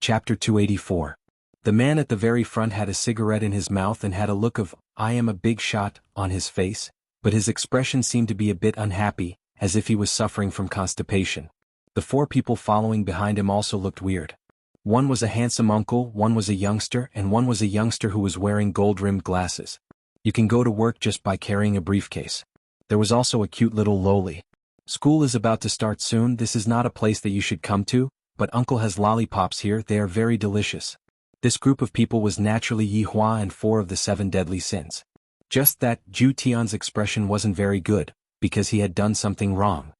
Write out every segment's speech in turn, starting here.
Chapter 284. The man at the very front had a cigarette in his mouth and had a look of, "I am a big shot," on his face, but his expression seemed to be a bit unhappy, as if he was suffering from constipation. The four people following behind him also looked weird. One was a handsome uncle, one was a youngster, and one was a youngster who was wearing gold-rimmed glasses. You can go to work just by carrying a briefcase. There was also a cute little loli. School is about to start soon. This is not a place that you should come to, but uncle has lollipops here. They are very delicious. This group of people was naturally Yihua and 4 of the 7 deadly sins. Just that, Zhu Tian's expression wasn't very good, because he had done something wrong.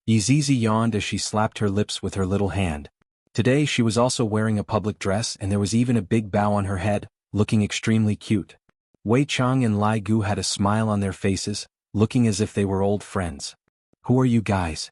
Yizizi yawned as she slapped her lips with her little hand. Today she was also wearing a public dress and there was even a big bow on her head, looking extremely cute. Wei Chang and Lai Gu had a smile on their faces, looking as if they were old friends. "Who are you guys?"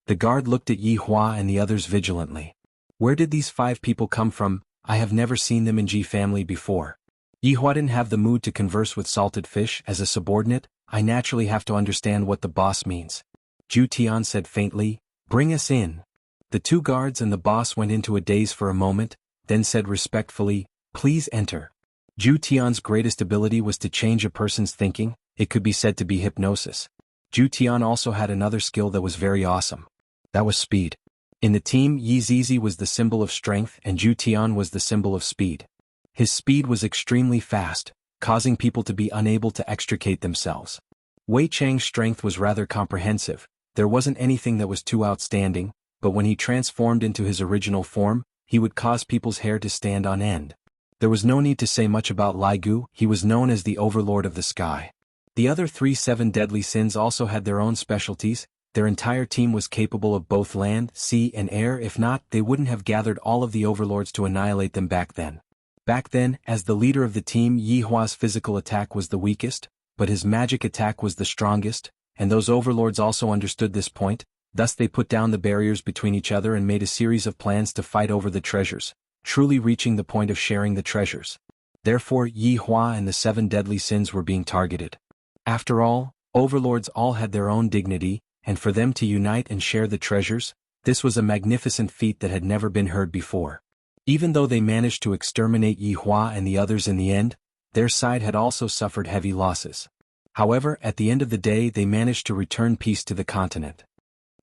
The guard looked at Yihua and the others vigilantly. "Where did these 5 people come from? I have never seen them in Ji family before." Yihua didn't have the mood to converse with salted fish. As a subordinate, I naturally have to understand what the boss means. Zhu Tian said faintly, "Bring us in." The 2 guards and the boss went into a daze for a moment, then said respectfully, "Please enter." Zhu Tian's greatest ability was to change a person's thinking. It could be said to be hypnosis. Zhu Tian also had another skill that was very awesome. That was speed. In the team, Yizizi was the symbol of strength and Zhu Tian was the symbol of speed. His speed was extremely fast, causing people to be unable to extricate themselves. Wei Chang's strength was rather comprehensive. There wasn't anything that was too outstanding, but when he transformed into his original form, he would cause people's hair to stand on end. There was no need to say much about Lai Gu. He was known as the Overlord of the Sky. The other 7 deadly sins also had their own specialties. Their entire team was capable of both land, sea, and air. If not, they wouldn't have gathered all of the overlords to annihilate them back then. Back then, as the leader of the team, Yihua's physical attack was the weakest, but his magic attack was the strongest, and those overlords also understood this point. Thus they put down the barriers between each other and made a series of plans to fight over the treasures, truly reaching the point of sharing the treasures. Therefore, Yihua and the 7 deadly sins were being targeted. After all, overlords all had their own dignity, and for them to unite and share the treasures, this was a magnificent feat that had never been heard before. Even though they managed to exterminate Yihua and the others in the end, their side had also suffered heavy losses. However, at the end of the day they managed to return peace to the continent.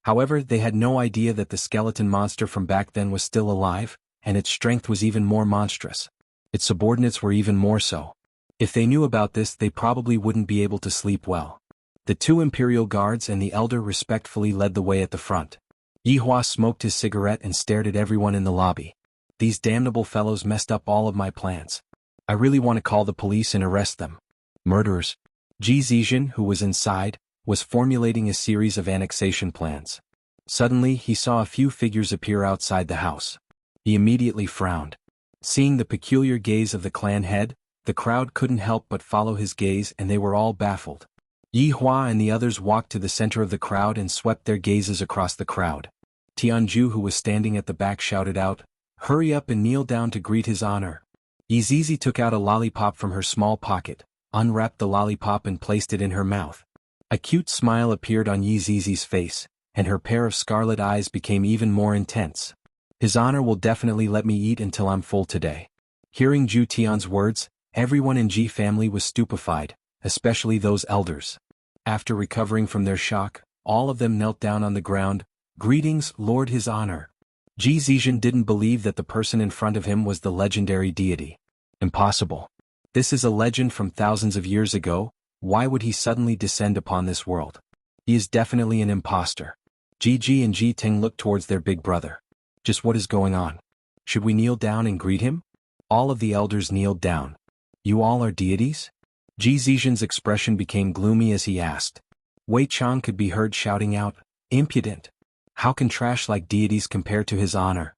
However, they had no idea that the skeleton monster from back then was still alive, and its strength was even more monstrous. Its subordinates were even more so. If they knew about this, they probably wouldn't be able to sleep well. The 2 imperial guards and the elder respectfully led the way at the front. Yihua smoked his cigarette and stared at everyone in the lobby. "These damnable fellows messed up all of my plans. I really want to call the police and arrest them. Murderers." Ji Zizhen, who was inside, was formulating a series of annexation plans. Suddenly he saw a few figures appear outside the house. He immediately frowned. Seeing the peculiar gaze of the clan head, the crowd couldn't help but follow his gaze and they were all baffled. Yihua and the others walked to the center of the crowd and swept their gazes across the crowd. Tianju, who was standing at the back, shouted out, "Hurry up and kneel down to greet his honor." Yizizi took out a lollipop from her small pocket, unwrapped the lollipop and placed it in her mouth. A cute smile appeared on Yizizi's face, and her pair of scarlet eyes became even more intense. "His honor will definitely let me eat until I'm full today." Hearing Zhu Tian's words, everyone in Ji family was stupefied, especially those elders. After recovering from their shock, all of them knelt down on the ground. "Greetings, Lord, his honor." Ji Zizhen didn't believe that the person in front of him was the legendary deity. Impossible. This is a legend from thousands of years ago. Why would he suddenly descend upon this world? He is definitely an imposter. Ji Ji and Ji Ting looked towards their big brother. Just what is going on? Should we kneel down and greet him? All of the elders kneeled down. "You all are deities?" Ji Zizhen's expression became gloomy as he asked. Wei Chang could be heard shouting out, "Impudent! How can trash like deities compare to his honor?"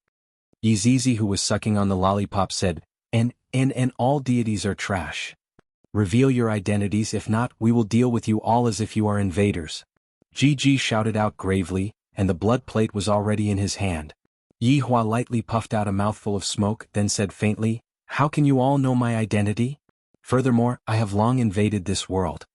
Yizizi, who was sucking on the lollipop, said, And all deities are trash. Reveal your identities, if not, we will deal with you all as if you are invaders." Ji Ji shouted out gravely, and the blood plate was already in his hand. Yihua lightly puffed out a mouthful of smoke, then said faintly, "How can you all know my identity? Furthermore, I have long invaded this world."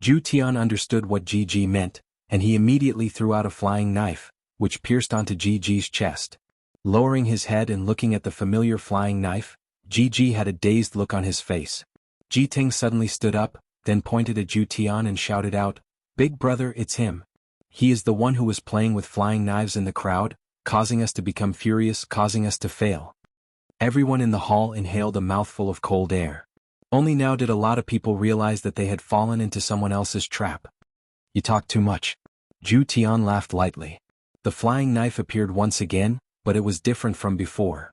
Zhu Tian understood what Ji Ji meant, and he immediately threw out a flying knife, which pierced onto Ji Ji's chest. Lowering his head and looking at the familiar flying knife, Ji had a dazed look on his face. Ji Ting suddenly stood up, then pointed at Ju Tian and shouted out, "Big brother, it's him. He is the one who was playing with flying knives in the crowd, causing us to become furious, causing us to fail." Everyone in the hall inhaled a mouthful of cold air. Only now did a lot of people realize that they had fallen into someone else's trap. "You talk too much." Ju Tian laughed lightly. The flying knife appeared once again, but it was different from before.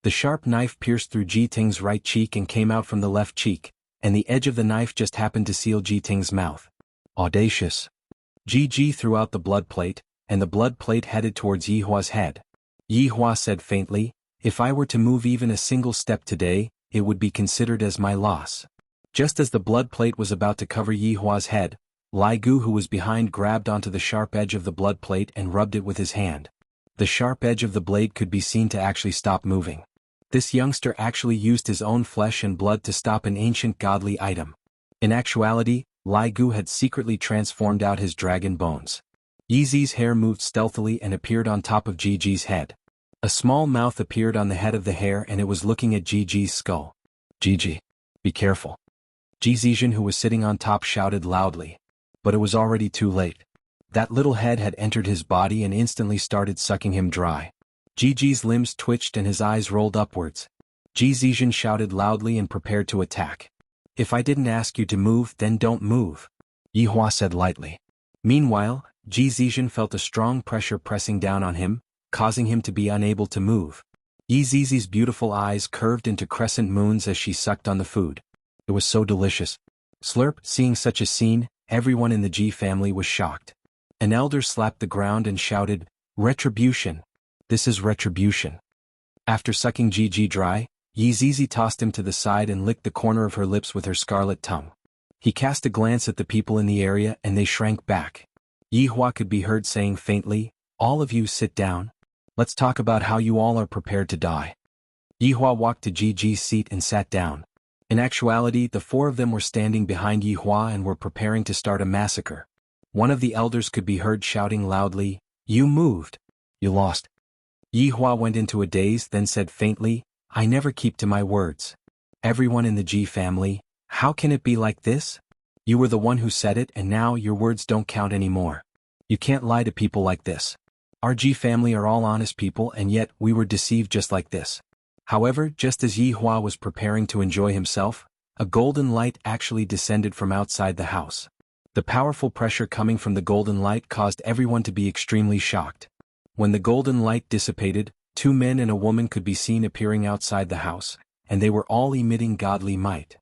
The sharp knife pierced through Ji Ting's right cheek and came out from the left cheek, and the edge of the knife just happened to seal Ji Ting's mouth. Audacious. Ji threw out the blood plate, and the blood plate headed towards Yi Hua's head. Yi Hua said faintly, "If I were to move even a single step today, it would be considered as my loss." Just as the blood plate was about to cover Yi Hua's head, Lai Gu, who was behind, grabbed onto the sharp edge of the blood plate and rubbed it with his hand. The sharp edge of the blade could be seen to actually stop moving. This youngster actually used his own flesh and blood to stop an ancient godly item. In actuality, Lai Gu had secretly transformed out his dragon bones. Yi Zi's hair moved stealthily and appeared on top of Ji's head. A small mouth appeared on the head of the hair and it was looking at Ji's skull. "Ji, be careful." Ji Zizhen, who was sitting on top, shouted loudly. But it was already too late. That little head had entered his body and instantly started sucking him dry. Ji's limbs twitched and his eyes rolled upwards. Ji Zizhen shouted loudly and prepared to attack. "If I didn't ask you to move, then don't move," Yi Hua said lightly. Meanwhile, Ji Zizhen felt a strong pressure pressing down on him, causing him to be unable to move. Yi Zizi's beautiful eyes curved into crescent moons as she sucked on the food. It was so delicious. Slurp. Seeing such a scene, everyone in the Ji family was shocked. An elder slapped the ground and shouted, "Retribution! This is retribution." After sucking Ji dry, Yi Zizi tossed him to the side and licked the corner of her lips with her scarlet tongue. He cast a glance at the people in the area and they shrank back. Yi Hua could be heard saying faintly, "All of you sit down. Let's talk about how you all are prepared to die." Yi Hua walked to Ji's seat and sat down. In actuality, the four of them were standing behind Yi Hua and were preparing to start a massacre. One of the elders could be heard shouting loudly, "You moved. You lost." Yi Hua went into a daze, then said faintly, "I never keep to my words. Everyone in the Ji family, how can it be like this? You were the one who said it and now your words don't count anymore. You can't lie to people like this. Our Ji family are all honest people and yet we were deceived just like this." However, just as Yi Hua was preparing to enjoy himself, a golden light actually descended from outside the house. The powerful pressure coming from the golden light caused everyone to be extremely shocked. When the golden light dissipated, two men and a woman could be seen appearing outside the house, and they were all emitting godly might.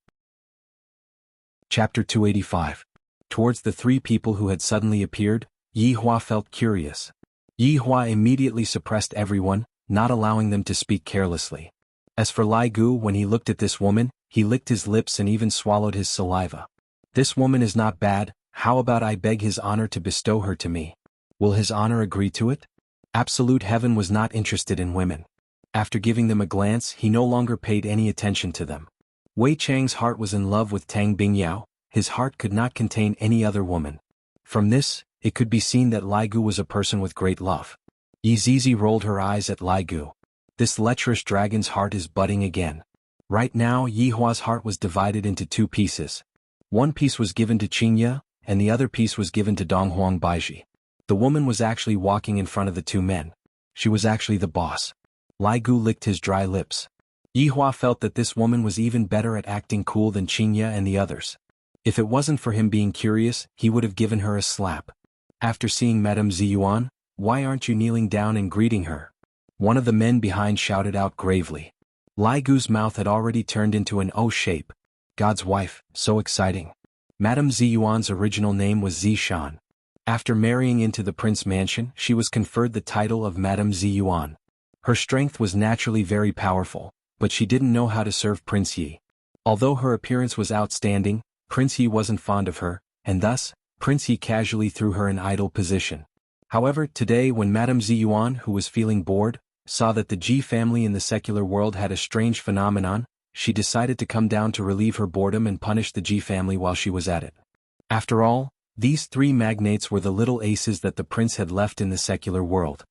Chapter 285. Towards the three people who had suddenly appeared, Yi Hua felt curious. Yi Hua immediately suppressed everyone, not allowing them to speak carelessly. As for Lai Gu, when he looked at this woman, he licked his lips and even swallowed his saliva. "This woman is not bad. How about I beg his honor to bestow her to me? Will his honor agree to it?" Absolute Heaven was not interested in women. After giving them a glance, he no longer paid any attention to them. Wei Chang's heart was in love with Tang Bingyao, his heart could not contain any other woman. From this, it could be seen that Lai Gu was a person with great love. Yi Zizi rolled her eyes at Lai Gu. This lecherous dragon's heart is budding again. Right now, Yi Hua's heart was divided into two pieces. One piece was given to Xianxia, and the other piece was given to Donghuang Baiji. The woman was actually walking in front of the two men. She was actually the boss. Lai Gu licked his dry lips. Yi Hua felt that this woman was even better at acting cool than Xianxia and the others. If it wasn't for him being curious, he would have given her a slap. After seeing Madame Ziyuan, "Why aren't you kneeling down and greeting her?" One of the men behind shouted out gravely. Lai Gu's mouth had already turned into an O shape. God's wife, so exciting. Madame Ziyuan's original name was Zishan. After marrying into the prince mansion, she was conferred the title of Madame Ziyuan. Her strength was naturally very powerful, but she didn't know how to serve Prince Yi. Although her appearance was outstanding, Prince Yi wasn't fond of her, and thus, Prince Yi casually threw her an idle position. However, today when Madame Ziyuan, who was feeling bored, saw that the Ji family in the secular world had a strange phenomenon, she decided to come down to relieve her boredom and punish the Ji family while she was at it. After all, these three magnates were the little aces that the prince had left in the secular world.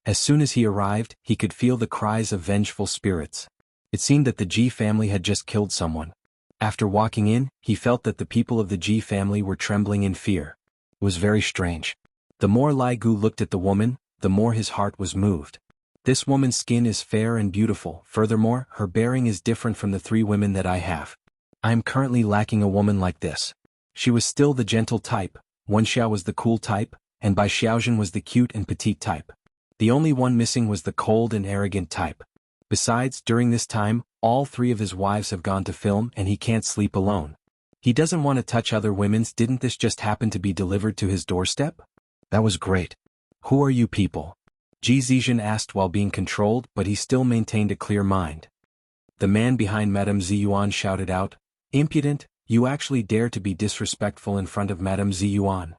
As soon as he arrived, he could feel the cries of vengeful spirits. It seemed that the Ji family had just killed someone. After walking in, he felt that the people of the Ji family were trembling in fear. It was very strange. The more Lai Gu looked at the woman, the more his heart was moved. This woman's skin is fair and beautiful. Furthermore, her bearing is different from the 3 women that I have. I am currently lacking a woman like this. She was still the gentle type, Wenxia was the cool type, and Bai Xiaozhen was the cute and petite type. The only one missing was the cold and arrogant type. Besides, during this time, all 3 of his wives have gone to film and he can't sleep alone. He doesn't want to touch other women's. Didn't this just happen to be delivered to his doorstep? That was great. Who are you people? Ji Zizhen asked while being controlled, but he still maintained a clear mind. The man behind Madame Ziyuan shouted out, "Impudent, you actually dare to be disrespectful in front of Madame Ziyuan."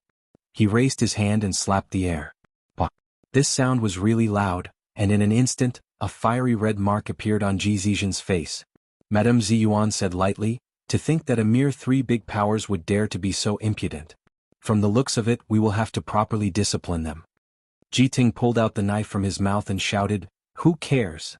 He raised his hand and slapped the air. Bah! This sound was really loud, and in an instant, a fiery red mark appeared on Ji Zizhen's face. Madame Ziyuan said lightly, "To think that a mere 3 big powers would dare to be so impudent. From the looks of it, we will have to properly discipline them." Ji Ting pulled out the knife from his mouth and shouted, "Who cares?"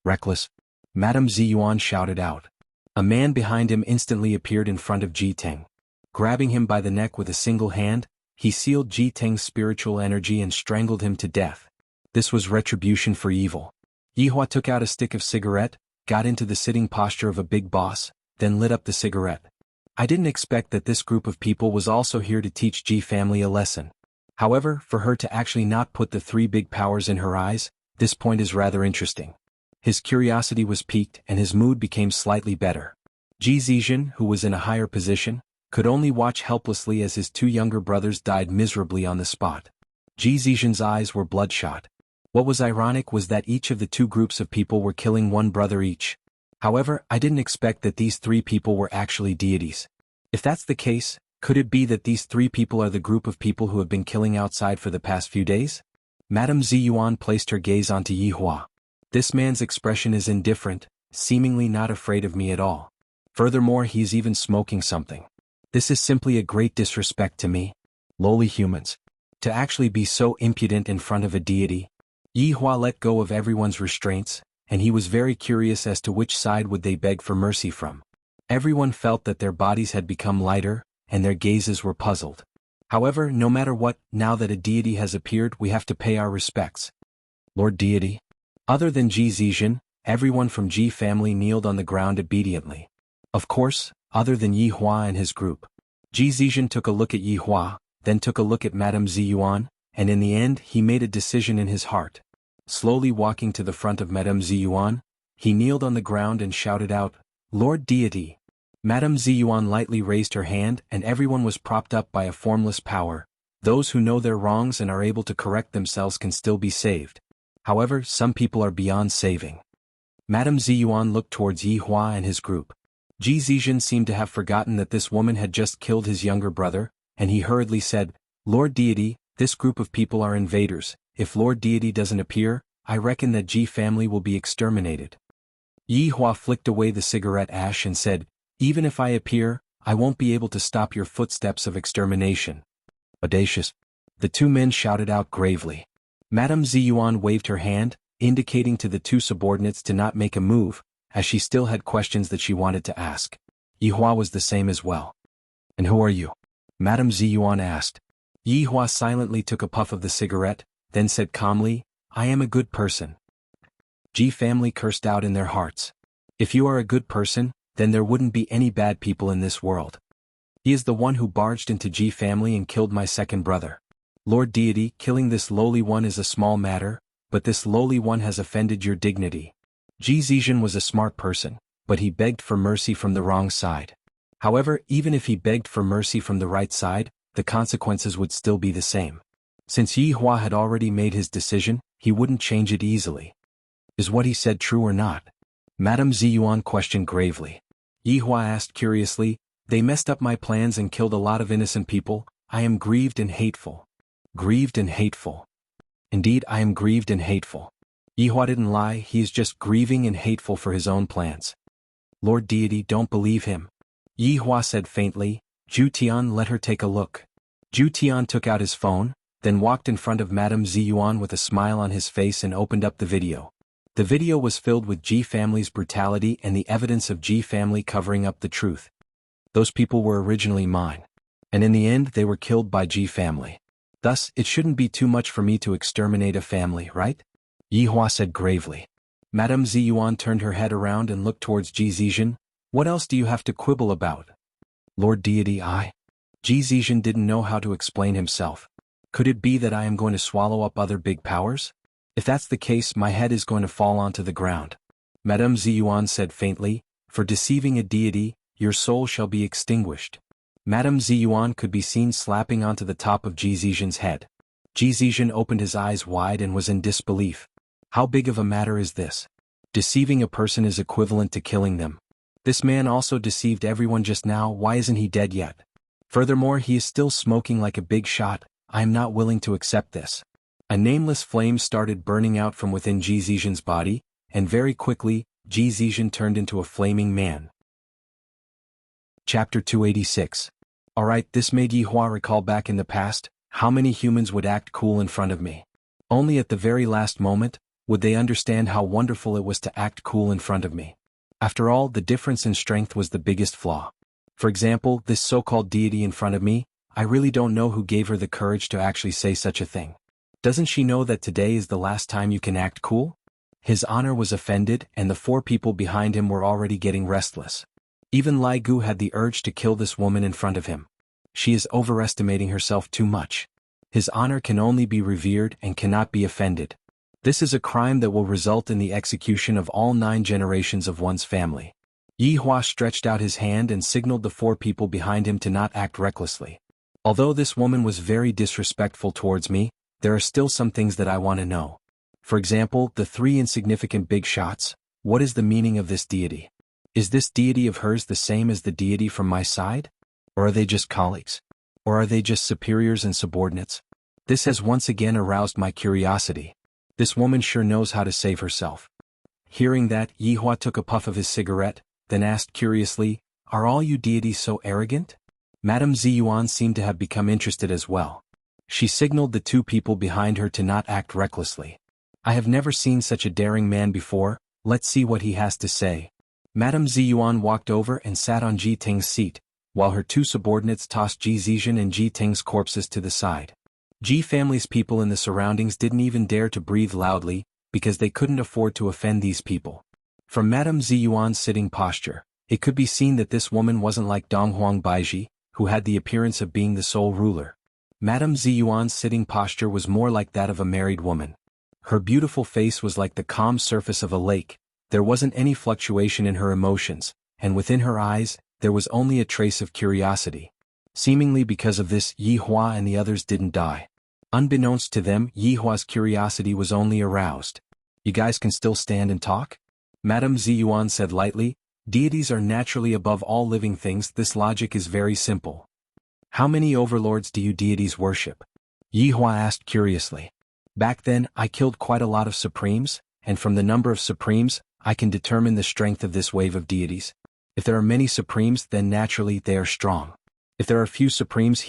"Reckless." Madame Ziyuan shouted out. A man behind him instantly appeared in front of Ji Ting. Grabbing him by the neck with a single hand, he sealed Ji Ting's spiritual energy and strangled him to death. This was retribution for evil. Yihua took out a stick of cigarette, got into the sitting posture of a big boss, then lit up the cigarette. I didn't expect that this group of people was also here to teach Ji family a lesson. However, for her to actually not put the 3 big powers in her eyes, this point is rather interesting. His curiosity was piqued and his mood became slightly better. Ji Zizhen, who was in a higher position, could only watch helplessly as his 2 younger brothers died miserably on the spot. Ji Zizhen's eyes were bloodshot. What was ironic was that each of the 2 groups of people were killing 1 brother each. However, I didn't expect that these 3 people were actually deities. If that's the case, could it be that these 3 people are the group of people who have been killing outside for the past few days? Madame Ziyuan placed her gaze onto Yihua. This man's expression is indifferent, seemingly not afraid of me at all. Furthermore, he's even smoking something. This is simply a great disrespect to me. Lowly humans. To actually be so impudent in front of a deity. Yihua let go of everyone's restraints, and he was very curious as to which side would they beg for mercy from. Everyone felt that their bodies had become lighter, and their gazes were puzzled. However, no matter what, now that a deity has appeared, we have to pay our respects. Lord Deity. Other than Ji Zizhen, everyone from Ji family kneeled on the ground obediently. Of course, other than Yihua and his group. Ji Zizhen took a look at Yihua, then took a look at Madame Ziyuan, and in the end he made a decision in his heart. Slowly walking to the front of Madame Ziyuan, he kneeled on the ground and shouted out, "Lord Deity." Madame Ziyuan lightly raised her hand and everyone was propped up by a formless power. Those who know their wrongs and are able to correct themselves can still be saved. However, some people are beyond saving. Madame Ziyuan looked towards Yihua and his group. Ji Zizhen seemed to have forgotten that this woman had just killed his younger brother, and he hurriedly said, "Lord Deity, this group of people are invaders. If Lord Deity doesn't appear, I reckon that Ji family will be exterminated." Yihua flicked away the cigarette ash and said, "Even if I appear, I won't be able to stop your footsteps of extermination." Audacious. The 2 men shouted out gravely. Madame Ziyuan waved her hand, indicating to the 2 subordinates to not make a move, as she still had questions that she wanted to ask. Yihua was the same as well. "And who are you?" Madame Ziyuan asked. Yihua silently took a puff of the cigarette, then said calmly, "I am a good person." Ji family cursed out in their hearts. If you are a good person, then there wouldn't be any bad people in this world. He is the one who barged into Ji family and killed my second brother. Lord Deity, killing this lowly one is a small matter, but this lowly one has offended your dignity. Ji Zizhen was a smart person, but he begged for mercy from the wrong side. However, even if he begged for mercy from the right side, the consequences would still be the same. Since Yihua had already made his decision, he wouldn't change it easily. Is what he said true or not? Madame Ziyuan questioned gravely. Yihua asked curiously, "They messed up my plans and killed a lot of innocent people. I am grieved and hateful." Grieved and hateful. Indeed, I am grieved and hateful. Yihua didn't lie, he is just grieving and hateful for his own plans. Lord Deity, don't believe him. Yihua said faintly. Ju Tian, let her take a look. Ju Tian took out his phone, then walked in front of Madame Ziyuan with a smile on his face and opened up the video. The video was filled with Ji family's brutality and the evidence of Ji family covering up the truth. Those people were originally mine. And in the end they were killed by Ji family. Thus, it shouldn't be too much for me to exterminate a family, right? Yihua said gravely. Madame Ziyuan turned her head around and looked towards Ji Zizhen. What else do you have to quibble about? Lord Deity, Ji Zizhen didn't know how to explain himself. Could it be that I am going to swallow up other big powers? If that's the case, my head is going to fall onto the ground. Madame Ziyuan said faintly, for deceiving a deity, your soul shall be extinguished. Madame Ziyuan could be seen slapping onto the top of Ji Zizhen's head. Ji Zizhen opened his eyes wide and was in disbelief. How big of a matter is this? Deceiving a person is equivalent to killing them. This man also deceived everyone just now. Why isn't he dead yet? Furthermore, he is still smoking like a big shot. I am not willing to accept this. A nameless flame started burning out from within Ji Zizhen's body, and very quickly, Ji Zizhen turned into a flaming man. Chapter 286. Alright, this made Yihua recall back in the past, how many humans would act cool in front of me. Only at the very last moment, would they understand how wonderful it was to act cool in front of me. After all, the difference in strength was the biggest flaw. For example, this so-called deity in front of me, I really don't know who gave her the courage to actually say such a thing. Doesn't she know that today is the last time you can act cool? His honor was offended and the 4 people behind him were already getting restless. Even Lai Gu had the urge to kill this woman in front of him. She is overestimating herself too much. His honor can only be revered and cannot be offended. This is a crime that will result in the execution of all 9 generations of one's family. Yihua stretched out his hand and signaled the 4 people behind him to not act recklessly. Although this woman was very disrespectful towards me, there are still some things that I want to know. For example, the 3 insignificant big shots. What is the meaning of this deity? Is this deity of hers the same as the deity from my side? Or are they just colleagues? Or are they just superiors and subordinates? This has once again aroused my curiosity. This woman sure knows how to save herself. Hearing that, Yihua took a puff of his cigarette, then asked curiously, are all you deities so arrogant? Madame Ziyuan seemed to have become interested as well. She signaled the 2 people behind her to not act recklessly. I have never seen such a daring man before, let's see what he has to say. Madame Ziyuan walked over and sat on Ji Ting's seat, while her 2 subordinates tossed Ji Zizhen and Ji Ting's corpses to the side. Ji family's people in the surroundings didn't even dare to breathe loudly, because they couldn't afford to offend these people. From Madame Ziyuan's sitting posture, it could be seen that this woman wasn't like Donghuang Baiji, who had the appearance of being the sole ruler. Madame Ziyuan's sitting posture was more like that of a married woman. Her beautiful face was like the calm surface of a lake. There wasn't any fluctuation in her emotions, and within her eyes, there was only a trace of curiosity. Seemingly because of this, Yihua and the others didn't die. Unbeknownst to them, Yihua's curiosity was only aroused. You guys can still stand and talk? Madame Ziyuan said lightly, deities are naturally above all living things. This logic is very simple. How many overlords do you deities worship? Yihua asked curiously. Back then, I killed quite a lot of supremes, and from the number of supremes, I can determine the strength of this wave of deities. If there are many supremes, then naturally they are strong. If there are few supremes,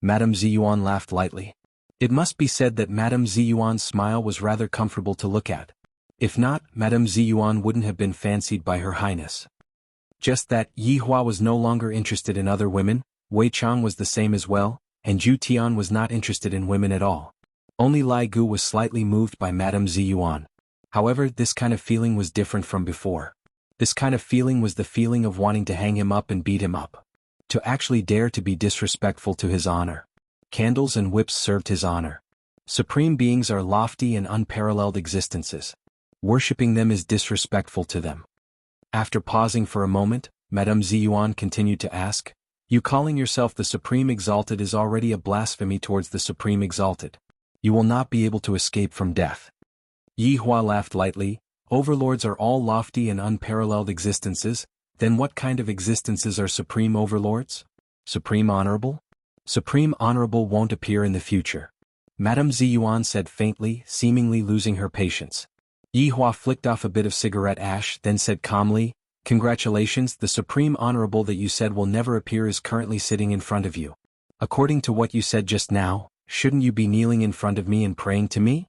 Madame Ziyuan laughed lightly. It must be said that Madame Ziyuan's smile was rather comfortable to look at. If not, Madame Ziyuan wouldn't have been fancied by Her Highness. Just that, Yihua was no longer interested in other women, Wei Chang was the same as well, and Zhu Tian was not interested in women at all. Only Lai Gu was slightly moved by Madame Ziyuan. However, this kind of feeling was different from before. This kind of feeling was the feeling of wanting to hang him up and beat him up. To actually dare to be disrespectful to his honor. Candles and whips served his honor. Supreme beings are lofty and unparalleled existences. Worshipping them is disrespectful to them. After pausing for a moment, Madame Ziyuan continued to ask, you calling yourself the Supreme Exalted is already a blasphemy towards the Supreme Exalted. You will not be able to escape from death. Yihua laughed lightly, overlords are all lofty and unparalleled existences, then what kind of existences are supreme overlords? Supreme honorable? Supreme honorable won't appear in the future. Madame Ziyuan said faintly, seemingly losing her patience. Yihua flicked off a bit of cigarette ash, then said calmly, congratulations, the supreme honorable that you said will never appear is currently sitting in front of you. According to what you said just now, shouldn't you be kneeling in front of me and praying to me?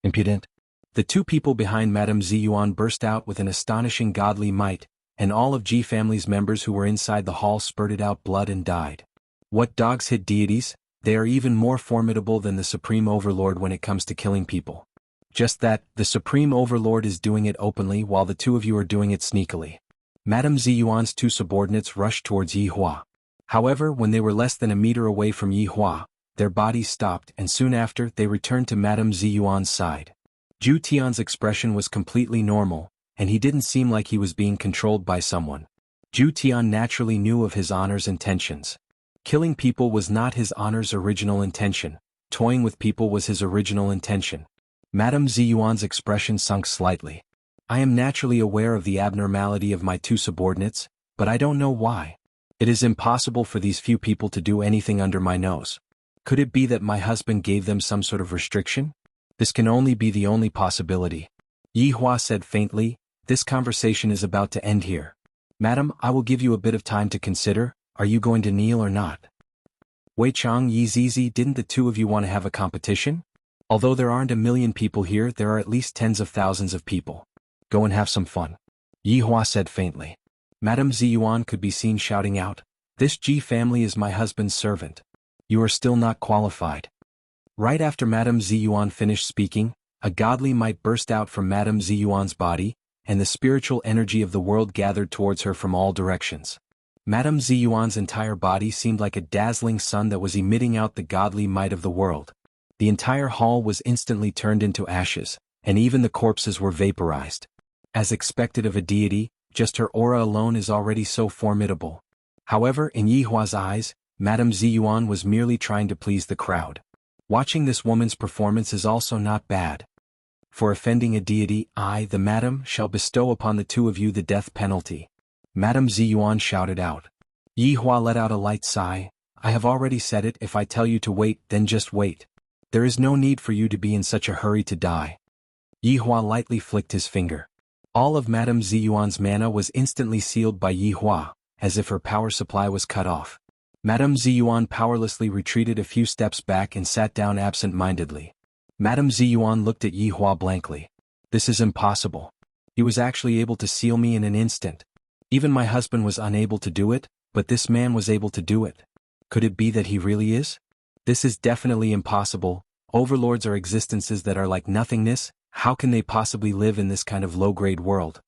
Impudent. The two people behind Madame Ziyuan burst out with an astonishing godly might, and all of Ji family's members who were inside the hall spurted out blood and died. What dogs hit deities? They are even more formidable than the Supreme Overlord when it comes to killing people. Just that, the Supreme Overlord is doing it openly while the two of you are doing it sneakily. Madame Ziyuan's two subordinates rushed towards Yi Hua. However, when they were less than a meter away from Yi Hua, their bodies stopped and soon after they returned to Madame Ziyuan's side. Zhu Tian's expression was completely normal, and he didn't seem like he was being controlled by someone. Zhu Tian naturally knew of his honor's intentions. Killing people was not his honor's original intention, toying with people was his original intention. Madame Ziyuan's expression sunk slightly. I am naturally aware of the abnormality of my two subordinates, but I don't know why. It is impossible for these few people to do anything under my nose. Could it be that my husband gave them some sort of restriction? This can only be the only possibility. Yi Hua said faintly, this conversation is about to end here. Madam, I will give you a bit of time to consider, are you going to kneel or not? Wei Chang, Yi Zizi, didn't the two of you want to have a competition? Although there aren't a million people here, there are at least tens of thousands of people. Go and have some fun. Yi Hua said faintly. Madame Ziyuan could be seen shouting out, this Ji family is my husband's servant. You are still not qualified. Right after Madame Ziyuan finished speaking, a godly might burst out from Madame Ziyuan's body, and the spiritual energy of the world gathered towards her from all directions. Madame Ziyuan's entire body seemed like a dazzling sun that was emitting out the godly might of the world. The entire hall was instantly turned into ashes, and even the corpses were vaporized. As expected of a deity, just her aura alone is already so formidable. However, in Yi Hua's eyes, Madame Ziyuan was merely trying to please the crowd. Watching this woman's performance is also not bad. For offending a deity, I, the Madam, shall bestow upon the two of you the death penalty. Madame Ziyuan shouted out. Yi Hua let out a light sigh. I have already said it, if I tell you to wait, then just wait. There is no need for you to be in such a hurry to die. Yi Hua lightly flicked his finger. All of Madame Ziyuan's mana was instantly sealed by Yi Hua, as if her power supply was cut off. Madame Ziyuan powerlessly retreated a few steps back and sat down absent-mindedly. Madame Ziyuan looked at Yi Hua blankly. This is impossible. He was actually able to seal me in an instant. Even my husband was unable to do it, but this man was able to do it. Could it be that he really is? This is definitely impossible. Overlords are existences that are like nothingness. How can they possibly live in this kind of low-grade world?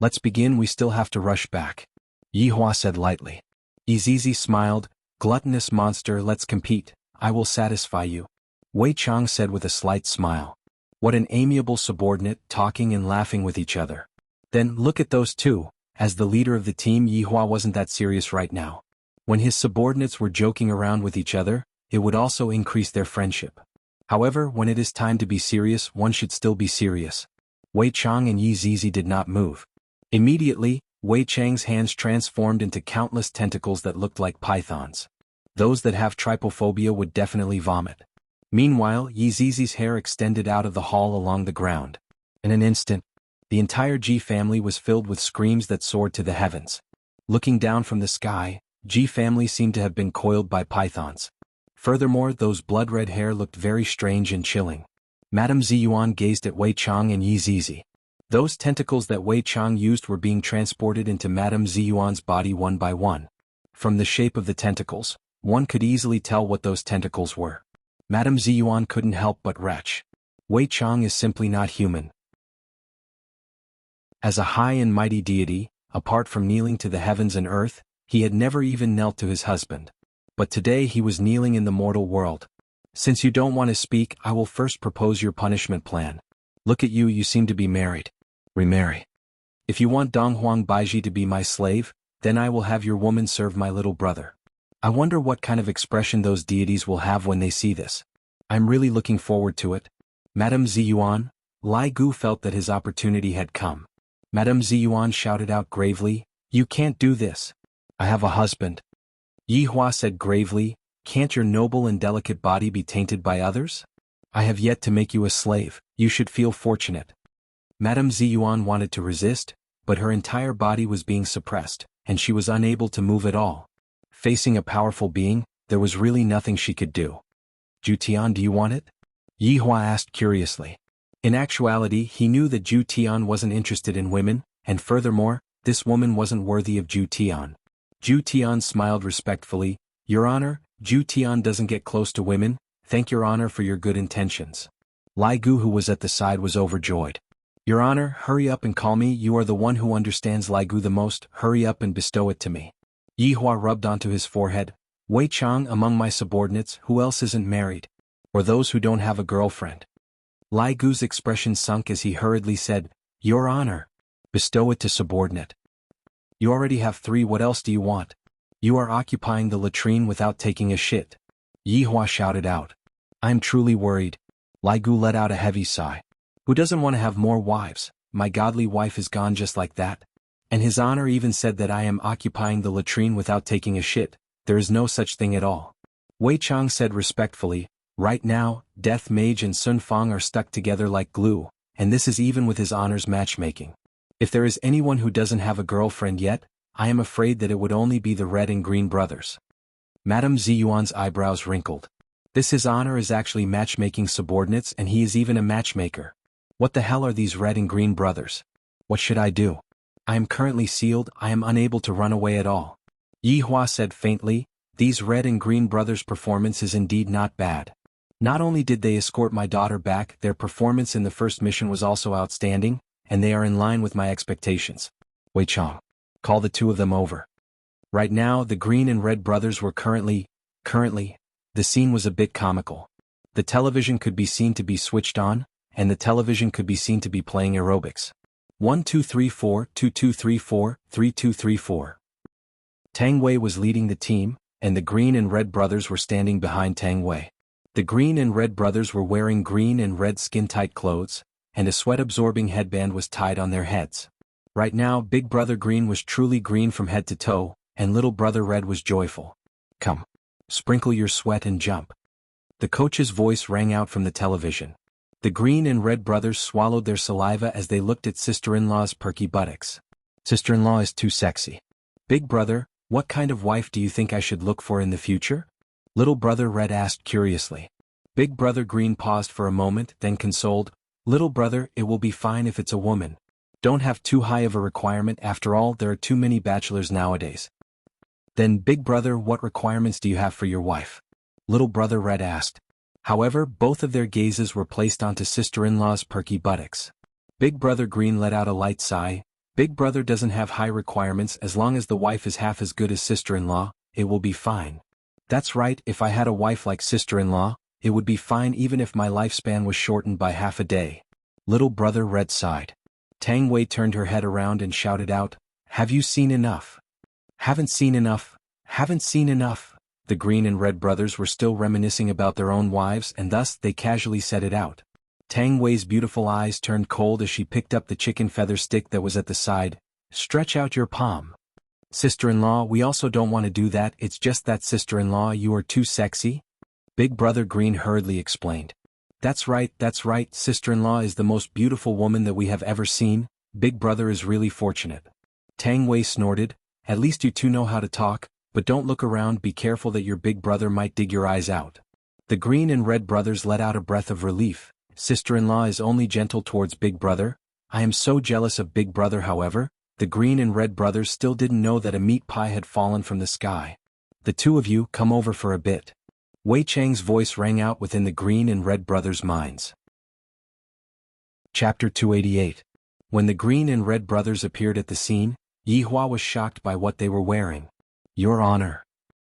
Let's begin, we still have to rush back. Yi Hua said lightly. Izizi smiled, gluttonous monster, let's compete, I will satisfy you. Wei Chang said with a slight smile. What an amiable subordinate, talking and laughing with each other. Then, look at those two. As the leader of the team, Yi Hua wasn't that serious right now. When his subordinates were joking around with each other, it would also increase their friendship. However, when it is time to be serious, one should still be serious. Wei Chang and Yi Zizi did not move. Immediately, Wei Chang's hands transformed into countless tentacles that looked like pythons. Those that have trypophobia would definitely vomit. Meanwhile, Yi Zizi's hair extended out of the hall along the ground. In an instant, the entire Ji family was filled with screams that soared to the heavens. Looking down from the sky, Ji family seemed to have been coiled by pythons. Furthermore, those blood-red hair looked very strange and chilling. Madame Ziyuan gazed at Wei Chang and Yi Zizi. Those tentacles that Wei Chang used were being transported into Madame Ziyuan's body one by one. From the shape of the tentacles, one could easily tell what those tentacles were. Madame Ziyuan couldn't help but retch. Wei Chang is simply not human. As a high and mighty deity, apart from kneeling to the heavens and earth, he had never even knelt to his husband. But today he was kneeling in the mortal world. Since you don't want to speak, I will first propose your punishment plan. Look at you, you seem to be married. Remarry. If you want Dong Huang Baiji to be my slave, then I will have your woman serve my little brother. I wonder what kind of expression those deities will have when they see this. I'm really looking forward to it. Madame Ziyuan, Lai Gu felt that his opportunity had come. Madame Ziyuan shouted out gravely, you can't do this. I have a husband. Yi Hua said gravely, can't your noble and delicate body be tainted by others? I have yet to make you a slave, you should feel fortunate. Madame Ziyuan wanted to resist, but her entire body was being suppressed, and she was unable to move at all. Facing a powerful being, there was really nothing she could do. Zhu Tian, do you want it? Yi Hua asked curiously. In actuality, he knew that Zhu Tian wasn't interested in women, and furthermore, this woman wasn't worthy of Zhu Tian. Zhu Tian smiled respectfully. Your Honor, Zhu Tian doesn't get close to women, thank Your Honor for your good intentions. Lai Gu, who was at the side, was overjoyed. Your Honor, hurry up and call me, you are the one who understands Lai Gu the most, hurry up and bestow it to me. Yi Hua rubbed onto his forehead. Wei Chang, among my subordinates, who else isn't married? Or those who don't have a girlfriend? Lai Gu's expression sunk as he hurriedly said, Your Honor. Bestow it to subordinate. You already have 3, what else do you want? You are occupying the latrine without taking a shit. Yi Hua shouted out. I'm truly worried. Lai Gu let out a heavy sigh. Who doesn't want to have more wives? My godly wife is gone just like that. And His Honor even said that I am occupying the latrine without taking a shit. There is no such thing at all. Wei Chang said respectfully, right now, Death Mage and Sun Fang are stuck together like glue, and this is even with His Honor's matchmaking. If there is anyone who doesn't have a girlfriend yet, I am afraid that it would only be the Red and Green brothers. Madame Ziyuan's eyebrows wrinkled. This His Honor is actually matchmaking subordinates, and he is even a matchmaker. What the hell are these Red and Green brothers? What should I do? I am currently sealed, I am unable to run away at all. Yi Hua said faintly, these Red and Green brothers' performance is indeed not bad. Not only did they escort my daughter back, their performance in the first mission was also outstanding, and they are in line with my expectations. Wei Chang. Call the 2 of them over. Right now, the Green and Red brothers were currently, the scene was a bit comical. The television could be seen to be switched on, and the television could be seen to be playing aerobics. 1 2 3 4 2 2 3 4 3 2 3 4. Tang Wei was leading the team, and the Green and Red brothers were standing behind Tang Wei. The Green and Red brothers were wearing green and red skin-tight clothes, and a sweat-absorbing headband was tied on their heads. Right now, Big Brother Green was truly green from head to toe, and Little Brother Red was joyful. Come. Sprinkle your sweat and jump. The coach's voice rang out from the television. The Green and Red brothers swallowed their saliva as they looked at sister-in-law's perky buttocks. Sister-in-law is too sexy. Big Brother, what kind of wife do you think I should look for in the future? Little Brother Red asked curiously. Big Brother Green paused for a moment, then consoled, Little Brother, it will be fine if it's a woman. Don't have too high of a requirement, after all there are too many bachelors nowadays. Then Big Brother, what requirements do you have for your wife? Little Brother Red asked. However, both of their gazes were placed onto sister-in-law's perky buttocks. Big Brother Green let out a light sigh. Big Brother doesn't have high requirements, as long as the wife is half as good as sister-in-law, it will be fine. That's right, if I had a wife like sister-in-law, it would be fine even if my lifespan was shortened by half a day. Little Brother Red sighed. Tang Wei turned her head around and shouted out, Have you seen enough? Haven't seen enough. Haven't seen enough. The Green and Red brothers were still reminiscing about their own wives, and thus they casually said it out. Tang Wei's beautiful eyes turned cold as she picked up the chicken feather stick that was at the side. Stretch out your palm. Sister-in-law, we also don't want to do that, it's just that sister-in-law, you are too sexy. Big Brother Green hurriedly explained. That's right, sister-in-law is the most beautiful woman that we have ever seen, Big Brother is really fortunate. Tang Wei snorted, at least you two know how to talk, but don't look around, be careful that your big brother might dig your eyes out. The Green and Red brothers let out a breath of relief. Sister-in-law is only gentle towards Big Brother. I am so jealous of Big Brother. However, the Green and Red brothers still didn't know that a meat pie had fallen from the sky. The 2 of you come over for a bit. Wei Chang's voice rang out within the Green and Red brothers' minds. Chapter 288. When the Green and Red brothers appeared at the scene, Yi Hua was shocked by what they were wearing. Your Honor.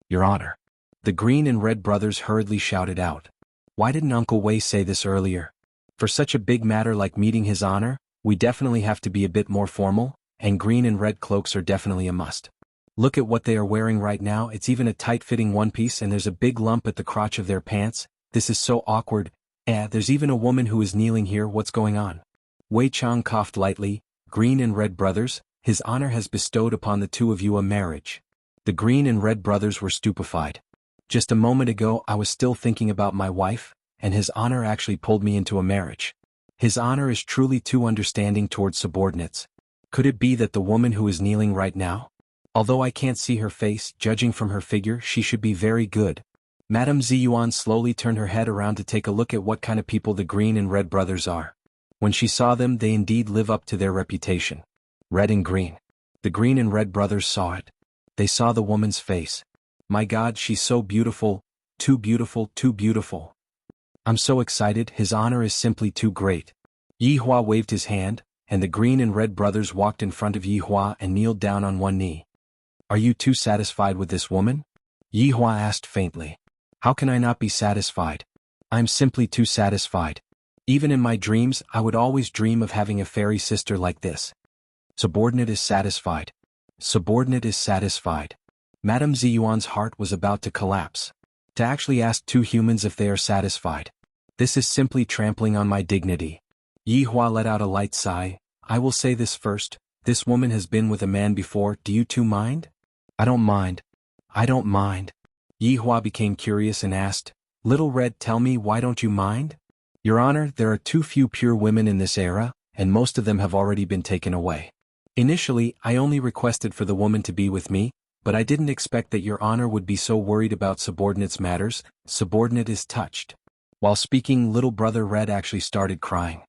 Your Honor. The Green and Red brothers hurriedly shouted out. Why didn't Uncle Wei say this earlier? For such a big matter like meeting His Honor, we definitely have to be a bit more formal, and Green and Red cloaks are definitely a must. Look at what they are wearing right now, it's even a tight-fitting one-piece and there's a big lump at the crotch of their pants, this is so awkward. There's even a woman who is kneeling here, what's going on? Wei Chang coughed lightly. Green and Red brothers, His Honor has bestowed upon the 2 of you a marriage. The Green and Red brothers were stupefied. Just a moment ago I was still thinking about my wife, and His Honor actually pulled me into a marriage. His Honor is truly too understanding towards subordinates. Could it be that the woman who is kneeling right now? Although I can't see her face, judging from her figure she should be very good. Madame Ziyuan slowly turned her head around to take a look at what kind of people the Green and Red brothers are. When she saw them, they indeed live up to their reputation. Red and Green. The Green and Red brothers saw it. They saw the woman's face. My God, she's so beautiful, too beautiful, too beautiful. I'm so excited, his honor is simply too great. Yi Hua waved his hand, and the Green and Red brothers walked in front of Yi Hua and kneeled down on one knee. Are you too satisfied with this woman? Yi Hua asked faintly. How can I not be satisfied? I'm simply too satisfied. Even in my dreams, I would always dream of having a fairy sister like this. Subordinate is satisfied. Subordinate is satisfied. Madame Ziyuan's heart was about to collapse. To actually ask two humans if they are satisfied. This is simply trampling on my dignity. Yi Hua let out a light sigh. I will say this first, this woman has been with a man before, do you two mind? I don't mind. I don't mind. Yi Hua became curious and asked, Little Red, tell me, why don't you mind? Your Honor, there are too few pure women in this era, and most of them have already been taken away. Initially, I only requested for the woman to be with me, but I didn't expect that Your Honor would be so worried about subordinates' matters. Subordinate is touched. While speaking, little brother Red actually started crying.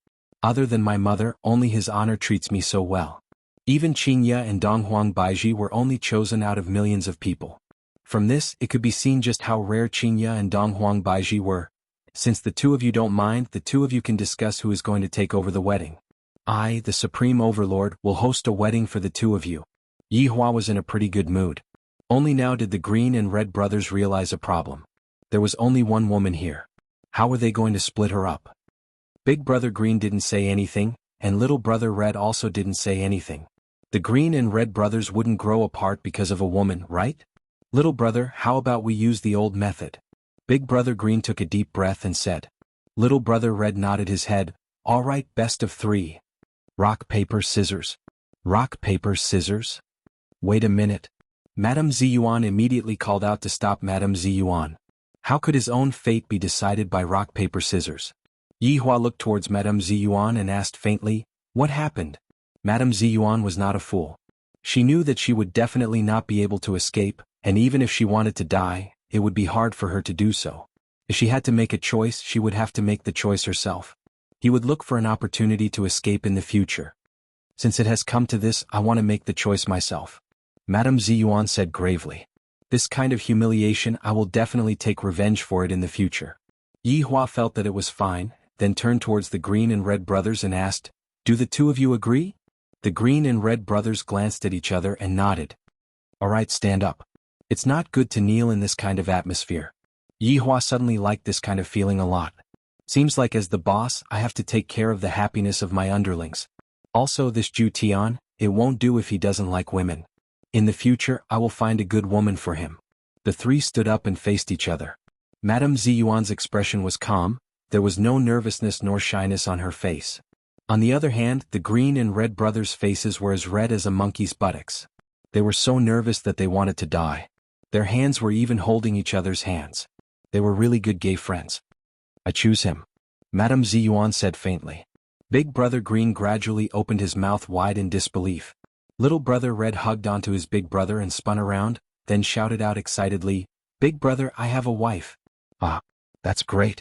Other than my mother, only His Honor treats me so well. Even Xianxia and Donghuang Baiji were only chosen out of millions of people. From this, it could be seen just how rare Xianxia and Donghuang Baiji were. Since the two of you don't mind, the two of you can discuss who is going to take over the wedding. I, the Supreme Overlord, will host a wedding for the two of you. Yi Hua was in a pretty good mood. Only now did the Green and Red brothers realize a problem. There was only one woman here. How were they going to split her up? Big brother Green didn't say anything, and little brother Red also didn't say anything. The Green and Red brothers wouldn't grow apart because of a woman, right? Little brother, how about we use the old method? Big brother Green took a deep breath and said. Little brother Red nodded his head. All right, best of three. Rock, paper, scissors. Rock, paper, scissors? Wait a minute. Madame Ziyuan immediately called out to stop Madame Ziyuan. How could his own fate be decided by rock, paper, scissors? Yi Hua looked towards Madame Ziyuan and asked faintly, What happened? Madame Ziyuan was not a fool. She knew that she would definitely not be able to escape, and even if she wanted to die, it would be hard for her to do so. If she had to make a choice, she would have to make the choice herself. He would look for an opportunity to escape in the future. Since it has come to this, I want to make the choice myself. Madame Ziyuan said gravely. This kind of humiliation, I will definitely take revenge for it in the future. Yi Hua felt that it was fine, then turned towards the Green and Red brothers and asked, Do the two of you agree? The Green and Red brothers glanced at each other and nodded. All right, stand up. It's not good to kneel in this kind of atmosphere. Yi Hua suddenly liked this kind of feeling a lot. Seems like as the boss, I have to take care of the happiness of my underlings. Also this Zhu Tian, it won't do if he doesn't like women. In the future, I will find a good woman for him. The three stood up and faced each other. Madame Ziyuan's expression was calm, there was no nervousness nor shyness on her face. On the other hand, the Green and Red brothers' faces were as red as a monkey's buttocks. They were so nervous that they wanted to die. Their hands were even holding each other's hands. They were really good gay friends. I choose him. Madame Ziyuan said faintly. Big brother Green gradually opened his mouth wide in disbelief. Little brother Red hugged onto his big brother and spun around, then shouted out excitedly, Big brother, I have a wife. Ah, that's great.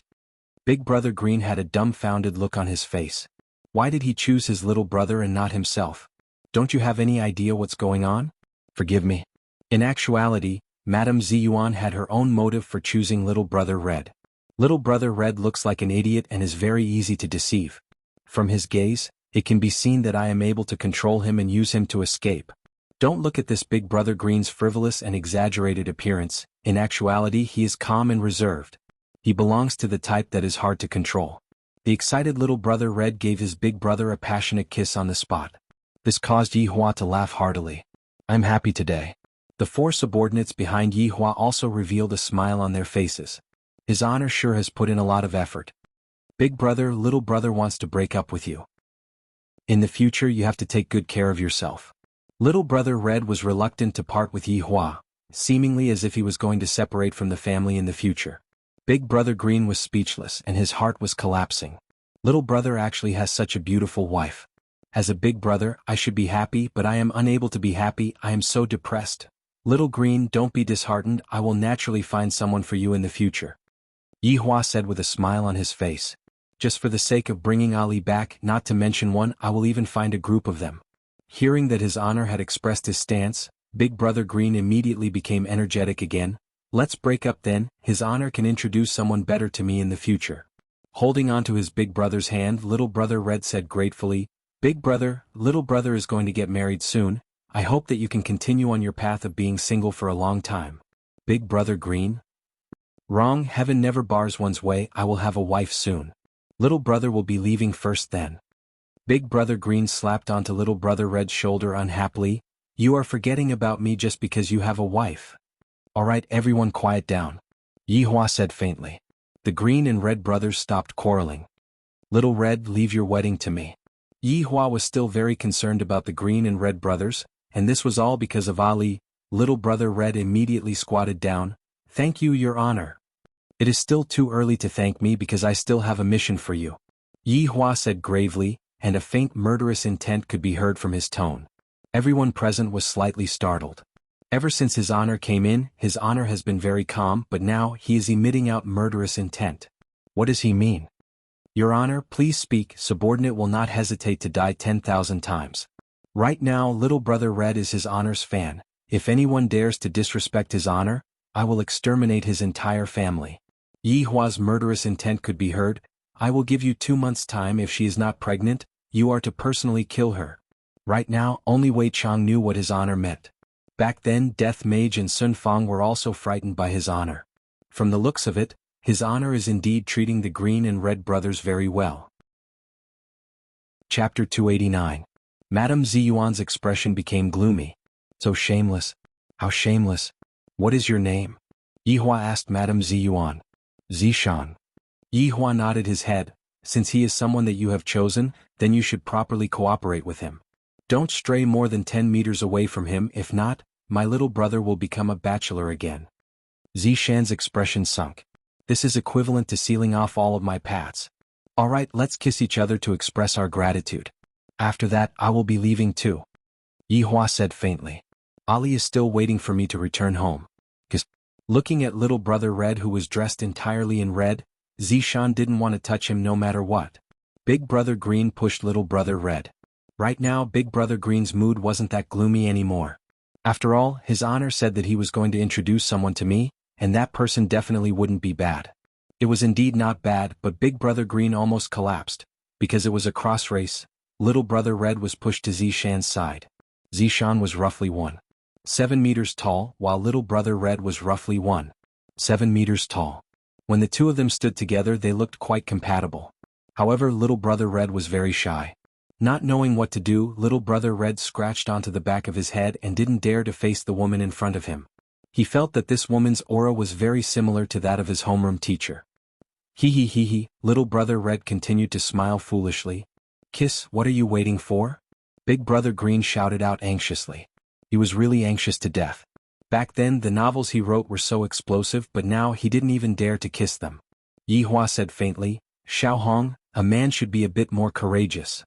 Big brother Green had a dumbfounded look on his face. Why did he choose his little brother and not himself? Don't you have any idea what's going on? Forgive me. In actuality, Madame Ziyuan had her own motive for choosing little brother Red. Little brother Red looks like an idiot and is very easy to deceive. From his gaze, it can be seen that I am able to control him and use him to escape. Don't look at this big brother Green's frivolous and exaggerated appearance. In actuality, he is calm and reserved. He belongs to the type that is hard to control. The excited little brother Red gave his big brother a passionate kiss on the spot. This caused Yi Hua to laugh heartily. I'm happy today. The four subordinates behind Yi Hua also revealed a smile on their faces. His Honor sure has put in a lot of effort. Big brother, little brother wants to break up with you. In the future you have to take good care of yourself. Little brother Red was reluctant to part with Yi Hua, seemingly as if he was going to separate from the family in the future. Big brother Green was speechless and his heart was collapsing. Little brother actually has such a beautiful wife. As a big brother, I should be happy, but I am unable to be happy. I am so depressed. Little Green, don't be disheartened, I will naturally find someone for you in the future. Yihua said with a smile on his face. Just for the sake of bringing Ali back, not to mention one, I will even find a group of them. Hearing that his honor had expressed his stance, Big Brother Green immediately became energetic again. Let's break up then, his honor can introduce someone better to me in the future. Holding onto his big brother's hand, Little Brother Red said gratefully, Big Brother, little brother is going to get married soon. I hope that you can continue on your path of being single for a long time. Big Brother Green? Wrong, heaven never bars one's way, I will have a wife soon. Little brother will be leaving first then. Big Brother Green slapped onto Little Brother Red's shoulder unhappily. You are forgetting about me just because you have a wife. Alright, everyone quiet down. Yihua said faintly. The Green and Red brothers stopped quarreling. Little Red, leave your wedding to me. Yihua was still very concerned about the Green and Red brothers, and this was all because of Ali. Little Brother Red immediately squatted down. Thank you, Your Honor. It is still too early to thank me because I still have a mission for you. Yihua said gravely, and a faint murderous intent could be heard from his tone. Everyone present was slightly startled. Ever since his honor came in, his honor has been very calm, but now he is emitting out murderous intent. What does he mean? Your Honor, please speak, subordinate will not hesitate to die 10,000 times. Right now, Little Brother Red is his honor's fan. If anyone dares to disrespect his honor, I will exterminate his entire family. Yihua's murderous intent could be heard. I will give you 2 months' time. If she is not pregnant, you are to personally kill her. Right now, only Wei Chang knew what his honor meant. Back then, Death Mage and Sun Fang were also frightened by his honor. From the looks of it, his honor is indeed treating the Green and Red brothers very well. Chapter 289. Madame Ziyuan's expression became gloomy. So shameless. How shameless. What is your name? Yihua asked Madame Ziyuan. Zishan. Yihua nodded his head. Since he is someone that you have chosen, then you should properly cooperate with him. Don't stray more than 10 meters away from him, if not, my little brother will become a bachelor again. Zishan's expression sunk. This is equivalent to sealing off all of my paths. Alright, let's kiss each other to express our gratitude. After that, I will be leaving too. Yihua said faintly. Ali is still waiting for me to return home. Looking at Little Brother Red, who was dressed entirely in red, Zishan didn't want to touch him no matter what. Big Brother Green pushed Little Brother Red. Right now, Big Brother Green's mood wasn't that gloomy anymore. After all, his honor said that he was going to introduce someone to me, and that person definitely wouldn't be bad. It was indeed not bad, but Big Brother Green almost collapsed. Because it was a cross race, Little Brother Red was pushed to Zishan's side. Zishan was roughly 1.7 meters tall, while Little Brother Red was roughly 1.7 meters tall. When the two of them stood together, they looked quite compatible. However, Little Brother Red was very shy. Not knowing what to do, Little Brother Red scratched onto the back of his head and didn't dare to face the woman in front of him. He felt that this woman's aura was very similar to that of his homeroom teacher. Hee, Little Brother Red continued to smile foolishly. Kiss, what are you waiting for? Big Brother Green shouted out anxiously. He was really anxious to death. Back then, the novels he wrote were so explosive, but now he didn't even dare to kiss them. Yihua said faintly, Xiaohong, a man should be a bit more courageous.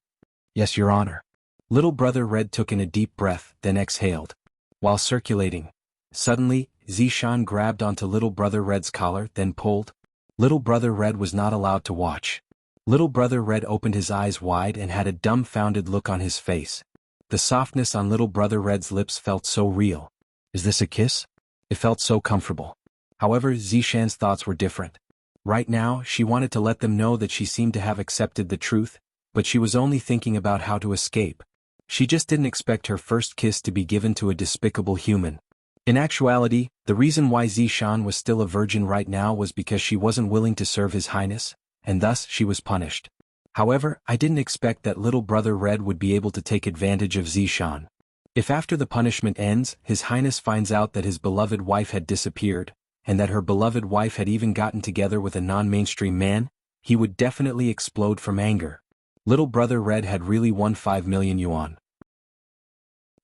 Yes, Your Honor. Little Brother Red took in a deep breath, then exhaled. While circulating, suddenly, Zishan grabbed onto Little Brother Red's collar, then pulled. Little Brother Red was not allowed to watch. Little Brother Red opened his eyes wide and had a dumbfounded look on his face. The softness on Little Brother Red's lips felt so real. Is this a kiss? It felt so comfortable. However, Zishan's thoughts were different. Right now, she wanted to let them know that she seemed to have accepted the truth, but she was only thinking about how to escape. She just didn't expect her first kiss to be given to a despicable human. In actuality, the reason why Zishan was still a virgin right now was because she wasn't willing to serve His Highness, and thus she was punished. However, I didn't expect that Little Brother Red would be able to take advantage of Zishan. If after the punishment ends, His Highness finds out that his beloved wife had disappeared, and that her beloved wife had even gotten together with a non-mainstream man, he would definitely explode from anger. Little Brother Red had really won 5 million yuan.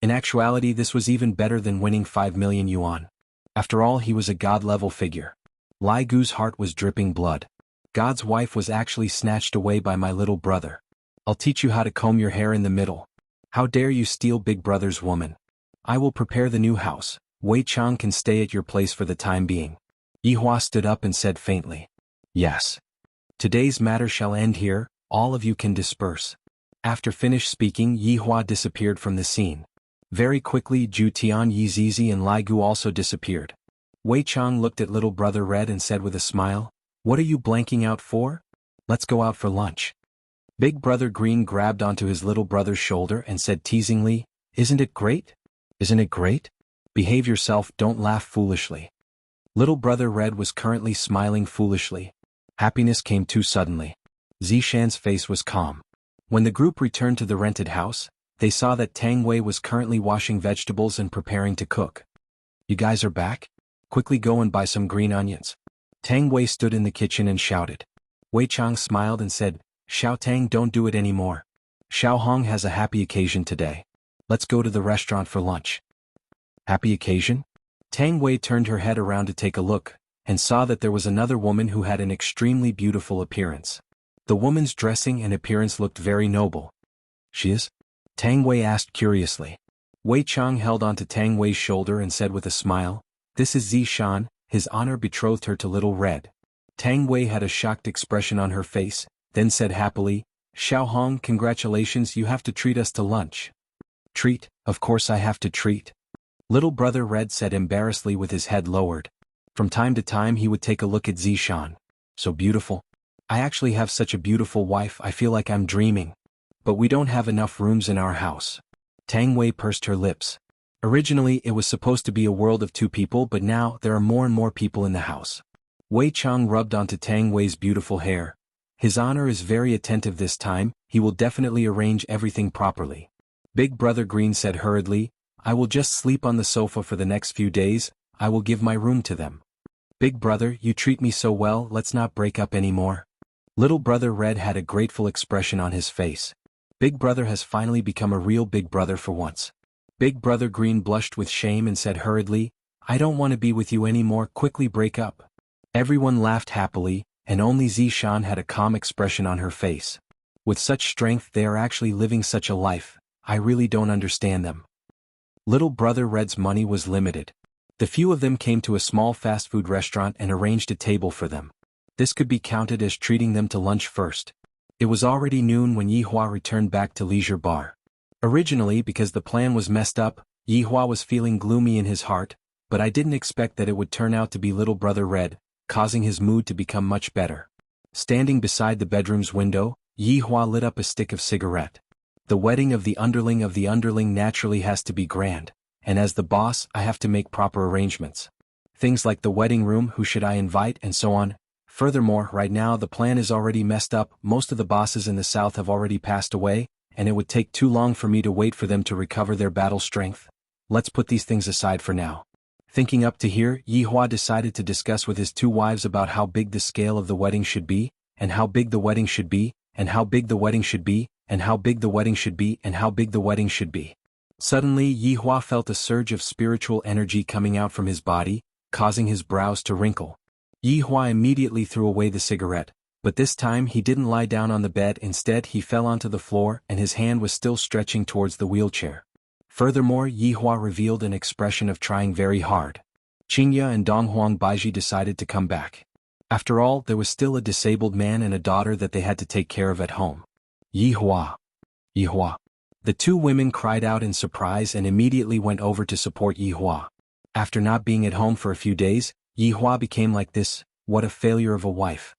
In actuality, this was even better than winning 5 million yuan. After all, he was a god-level figure. Lai Gu's heart was dripping blood. God's wife was actually snatched away by my little brother. I'll teach you how to comb your hair in the middle. How dare you steal Big Brother's woman? I will prepare the new house. Wei Chang can stay at your place for the time being. Yihua stood up and said faintly. Yes. Today's matter shall end here, all of you can disperse. After finished speaking, Yihua disappeared from the scene. Very quickly Zhu Tian, Yi Zizi and Lai Gu also disappeared. Wei Chang looked at little brother Red and said with a smile, What are you blanking out for? Let's go out for lunch. Big brother Green grabbed onto his little brother's shoulder and said teasingly, Isn't it great? Isn't it great? Behave yourself, don't laugh foolishly. Little brother Red was currently smiling foolishly. Happiness came too suddenly. Zishan's face was calm. When the group returned to the rented house, they saw that Tang Wei was currently washing vegetables and preparing to cook. You guys are back? Quickly go and buy some green onions. Tang Wei stood in the kitchen and shouted. Wei Chang smiled and said, Xiao Tang, don't do it anymore. Xiao Hong has a happy occasion today. Let's go to the restaurant for lunch. Happy occasion? Tang Wei turned her head around to take a look, and saw that there was another woman who had an extremely beautiful appearance. The woman's dressing and appearance looked very noble. She is? Tang Wei asked curiously. Wei Chang held onto Tang Wei's shoulder and said with a smile, This is Zishan, his honor betrothed her to Little Red. Tang Wei had a shocked expression on her face, then said happily, Xiao Hong, congratulations, you have to treat us to lunch. Treat? Of course I have to treat. Little brother Red said embarrassedly with his head lowered. From time to time he would take a look at Zishan. So beautiful. I actually have such a beautiful wife, I feel like I'm dreaming. But we don't have enough rooms in our house. Tang Wei pursed her lips. Originally it was supposed to be a world of 2 people, but now there are more and more people in the house. Wei Chang rubbed onto Tang Wei's beautiful hair. His honor is very attentive this time, he will definitely arrange everything properly. Big brother Green said hurriedly, I will just sleep on the sofa for the next few days, I will give my room to them. Big brother, you treat me so well, let's not break up anymore. Little brother Red had a grateful expression on his face. Big brother has finally become a real big brother for once. Big brother Green blushed with shame and said hurriedly, I don't want to be with you anymore, quickly break up. Everyone laughed happily, and only Zishan had a calm expression on her face. With such strength they are actually living such a life, I really don't understand them. Little brother Red's money was limited. The few of them came to a small fast food restaurant and arranged a table for them. This could be counted as treating them to lunch first. It was already noon when Yihua returned back to Leisure Bar. Originally, because the plan was messed up, Yihua was feeling gloomy in his heart, but I didn't expect that it would turn out to be little brother Red, causing his mood to become much better. Standing beside the bedroom's window, Yihua lit up a stick of cigarette. The wedding of the underling naturally has to be grand, and as the boss I have to make proper arrangements. Things like the wedding room, who should I invite, and so on. Furthermore, right now the plan is already messed up, most of the bosses in the south have already passed away, and it would take too long for me to wait for them to recover their battle strength. Let's put these things aside for now. Thinking up to here, Yihua decided to discuss with his 2 wives about how big the scale of the wedding should be, and how big the wedding should be, and how big the wedding should be, and how big the wedding should be, and how big the wedding should be. Suddenly Yihua felt a surge of spiritual energy coming out from his body, causing his brows to wrinkle. Yihua immediately threw away the cigarette, but this time he didn't lie down on the bed, instead he fell onto the floor and his hand was still stretching towards the wheelchair. Furthermore, Yihua revealed an expression of trying very hard. Qingya and Donghuang Baiji decided to come back. After all, there was still a disabled man and a daughter that they had to take care of at home. Yihua! Yihua! The 2 women cried out in surprise and immediately went over to support Yihua. After not being at home for a few days, Yihua became like this. What a failure of a wife.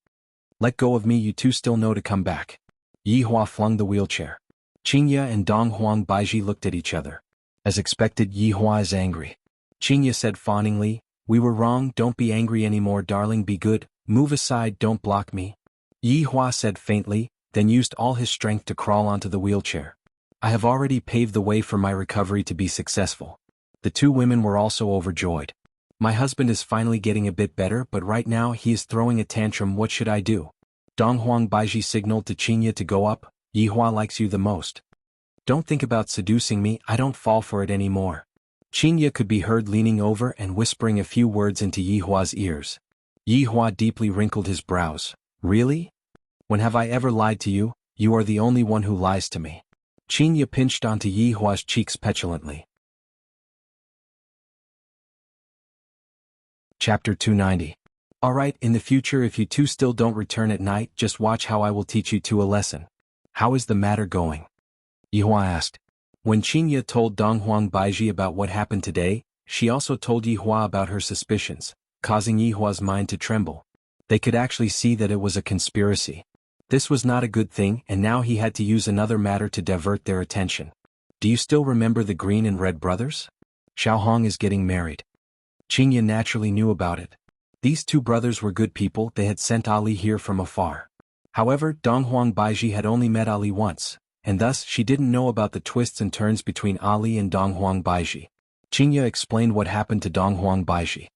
Let go of me, you 2 still know to come back. Yihua flung the wheelchair. Qingya and Donghuang Baiji looked at each other. As expected, Yihua is angry. Qingya said fawningly, We were wrong, don't be angry anymore darling, be good, move aside, don't block me. Yihua said faintly, then used all his strength to crawl onto the wheelchair. I have already paved the way for my recovery to be successful. The 2 women were also overjoyed. My husband is finally getting a bit better, but right now he is throwing a tantrum, what should I do? Donghuang Baiji signaled to Qingya to go up, Yihua likes you the most. Don't think about seducing me, I don't fall for it anymore. Qingya could be heard leaning over and whispering a few words into Yihua's ears. Yihua deeply wrinkled his brows. Really? When have I ever lied to you? You are the only one who lies to me. Qingya pinched onto Yihua's cheeks petulantly. Chapter 290. Alright, in the future if you two still don't return at night, just watch how I will teach you two a lesson. How is the matter going? Yihua asked. When Xianxia told Donghuang Baiji about what happened today, she also told Yihua about her suspicions, causing Yihua's mind to tremble. They could actually see that it was a conspiracy. This was not a good thing, and now he had to use another matter to divert their attention. Do you still remember the green and red brothers? Xiaohong is getting married. Xianxia naturally knew about it. These two brothers were good people, they had sent Ali here from afar. However, Donghuang Baiji had only met Ali once, and thus she didn't know about the twists and turns between Ali and Donghuang Baiji. Xianxia explained what happened to Donghuang Baiji.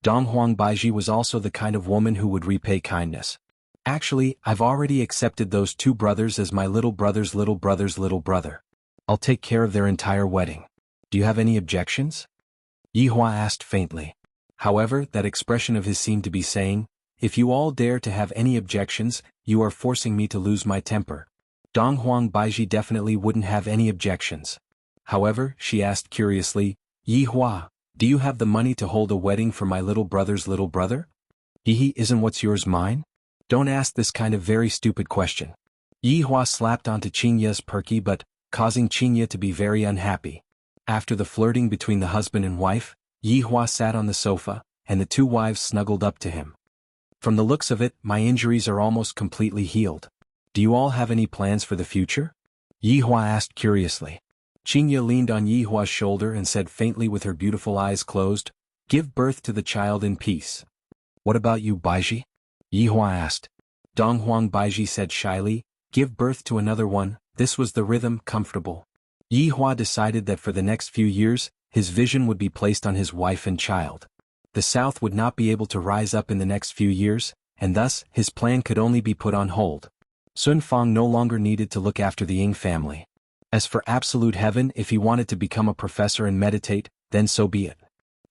Donghuang Baiji was also the kind of woman who would repay kindness. Actually, I've already accepted those two brothers as my little brother's little brother's little brother. I'll take care of their entire wedding. Do you have any objections? Yihua asked faintly. However, that expression of his seemed to be saying, if you all dare to have any objections, you are forcing me to lose my temper. Donghuang Baiji definitely wouldn't have any objections. However, she asked curiously, Yihua, do you have the money to hold a wedding for my little brother's little brother? He isn't what's yours mine? Don't ask this kind of very stupid question. Yihua slapped onto Xianxia's perky butt, causing Xianxia to be very unhappy. After the flirting between the husband and wife, Yihua sat on the sofa, and the two wives snuggled up to him. From the looks of it, my injuries are almost completely healed. Do you all have any plans for the future? Yihua asked curiously. Xianxia leaned on Yihua's shoulder and said faintly with her beautiful eyes closed, give birth to the child in peace. What about you, Baiji? Yihua asked. Donghuang Baiji said shyly, give birth to another one. This was the rhythm, comfortable. Yihua decided that for the next few years, his vision would be placed on his wife and child. The South would not be able to rise up in the next few years, and thus, his plan could only be put on hold. Sun Fang no longer needed to look after the Ying family. As for absolute heaven, if he wanted to become a professor and meditate, then so be it.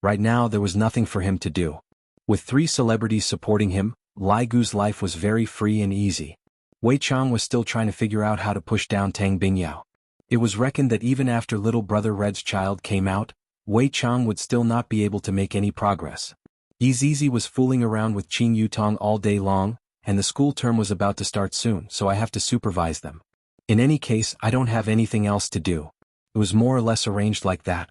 Right now there was nothing for him to do. With 3 celebrities supporting him, Lai Gu's life was very free and easy. Wei Chang was still trying to figure out how to push down Tang Bingyao. It was reckoned that even after little brother Red's child came out, Wei Chang would still not be able to make any progress. Yizizi was fooling around with Qin Yutong all day long, and the school term was about to start soon, so I have to supervise them. In any case, I don't have anything else to do. It was more or less arranged like that.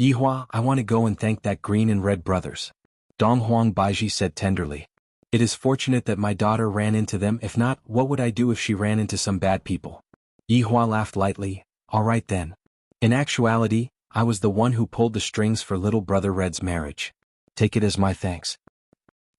Yihua, I want to go and thank that green and red brothers. Donghuang Baiji said tenderly. It is fortunate that my daughter ran into them, if not, what would I do if she ran into some bad people? Yihua laughed lightly, alright then. In actuality, I was the one who pulled the strings for little brother Red's marriage. Take it as my thanks.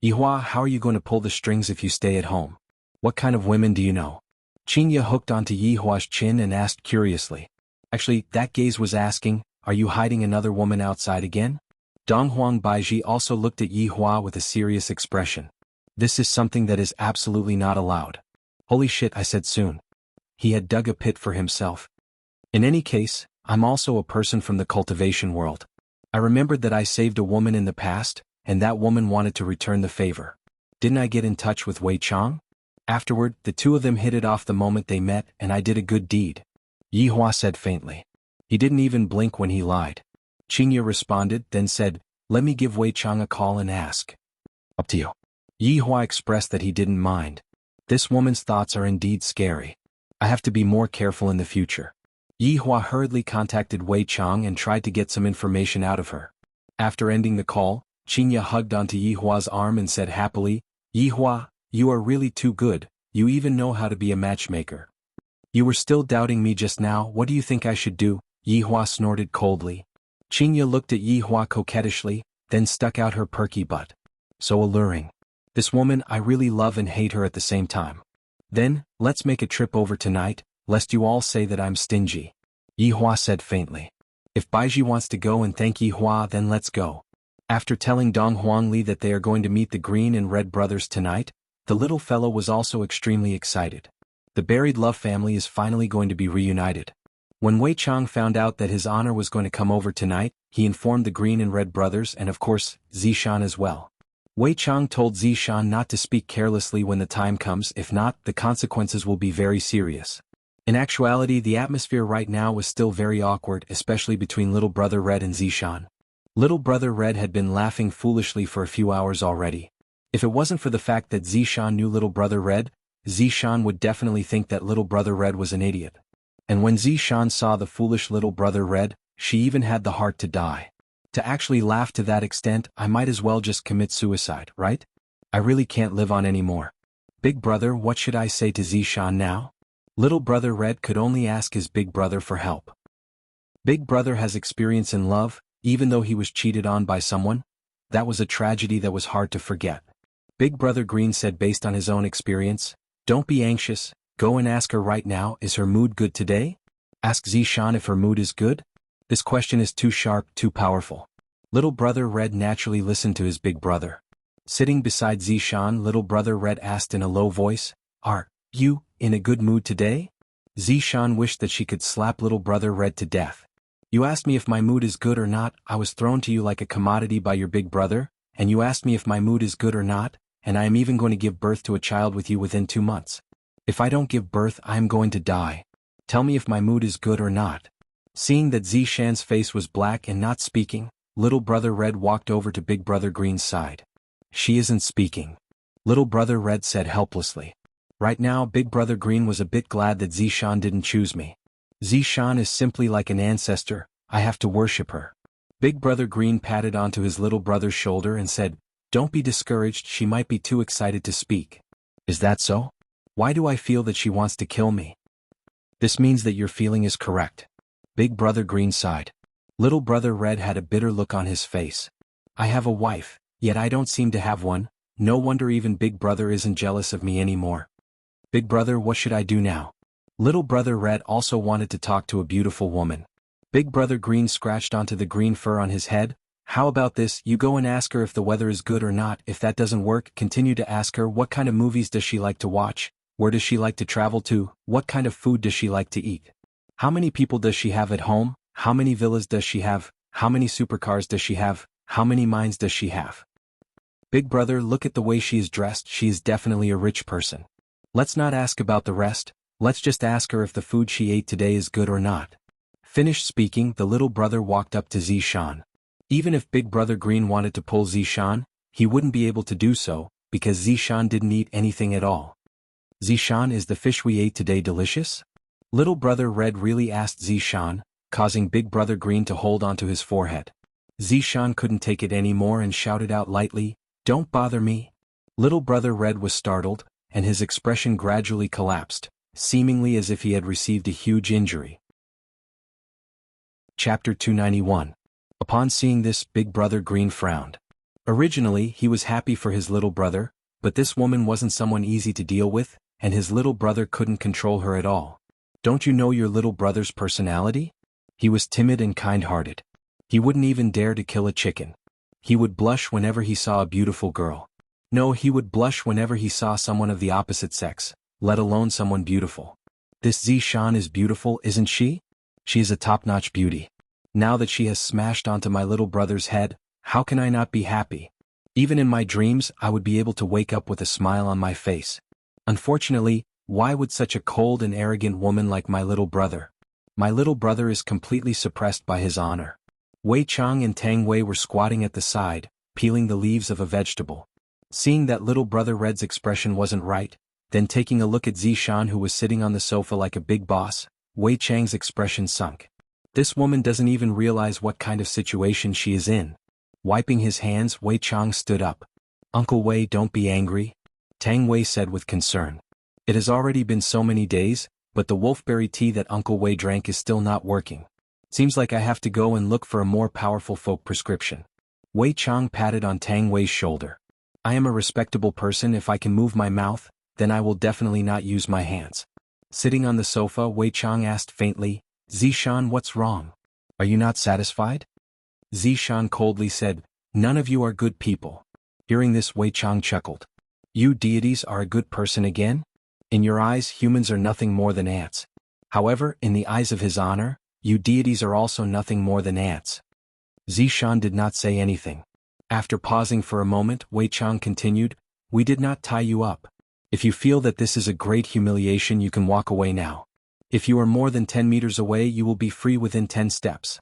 Yihua, how are you going to pull the strings if you stay at home? What kind of women do you know? Xianxia hooked onto Yihua's chin and asked curiously. Actually, that gaze was asking, are you hiding another woman outside again? Donghuang Baiji also looked at Yihua with a serious expression. This is something that is absolutely not allowed. Holy shit, I said soon. He had dug a pit for himself. In any case, I'm also a person from the cultivation world. I remembered that I saved a woman in the past, and that woman wanted to return the favor. Didn't I get in touch with Wei Chang? Afterward, the two of them hit it off the moment they met, and I did a good deed. Yihua said faintly. He didn't even blink when he lied. Xianxia responded, then said, let me give Wei Chang a call and ask. Up to you. Yihua expressed that he didn't mind. This woman's thoughts are indeed scary. I have to be more careful in the future. Yihua hurriedly contacted Wei Chang and tried to get some information out of her. After ending the call, Xianxia hugged onto Yihua's arm and said happily, Yihua, you are really too good, you even know how to be a matchmaker. You were still doubting me just now, what do you think I should do? Yihua snorted coldly. Xianxia looked at Yihua coquettishly, then stuck out her perky butt. So alluring. This woman, I really love and hate her at the same time. Then, let's make a trip over tonight, lest you all say that I'm stingy. Yihua said faintly. If Baiji wants to go and thank Yihua, then let's go. After telling Donghuang Li that they are going to meet the green and red brothers tonight, the little fellow was also extremely excited. The buried love family is finally going to be reunited. When Wei Chang found out that his honor was going to come over tonight, he informed the green and red brothers and of course, Zishan as well. Wei Chang told Zishan not to speak carelessly when the time comes, if not, the consequences will be very serious. In actuality, the atmosphere right now was still very awkward, especially between little brother Red and Zishan. Little Brother Red had been laughing foolishly for a few hours already. If it wasn't for the fact that Zishan knew Little Brother Red, Zishan would definitely think that Little Brother Red was an idiot. And when Zishan saw the foolish Little Brother Red, she even had the heart to die. To actually laugh to that extent, I might as well just commit suicide, right? I really can't live on anymore. Big brother, what should I say to Zishan now? Little Brother Red could only ask his big brother for help. Big brother has experience in love, even though he was cheated on by someone. That was a tragedy that was hard to forget. Big Brother Green said based on his own experience, "Don't be anxious, go and ask her right now, is her mood good today? Ask Zishan if her mood is good." This question is too sharp, too powerful. Little Brother Red naturally listened to his big brother. Sitting beside Zishan, Little Brother Red asked in a low voice, "Are you in a good mood today?" Zishan wished that she could slap Little Brother Red to death. "You asked me if my mood is good or not, I was thrown to you like a commodity by your big brother, and you asked me if my mood is good or not, and I am even going to give birth to a child with you within 2 months. If I don't give birth, I am going to die. Tell me if my mood is good or not." Seeing that Zishan's face was black and not speaking, Little Brother Red walked over to Big Brother Green's side. "She isn't speaking," Little Brother Red said helplessly. Right now Big Brother Green was a bit glad that Zishan didn't choose me. Zishan is simply like an ancestor, I have to worship her. Big Brother Green patted onto his little brother's shoulder and said, "Don't be discouraged, she might be too excited to speak." "Is that so? Why do I feel that she wants to kill me?" "This means that your feeling is correct." Big Brother Green sighed. Little Brother Red had a bitter look on his face. "I have a wife, yet I don't seem to have one. No wonder even Big Brother isn't jealous of me anymore. Big Brother, what should I do now?" Little Brother Red also wanted to talk to a beautiful woman. Big Brother Green scratched onto the green fur on his head. "How about this, you go and ask her if the weather is good or not. If that doesn't work, continue to ask her what kind of movies does she like to watch, where does she like to travel to, what kind of food does she like to eat. How many people does she have at home, how many villas does she have, how many supercars does she have, how many mines does she have. Big Brother, look at the way she is dressed, she is definitely a rich person. Let's not ask about the rest, let's just ask her if the food she ate today is good or not." Finished speaking, the little brother walked up to Zishan. Even if Big Brother Green wanted to pull Zishan, he wouldn't be able to do so, because Zishan didn't eat anything at all. "Zishan, is the fish we ate today delicious?" Little Brother Red really asked Zishan, causing Big Brother Green to hold onto his forehead. Zishan couldn't take it anymore and shouted out lightly, "Don't bother me." Little Brother Red was startled, and his expression gradually collapsed, seemingly as if he had received a huge injury. Chapter 291. Upon seeing this, Big Brother Green frowned. Originally, he was happy for his little brother, but this woman wasn't someone easy to deal with, and his little brother couldn't control her at all. Don't you know your little brother's personality? He was timid and kind-hearted. He wouldn't even dare to kill a chicken. He would blush whenever he saw a beautiful girl. No, he would blush whenever he saw someone of the opposite sex, let alone someone beautiful. This Zishan is beautiful, isn't she? She is a top-notch beauty. Now that she has smashed onto my little brother's head, how can I not be happy? Even in my dreams, I would be able to wake up with a smile on my face. Unfortunately, why would such a cold and arrogant woman like my little brother? My little brother is completely suppressed by his honor. Wei Chang and Tang Wei were squatting at the side, peeling the leaves of a vegetable. Seeing that Little Brother Red's expression wasn't right, then taking a look at Zishan who was sitting on the sofa like a big boss, Wei Chang's expression sunk. This woman doesn't even realize what kind of situation she is in. Wiping his hands, Wei Chang stood up. "Uncle Wei, don't be angry," Tang Wei said with concern. "It has already been so many days, but the wolfberry tea that Uncle Wei drank is still not working. Seems like I have to go and look for a more powerful folk prescription." Wei Chang patted on Tang Wei's shoulder. "I am a respectable person. If I can move my mouth, then I will definitely not use my hands." Sitting on the sofa, Wei Chang asked faintly, "Zishan, what's wrong? Are you not satisfied?" Zishan coldly said, "None of you are good people." Hearing this, Wei Chang chuckled. "You deities are a good person again? In your eyes, humans are nothing more than ants. However, in the eyes of his honor, you deities are also nothing more than ants." Zishan did not say anything. After pausing for a moment, Wei Chang continued, "We did not tie you up. If you feel that this is a great humiliation, you can walk away now. If you are more than 10 meters away, you will be free within 10 steps.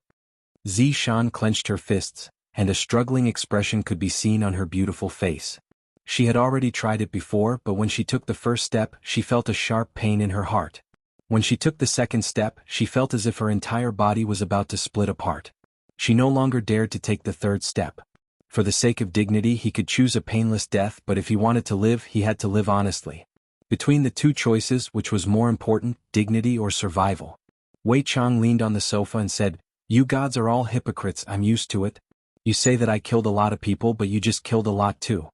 Zishan clenched her fists, and a struggling expression could be seen on her beautiful face. She had already tried it before, but when she took the first step, she felt a sharp pain in her heart. When she took the second step, she felt as if her entire body was about to split apart. She no longer dared to take the third step. For the sake of dignity, he could choose a painless death, but if he wanted to live, he had to live honestly. Between the two choices, which was more important, dignity or survival? Wei Chang leaned on the sofa and said, "You gods are all hypocrites, I'm used to it. You say that I killed a lot of people, but you just killed a lot too.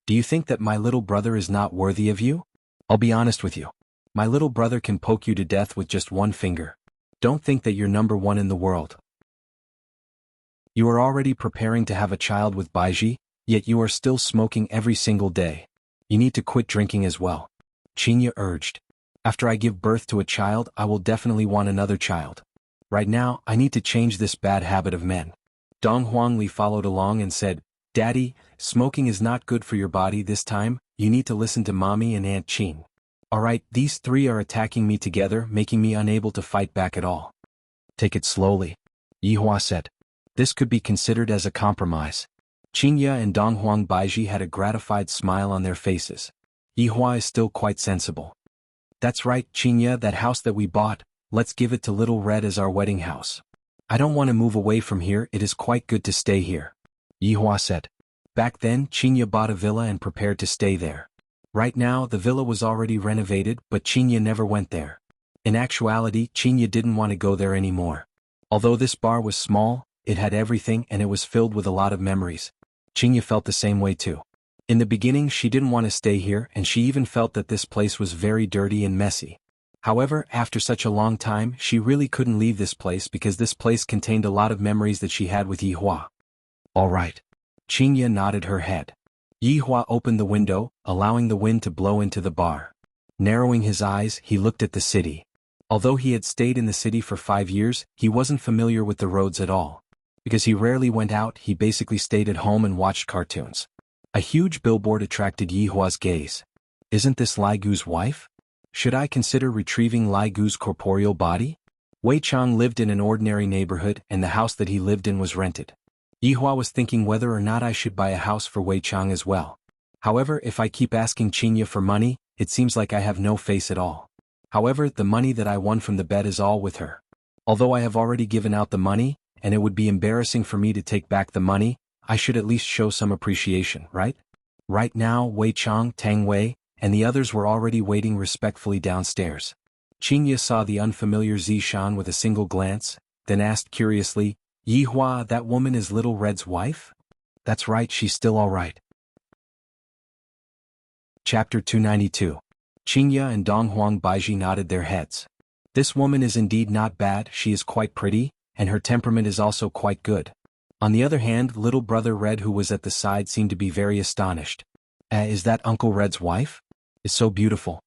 Do you think that my little brother is not worthy of you? I'll be honest with you. My little brother can poke you to death with just one finger. Don't think that you're number one in the world. You are already preparing to have a child with Baiji, yet you are still smoking every single day. You need to quit drinking as well," Xianxia urged. "After I give birth to a child, I will definitely want another child. Right now, I need to change this bad habit of men." Dong Huangli followed along and said, "Daddy, smoking is not good for your body this time, you need to listen to Mommy and Aunt Qin. Alright, these three are attacking me together, making me unable to fight back at all." "Take it slowly," Yihua said. "This could be considered as a compromise." Xianxia and Donghuang Baiji had a gratified smile on their faces. Yihua is still quite sensible. "That's right, Xianxia, that house that we bought, let's give it to Little Red as our wedding house. I don't want to move away from here, it is quite good to stay here," Yihua said. Back then, Xianxia bought a villa and prepared to stay there. Right now, the villa was already renovated, but Xianxia never went there. In actuality, Xianxia didn't want to go there anymore. Although this bar was small, it had everything and it was filled with a lot of memories. Xianxia felt the same way too. In the beginning, she didn't want to stay here, and she even felt that this place was very dirty and messy. However, after such a long time, she really couldn't leave this place because this place contained a lot of memories that she had with Yihua. "All right." Xianxia nodded her head. Yihua opened the window, allowing the wind to blow into the bar. Narrowing his eyes, he looked at the city. Although he had stayed in the city for 5 years, he wasn't familiar with the roads at all. Because he rarely went out, he basically stayed at home and watched cartoons. A huge billboard attracted Yihua's gaze. "Isn't this Lai Gu's wife? Should I consider retrieving Lai Gu's corporeal body?" Wei Chang lived in an ordinary neighborhood, and the house that he lived in was rented. Yihua was thinking whether or not I should buy a house for Wei Chang as well. However, if I keep asking Xianxia for money, it seems like I have no face at all. However, the money that I won from the bet is all with her. Although I have already given out the money, and it would be embarrassing for me to take back the money, I should at least show some appreciation, right? Right now, Wei Chang, Tang Wei, and the others were already waiting respectfully downstairs. Xianxia saw the unfamiliar Zishan with a single glance, then asked curiously, "Yihua, that woman is Little Red's wife?" "That's right, she's still all right." Chapter 292. Xianxia and Donghuang Baiji nodded their heads. "This woman is indeed not bad, she is quite pretty, and her temperament is also quite good." On the other hand, little brother Red, who was at the side, seemed to be very astonished. Is that Uncle Red's wife? Is so beautiful."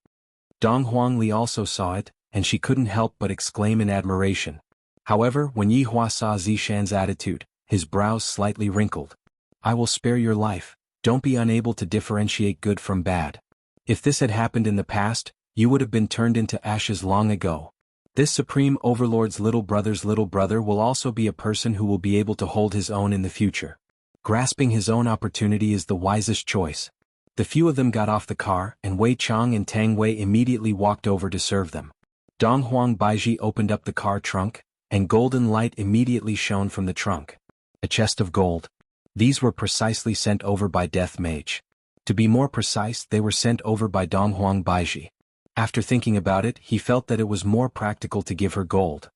Dong Huangli also saw it, and she couldn't help but exclaim in admiration. However, when Yihua saw Zishan's attitude, his brows slightly wrinkled. "I will spare your life, don't be unable to differentiate good from bad. If this had happened in the past, you would have been turned into ashes long ago. This Supreme Overlord's little brother's little brother will also be a person who will be able to hold his own in the future. Grasping his own opportunity is the wisest choice." The few of them got off the car, and Wei Chang and Tang Wei immediately walked over to serve them. Donghuang Baiji opened up the car trunk, and golden light immediately shone from the trunk. A chest of gold. These were precisely sent over by Death Mage. To be more precise, they were sent over by Donghuang Baiji. After thinking about it, he felt that it was more practical to give her gold.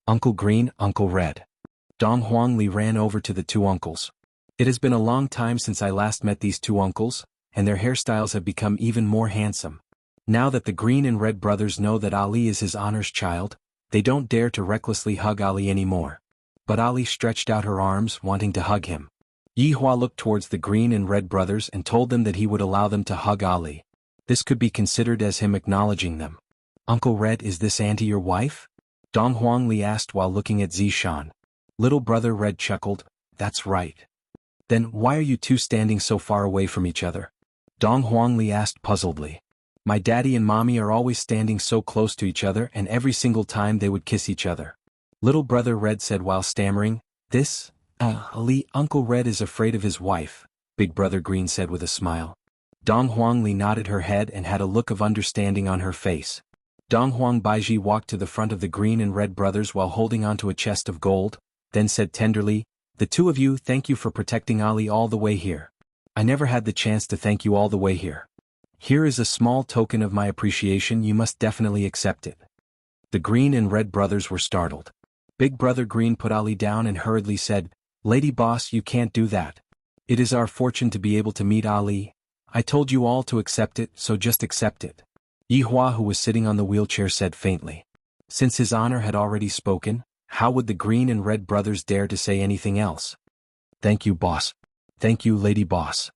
"Uncle Green, Uncle Red." Donghuang Li ran over to the two uncles. "It has been a long time since I last met these two uncles, and their hairstyles have become even more handsome. Now that the Green and Red brothers know that Ali is his honor's child, they don't dare to recklessly hug Ali anymore." But Ali stretched out her arms, wanting to hug him. Yihua looked towards the Green and Red brothers and told them that he would allow them to hug Ali. This could be considered as him acknowledging them. "Uncle Red, is this auntie your wife?" Donghuang Li asked while looking at Zishan. Little brother Red chuckled, "That's right." "Then why are you two standing so far away from each other?" Donghuang Li asked puzzledly. "My daddy and mommy are always standing so close to each other, and every single time they would kiss each other." Little brother Red said while stammering, Ali, Uncle Red is afraid of his wife, Big Brother Green said with a smile. Dong Huangli nodded her head and had a look of understanding on her face. Dong Huang Baiji walked to the front of the Green and Red brothers while holding onto a chest of gold, then said tenderly, "The two of you, thank you for protecting Ali all the way here. I never had the chance to thank you all the way here. Here is a small token of my appreciation, you must definitely accept it." The Green and Red brothers were startled. Big Brother Green put Ali down and hurriedly said, "Lady Boss, you can't do that. It is our fortune to be able to meet Ali. I told you all to accept it, so just accept it." Yihua, who was sitting on the wheelchair, said faintly. Since his honor had already spoken, how would the Green and Red brothers dare to say anything else? "Thank you, boss. Thank you, Lady Boss."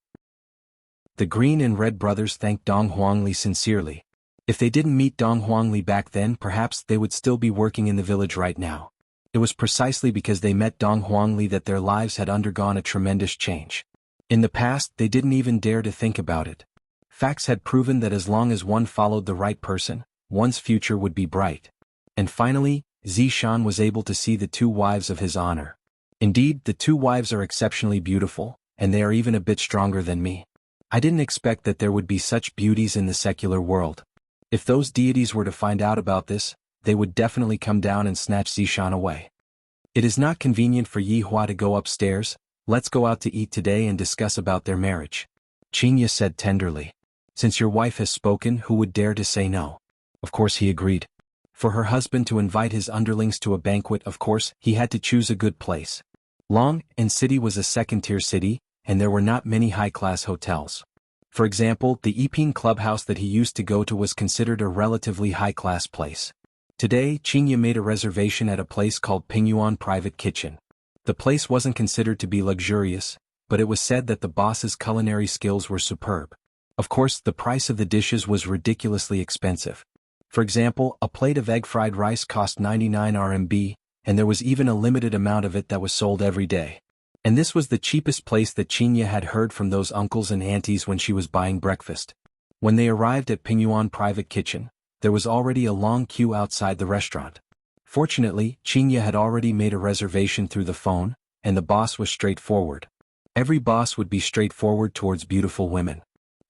The Green and Red brothers thanked Dong Huangli sincerely. If they didn't meet Dong Huangli back then, perhaps they would still be working in the village right now. It was precisely because they met Dong Huangli that their lives had undergone a tremendous change. In the past, they didn't even dare to think about it. Facts had proven that as long as one followed the right person, one's future would be bright. And finally, Zishan was able to see the two wives of his honor. Indeed, the two wives are exceptionally beautiful, and they are even a bit stronger than me. I didn't expect that there would be such beauties in the secular world. If those deities were to find out about this, they would definitely come down and snatch Zishan away. It is not convenient for Yihua to go upstairs. Let's go out to eat today and discuss about their marriage. Xianxia said tenderly. Since your wife has spoken, who would dare to say no? Of course he agreed. For her husband to invite his underlings to a banquet, of course, he had to choose a good place. Long and City was a second-tier city, and there were not many high-class hotels. For example, the Eping clubhouse that he used to go to was considered a relatively high-class place. Today, Xianxia made a reservation at a place called Pingyuan Private Kitchen. The place wasn't considered to be luxurious, but it was said that the boss's culinary skills were superb. Of course, the price of the dishes was ridiculously expensive. For example, a plate of egg-fried rice cost 99 RMB, and there was even a limited amount of it that was sold every day. And this was the cheapest place that Xianxia had heard from those uncles and aunties when she was buying breakfast. When they arrived at Pingyuan Private Kitchen, there was already a long queue outside the restaurant. Fortunately, Xianxia had already made a reservation through the phone, and the boss was straightforward. Every boss would be straightforward towards beautiful women.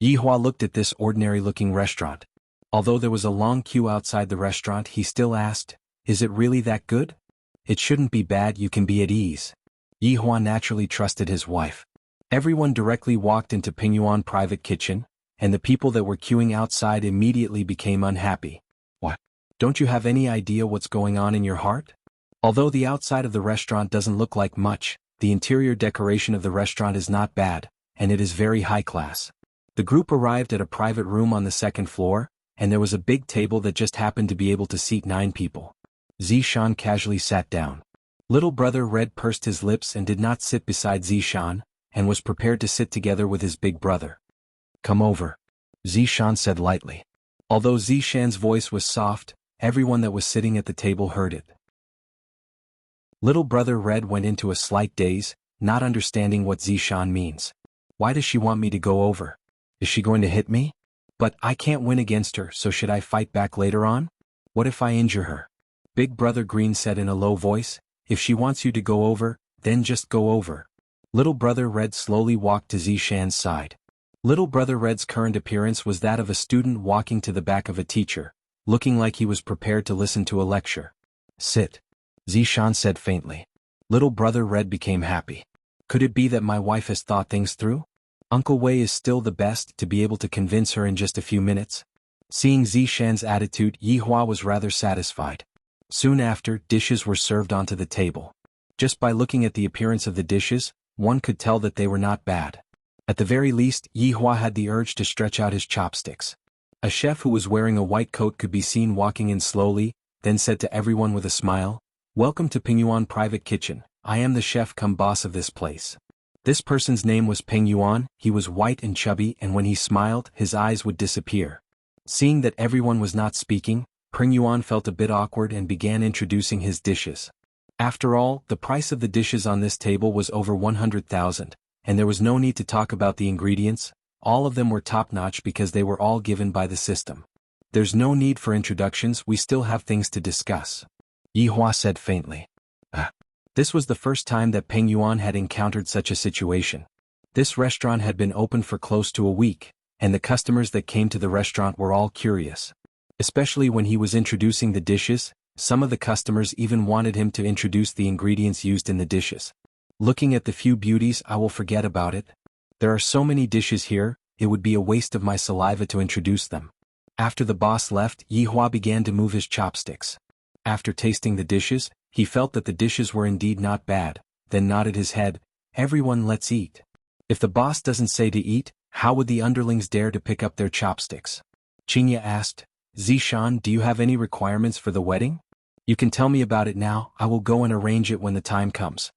Yihua looked at this ordinary-looking restaurant. Although there was a long queue outside the restaurant, he still asked, "Is it really that good?" "It shouldn't be bad, you can be at ease." Yihua naturally trusted his wife. Everyone directly walked into Pingyuan Private Kitchen, and the people that were queuing outside immediately became unhappy. "What? Don't you have any idea what's going on in your heart?" Although the outside of the restaurant doesn't look like much, the interior decoration of the restaurant is not bad, and it is very high class. The group arrived at a private room on the second floor, and there was a big table that just happened to be able to seat 9 people. Zishan casually sat down. Little Brother Red pursed his lips and did not sit beside Zishan, and was prepared to sit together with his big brother. "Come over," Zishan said lightly. Although Zishan's voice was soft, everyone that was sitting at the table heard it. Little Brother Red went into a slight daze, not understanding what Zishan means. Why does she want me to go over? Is she going to hit me? But I can't win against her, so should I fight back later on? What if I injure her? Big Brother Green said in a low voice, "If she wants you to go over, then just go over." Little Brother Red slowly walked to Zishan's side. Little Brother Red's current appearance was that of a student walking to the back of a teacher, looking like he was prepared to listen to a lecture. "Sit," Zishan said faintly. Little Brother Red became happy. Could it be that my wife has thought things through? Uncle Wei is still the best to be able to convince her in just a few minutes. Seeing Zishan's attitude, Yihua was rather satisfied. Soon after, dishes were served onto the table. Just by looking at the appearance of the dishes, one could tell that they were not bad. At the very least, Yihua had the urge to stretch out his chopsticks. A chef who was wearing a white coat could be seen walking in slowly, then said to everyone with a smile, "Welcome to Pingyuan Private Kitchen. I am the chef come boss of this place." This person's name was Peng Yuan. He was white and chubby, and when he smiled, his eyes would disappear. Seeing that everyone was not speaking, Peng Yuan felt a bit awkward and began introducing his dishes. After all, the price of the dishes on this table was over 100,000, and there was no need to talk about the ingredients. All of them were top-notch because they were all given by the system. "There's no need for introductions, we still have things to discuss," Yihua said faintly. This was the first time that Peng Yuan had encountered such a situation. This restaurant had been open for close to a week, and the customers that came to the restaurant were all curious. Especially when he was introducing the dishes, some of the customers even wanted him to introduce the ingredients used in the dishes. Looking at the few beauties, I will forget about it. There are so many dishes here, it would be a waste of my saliva to introduce them. After the boss left, Yihua began to move his chopsticks. After tasting the dishes, he felt that the dishes were indeed not bad, then nodded his head. Everyone, let's eat. If the boss doesn't say to eat, how would the underlings dare to pick up their chopsticks? Xianxia asked, Zishan, do you have any requirements for the wedding? You can tell me about it now, I will go and arrange it when the time comes.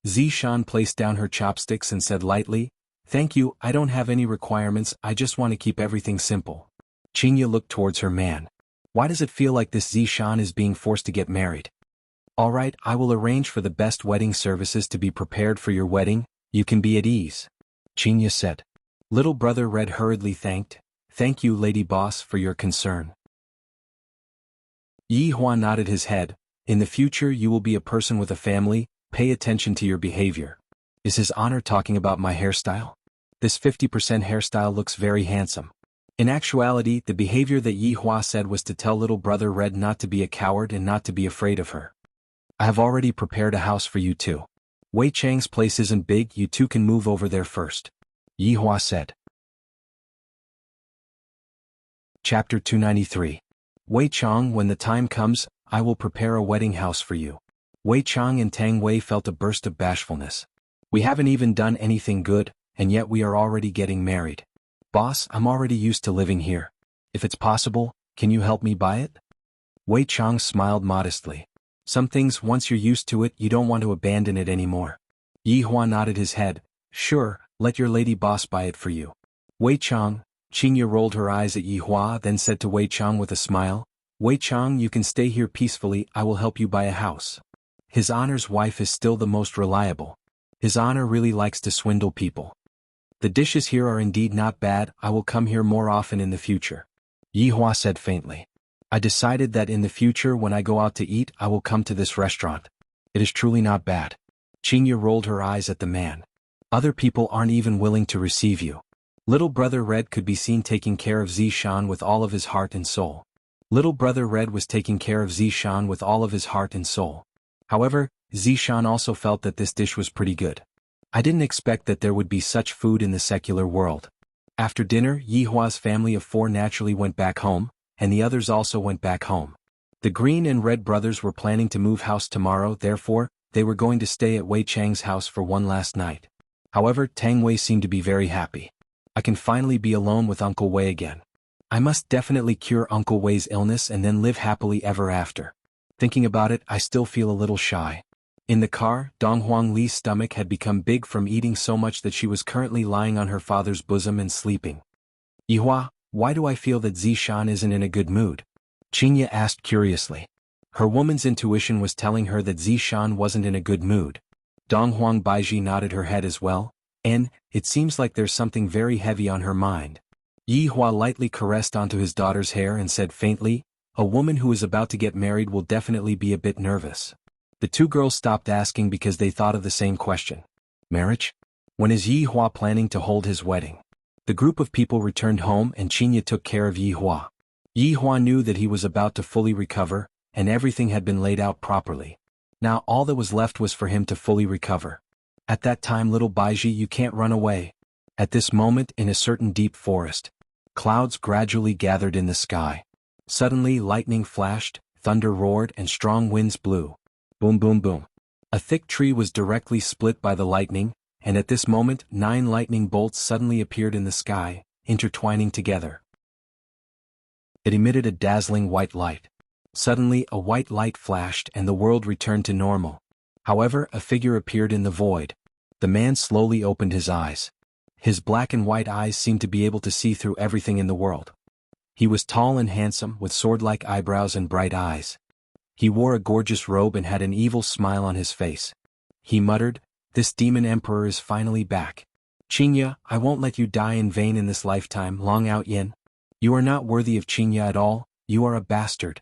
Zishan placed down her chopsticks and said lightly, Thank you, I don't have any requirements, I just want to keep everything simple. Xianxia looked towards her man. Why does it feel like this Zishan is being forced to get married? Alright, I will arrange for the best wedding services to be prepared for your wedding, you can be at ease. Xianxia said. Little brother Red hurriedly thanked, Thank you, lady boss, for your concern. Yihua nodded his head. In the future you will be a person with a family, pay attention to your behavior. Is His Honor talking about my hairstyle? This 50% hairstyle looks very handsome. In actuality, the behavior that Yihua said was to tell little brother Red not to be a coward and not to be afraid of her. I have already prepared a house for you two. Wei Chang's place isn't big, you two can move over there first. Yihua said. Chapter 293. Wei Chang, when the time comes, I will prepare a wedding house for you. Wei Chang and Tang Wei felt a burst of bashfulness. We haven't even done anything good, and yet we are already getting married. Boss, I'm already used to living here. If it's possible, can you help me buy it? Wei Chang smiled modestly. Some things, once you're used to it, you don't want to abandon it anymore. Yihua nodded his head. Sure, let your lady boss buy it for you. Wei Chang. Xianxia rolled her eyes at Yihua, then said to Wei Chang with a smile, Wei Chang, you can stay here peacefully, I will help you buy a house. His Honor's wife is still the most reliable. His Honor really likes to swindle people. The dishes here are indeed not bad, I will come here more often in the future. Yihua said faintly. I decided that in the future when I go out to eat I will come to this restaurant. It is truly not bad. Xianxia rolled her eyes at the man. Other people aren't even willing to receive you. Little brother Red could be seen taking care of Zishan with all of his heart and soul. Little brother Red was taking care of Zishan with all of his heart and soul. However, Zishan also felt that this dish was pretty good. I didn't expect that there would be such food in the secular world. After dinner, Yihua's family of 4 naturally went back home, and the others also went back home. The Green and Red brothers were planning to move house tomorrow, therefore, they were going to stay at Wei Chang's house for one last night. However, Tang Wei seemed to be very happy. I can finally be alone with Uncle Wei again. I must definitely cure Uncle Wei's illness and then live happily ever after. Thinking about it, I still feel a little shy. In the car, Donghuang Li's stomach had become big from eating so much that she was currently lying on her father's bosom and sleeping. Yihua, why do I feel that Zishan isn't in a good mood? Xianxia asked curiously. Her woman's intuition was telling her that Zishan wasn't in a good mood. Donghuang Baiji nodded her head as well, and, it seems like there's something very heavy on her mind. Yihua lightly caressed onto his daughter's hair and said faintly, a woman who is about to get married will definitely be a bit nervous. The 2 girls stopped asking because they thought of the same question. Marriage? When is Yihua planning to hold his wedding? The group of people returned home and Xianxia took care of Yihua. Yihua knew that he was about to fully recover, and everything had been laid out properly. Now all that was left was for him to fully recover. At that time, little Baiji, you can't run away. At this moment, in a certain deep forest, clouds gradually gathered in the sky. Suddenly lightning flashed, thunder roared and strong winds blew. Boom boom boom. A thick tree was directly split by the lightning, and at this moment 9 lightning bolts suddenly appeared in the sky, intertwining together. It emitted a dazzling white light. Suddenly a white light flashed and the world returned to normal. However, a figure appeared in the void. The man slowly opened his eyes. His black and white eyes seemed to be able to see through everything in the world. He was tall and handsome with sword-like eyebrows and bright eyes. He wore a gorgeous robe and had an evil smile on his face. He muttered, this demon emperor is finally back. Xianxia, I won't let you die in vain in this lifetime, Long Out Yin. You are not worthy of Xianxia at all, you are a bastard.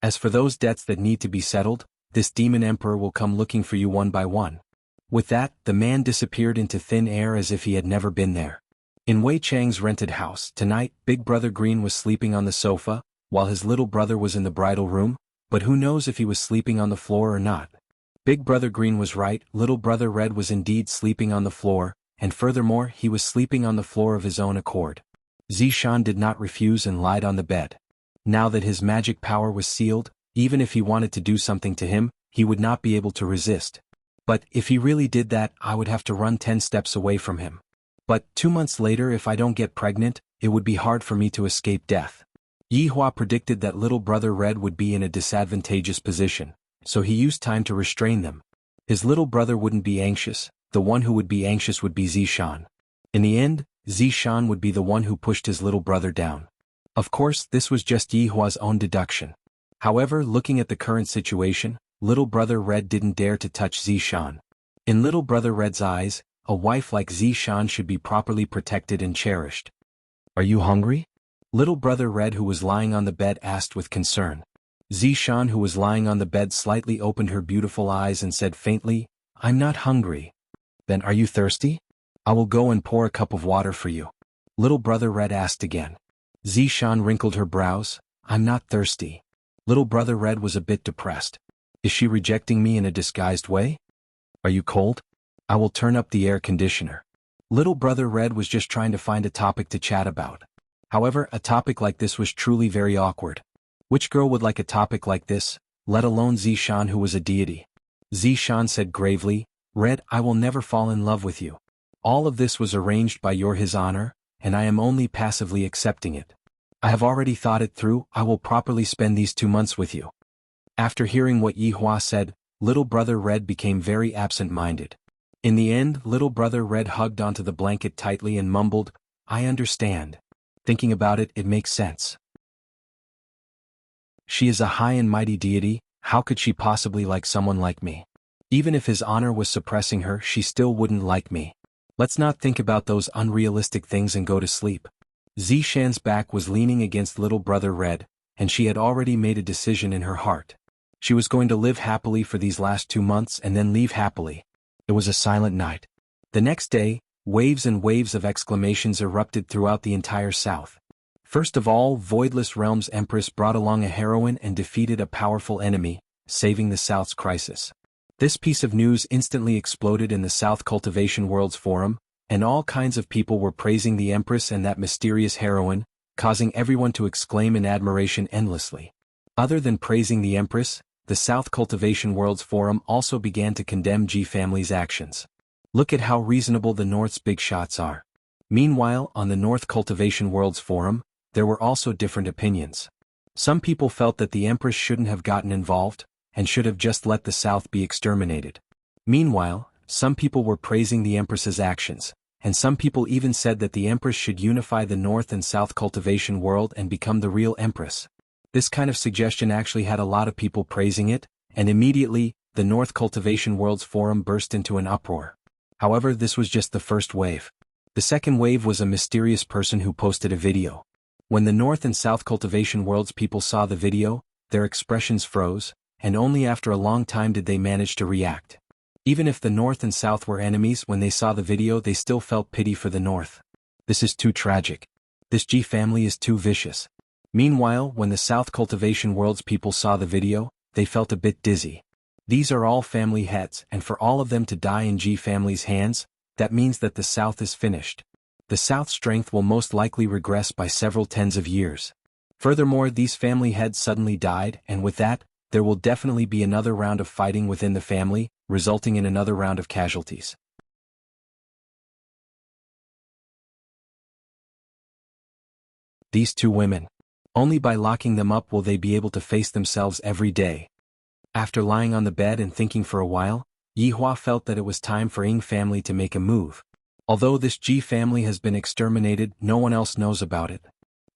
As for those debts that need to be settled, this demon emperor will come looking for you one by one." With that, the man disappeared into thin air as if he had never been there. In Wei Chang's rented house, tonight, Big Brother Green was sleeping on the sofa, while his little brother was in the bridal room, but who knows if he was sleeping on the floor or not. Big Brother Green was right, Little Brother Red was indeed sleeping on the floor, and furthermore he was sleeping on the floor of his own accord. Zishan did not refuse and lied on the bed. Now that his magic power was sealed, even if he wanted to do something to him, he would not be able to resist. But if he really did that, I would have to run 10 steps away from him. But 2 months later, if I don't get pregnant, it would be hard for me to escape death. Yi Hua predicted that Little Brother Red would be in a disadvantageous position, so he used time to restrain them. His little brother wouldn't be anxious, the one who would be anxious would be Zishan. In the end, Zishan would be the one who pushed his little brother down. Of course, this was just Yi Hua's own deduction. However, looking at the current situation, Little Brother Red didn't dare to touch Zishan. In Little Brother Red's eyes, a wife like Zishan should be properly protected and cherished. "Are you hungry?" Little Brother Red, who was lying on the bed, asked with concern. Zishan, who was lying on the bed, slightly opened her beautiful eyes and said faintly, "I'm not hungry." "Then are you thirsty? I will go and pour a cup of water for you." Little Brother Red asked again. Zishan wrinkled her brows. "I'm not thirsty." Little Brother Red was a bit depressed. Is she rejecting me in a disguised way? "Are you cold? I will turn up the air conditioner." Little Brother Red was just trying to find a topic to chat about. However, a topic like this was truly very awkward. Which girl would like a topic like this, let alone Zishan, who was a deity? Zishan said gravely, "Red, I will never fall in love with you. All of this was arranged by His Honor, and I am only passively accepting it. I have already thought it through. I will properly spend these 2 months with you." After hearing what Yi Hua said, Little Brother Red became very absent-minded. In the end, Little Brother Red hugged onto the blanket tightly and mumbled, "I understand. Thinking about it, it makes sense. She is a high and mighty deity, how could she possibly like someone like me? Even if His Honor was suppressing her, she still wouldn't like me. Let's not think about those unrealistic things and go to sleep." Zishan's back was leaning against Little Brother Red, and she had already made a decision in her heart. She was going to live happily for these last 2 months and then leave happily. It was a silent night. The next day, waves and waves of exclamations erupted throughout the entire south. First of all, Voidless Realm's Empress brought along a heroine and defeated a powerful enemy, saving the South's crisis. This piece of news instantly exploded in the South Cultivation World's forum, and all kinds of people were praising the Empress and that mysterious heroine, causing everyone to exclaim in admiration endlessly. Other than praising the Empress, the South Cultivation World's forum also began to condemn G family's actions. Look at how reasonable the North's big shots are. Meanwhile, on the North Cultivation World's forum, there were also different opinions. Some people felt that the Empress shouldn't have gotten involved, and should have just let the South be exterminated. Meanwhile, some people were praising the Empress's actions, and some people even said that the Empress should unify the North and South Cultivation World and become the real Empress. This kind of suggestion actually had a lot of people praising it, and immediately, the North Cultivation World's forum burst into an uproar. However, this was just the first wave. The second wave was a mysterious person who posted a video. When the North and South Cultivation World's people saw the video, their expressions froze, and only after a long time did they manage to react. Even if the North and South were enemies, when they saw the video they still felt pity for the North. This is too tragic. This G family is too vicious. Meanwhile, when the South Cultivation World's people saw the video, they felt a bit dizzy. These are all family heads, and for all of them to die in G family's hands, that means that the South is finished. The South's strength will most likely regress by several tens of years. Furthermore, these family heads suddenly died, and with that, there will definitely be another round of fighting within the family, resulting in another round of casualties. These 2 women. Only by locking them up will they be able to face themselves every day. After lying on the bed and thinking for a while, Yi Hua felt that it was time for Ying family to make a move. Although this G family has been exterminated, no one else knows about it.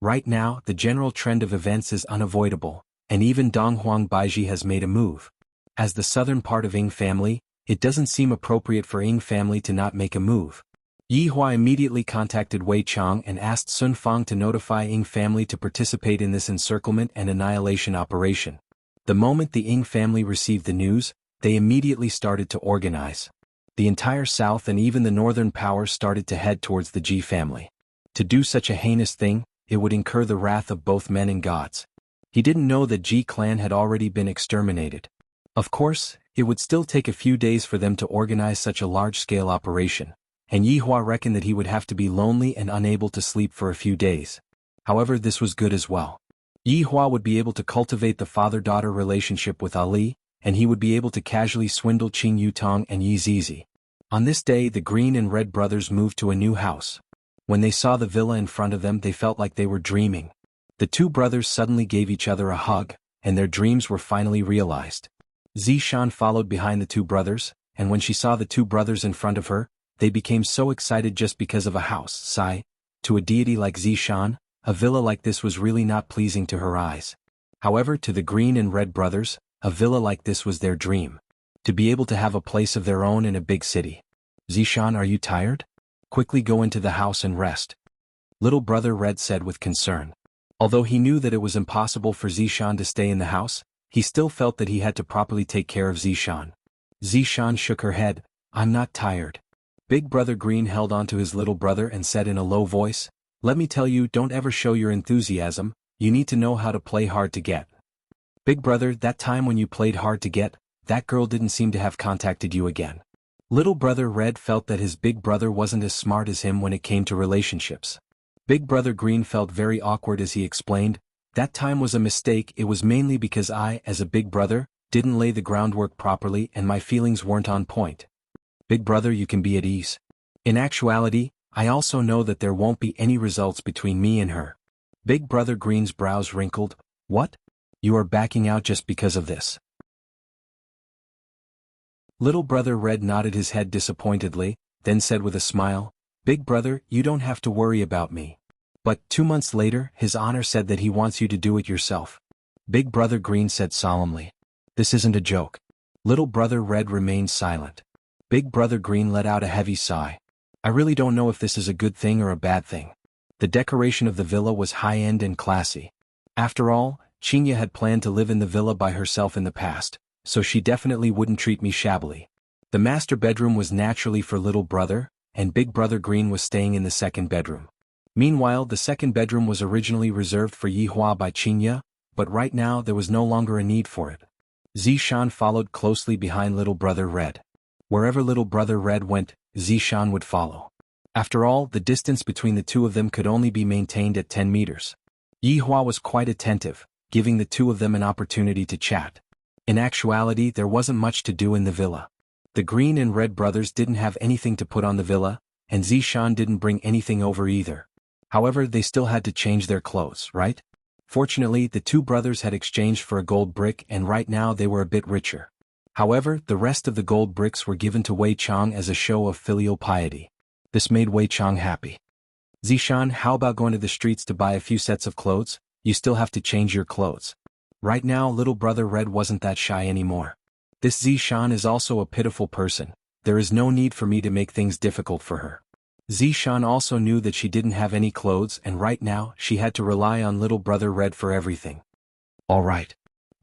Right now, the general trend of events is unavoidable, and even Donghuang Baiji has made a move. As the southern part of Ying family, it doesn't seem appropriate for Ying family to not make a move. Yi Hua immediately contacted Wei Chang and asked Sun Fang to notify Ying family to participate in this encirclement and annihilation operation. The moment the Ing family received the news, they immediately started to organize. The entire south and even the northern powers started to head towards the Ji family. To do such a heinous thing, it would incur the wrath of both men and gods. He didn't know that Ji clan had already been exterminated. Of course, it would still take a few days for them to organize such a large-scale operation, and Yihua reckoned that he would have to be lonely and unable to sleep for a few days. However, this was good as well. Yihua would be able to cultivate the father-daughter relationship with Ali, and he would be able to casually swindle Qing Yutong and Yi Zizi. On this day, the Green and Red brothers moved to a new house. When they saw the villa in front of them, they felt like they were dreaming. The two brothers suddenly gave each other a hug, and their dreams were finally realized. Zishan followed behind the two brothers, and when she saw the two brothers in front of her, they became so excited just because of a house. Sigh, to a deity like Zishan, a villa like this was really not pleasing to her eyes. However, to the Green and Red brothers, a villa like this was their dream. To be able to have a place of their own in a big city. Zishan, are you tired? Quickly go into the house and rest. Little brother Red said with concern. Although he knew that it was impossible for Zishan to stay in the house, he still felt that he had to properly take care of Zishan. Zishan shook her head. I'm not tired. Big brother Green held on to his little brother and said in a low voice, let me tell you, don't ever show your enthusiasm, you need to know how to play hard to get. Big brother, that time when you played hard to get, that girl didn't seem to have contacted you again. Little brother Red felt that his big brother wasn't as smart as him when it came to relationships. Big brother Green felt very awkward as he explained, that time was a mistake, it was mainly because I, as a big brother, didn't lay the groundwork properly and my feelings weren't on point. Big brother, you can be at ease. In actuality, I also know that there won't be any results between me and her. Big brother Green's brows wrinkled. What? You are backing out just because of this? Little brother Red nodded his head disappointedly, then said with a smile, Big brother, you don't have to worry about me. But 2 months later, His Honor said that he wants you to do it yourself. Big brother Green said solemnly. This isn't a joke. Little brother Red remained silent. Big brother Green let out a heavy sigh. I really don't know if this is a good thing or a bad thing. The decoration of the villa was high-end and classy. After all, Xianxia had planned to live in the villa by herself in the past, so she definitely wouldn't treat me shabbily. The master bedroom was naturally for little brother, and Big brother Green was staying in the second bedroom. Meanwhile, the second bedroom was originally reserved for Yihua by Xianxia, but right now there was no longer a need for it. Zishan followed closely behind little brother Red. Wherever little brother Red went, Zishan would follow. After all, the distance between the two of them could only be maintained at 10 meters. Yihua was quite attentive, giving the two of them an opportunity to chat. In actuality, there wasn't much to do in the villa. The Green and Red brothers didn't have anything to put on the villa, and Zishan didn't bring anything over either. However, they still had to change their clothes, right? Fortunately, the two brothers had exchanged for a gold brick and right now they were a bit richer. However, the rest of the gold bricks were given to Wei Chang as a show of filial piety. This made Wei Chang happy. Zishan, how about going to the streets to buy a few sets of clothes? You still have to change your clothes. Right now, little brother Red wasn't that shy anymore. This Zishan is also a pitiful person. There is no need for me to make things difficult for her. Zishan also knew that she didn't have any clothes and right now she had to rely on little brother Red for everything. All right.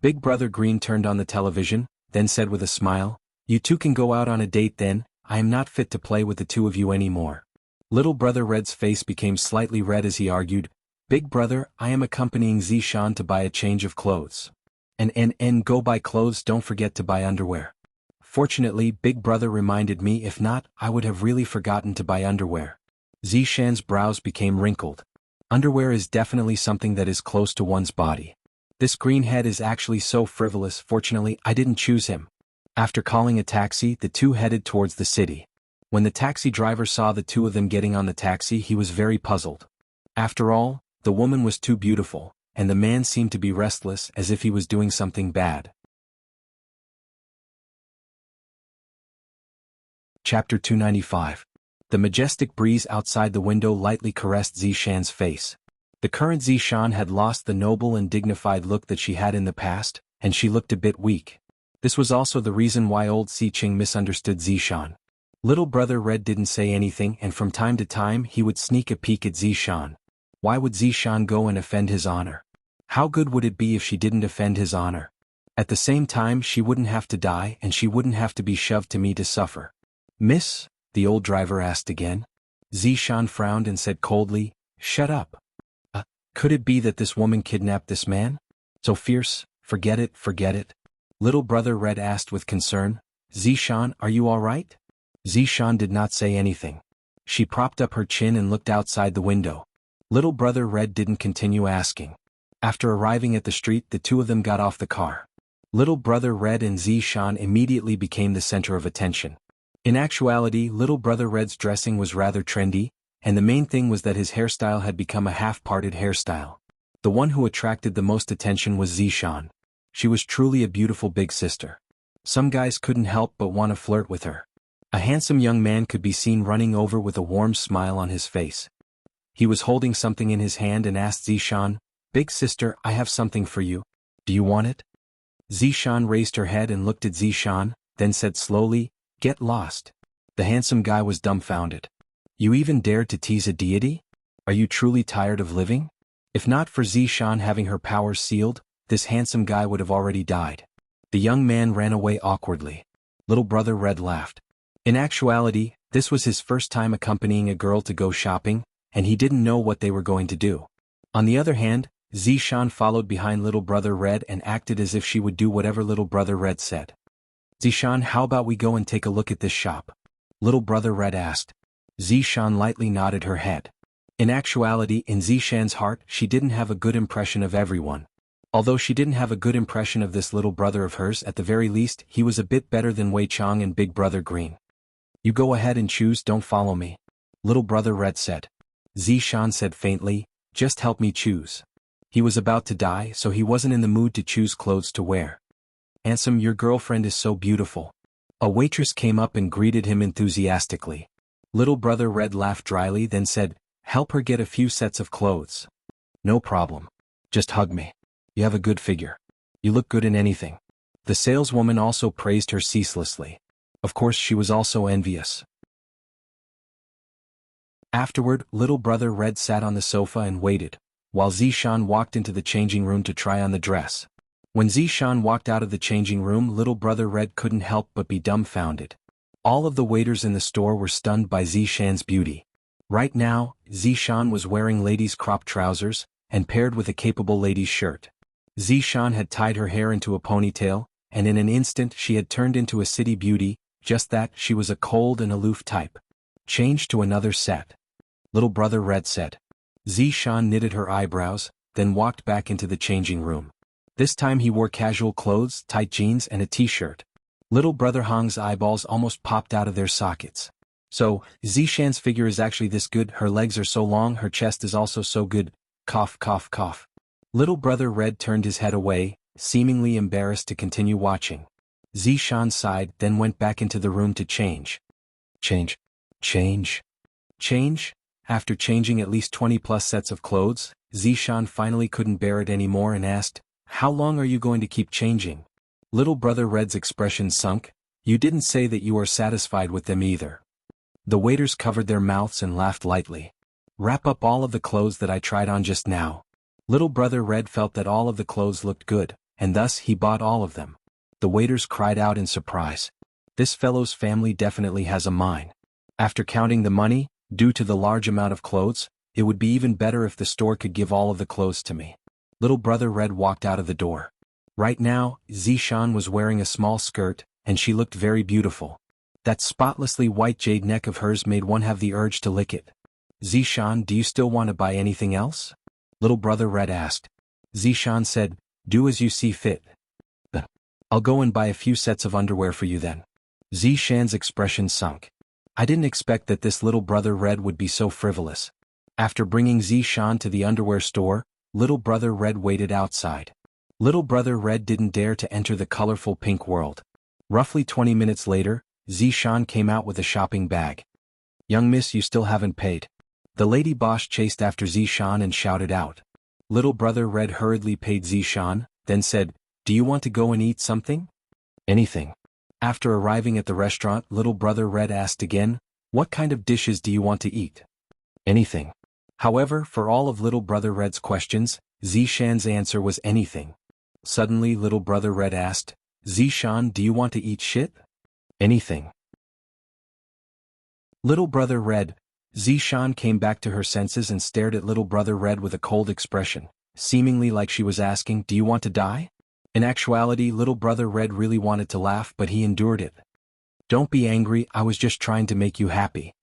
Big brother Green turned on the television, then said with a smile, you two can go out on a date then, I am not fit to play with the two of you anymore. Little brother Red's face became slightly red as he argued, Big brother, I am accompanying Zishan to buy a change of clothes. And go buy clothes, don't forget to buy underwear. Fortunately, Big brother reminded me, if not, I would have really forgotten to buy underwear. Zishan's brows became wrinkled. Underwear is definitely something that is close to one's body. This greenhead is actually so frivolous, fortunately, I didn't choose him. After calling a taxi, the two headed towards the city. When the taxi driver saw the two of them getting on the taxi, he was very puzzled. After all, the woman was too beautiful, and the man seemed to be restless as if he was doing something bad. Chapter 295. The majestic breeze outside the window lightly caressed Zishan's face. The current Zishan had lost the noble and dignified look that she had in the past, and she looked a bit weak. This was also the reason why old Xiqing misunderstood Zishan. Little brother Red didn't say anything and from time to time he would sneak a peek at Zishan. Why would Zishan go and offend his honor? How good would it be if she didn't offend his honor? At the same time, she wouldn't have to die and she wouldn't have to be shoved to me to suffer. Miss? The old driver asked again. Zishan frowned and said coldly, shut up. Could it be that this woman kidnapped this man? So fierce, forget it, forget it. Little brother Red asked with concern, Zishan, are you all right? Zishan did not say anything. She propped up her chin and looked outside the window. Little brother Red didn't continue asking. After arriving at the street, the two of them got off the car. Little brother Red and Zishan immediately became the center of attention. In actuality, little brother Red's dressing was rather trendy, and the main thing was that his hairstyle had become a half-parted hairstyle. The one who attracted the most attention was Zishan. She was truly a beautiful big sister. Some guys couldn't help but want to flirt with her. A handsome young man could be seen running over with a warm smile on his face. He was holding something in his hand and asked Zishan, Big sister, I have something for you. Do you want it? Zishan raised her head and looked at Zishan, then said slowly, Get lost. The handsome guy was dumbfounded. You even dared to tease a deity? Are you truly tired of living? If not for Zishan having her powers sealed, this handsome guy would have already died. The young man ran away awkwardly. Little brother Red laughed. In actuality, this was his first time accompanying a girl to go shopping, and he didn't know what they were going to do. On the other hand, Zishan followed behind little brother Red and acted as if she would do whatever little brother Red said. Zishan, how about we go and take a look at this shop? Little brother Red asked. Zishan lightly nodded her head. In actuality, in Zishan's heart, she didn't have a good impression of everyone. Although she didn't have a good impression of this little brother of hers, at the very least, he was a bit better than Wei Chang and Big Brother Green. You go ahead and choose, don't follow me. Little brother Red said. Zishan said faintly, just help me choose. He was about to die, so he wasn't in the mood to choose clothes to wear. Handsome, your girlfriend is so beautiful. A waitress came up and greeted him enthusiastically. Little brother Red laughed dryly, then said, help her get a few sets of clothes. No problem. Just hug me. You have a good figure. You look good in anything. The saleswoman also praised her ceaselessly. Of course, she was also envious. Afterward, little brother Red sat on the sofa and waited, while Zishan walked into the changing room to try on the dress. When Zishan walked out of the changing room, little brother Red couldn't help but be dumbfounded. All of the waiters in the store were stunned by Zishan's beauty. Right now, Zishan was wearing ladies' crop trousers, and paired with a capable lady's shirt. Zishan had tied her hair into a ponytail, and in an instant she had turned into a city beauty, just that she was a cold and aloof type. Change to another set. Little brother Red said. Zishan knitted her eyebrows, then walked back into the changing room. This time he wore casual clothes, tight jeans and a t-shirt. Little brother Hong's eyeballs almost popped out of their sockets. So, Zishan's figure is actually this good, her legs are so long, her chest is also so good. Cough, cough, cough. Little brother Red turned his head away, seemingly embarrassed to continue watching. Zishan sighed, then went back into the room to change. Change. Change. Change? After changing at least 20+ sets of clothes, Zishan finally couldn't bear it anymore and asked, how long are you going to keep changing? Little brother Red's expression sunk. You didn't say that you are satisfied with them either. The waiters covered their mouths and laughed lightly. Wrap up all of the clothes that I tried on just now. Little brother Red felt that all of the clothes looked good, and thus he bought all of them. The waiters cried out in surprise. This fellow's family definitely has a mine. After counting the money, due to the large amount of clothes, it would be even better if the store could give all of the clothes to me. Little brother Red walked out of the door. Right now, Zishan was wearing a small skirt, and she looked very beautiful. That spotlessly white jade neck of hers made one have the urge to lick it. Zishan, do you still want to buy anything else? Little brother Red asked. Zishan said, do as you see fit. I'll go and buy a few sets of underwear for you then. Zishan's expression sunk. I didn't expect that this little brother Red would be so frivolous. After bringing Zishan to the underwear store, little brother Red waited outside. Little brother Red didn't dare to enter the colorful pink world. Roughly 20 minutes later, Zishan came out with a shopping bag. Young miss, you still haven't paid. The lady boss chased after Zishan and shouted out. Little brother Red hurriedly paid Zishan, then said, do you want to go and eat something? Anything. After arriving at the restaurant, little brother Red asked again, what kind of dishes do you want to eat? Anything. However, for all of little brother Red's questions, Zishan's answer was anything. Suddenly little brother Red asked, Zishan, do you want to eat shit? Anything. Little brother Red, Zishan came back to her senses and stared at little brother Red with a cold expression, seemingly like she was asking, do you want to die? In actuality, little brother Red really wanted to laugh, but he endured it. Don't be angry, I was just trying to make you happy.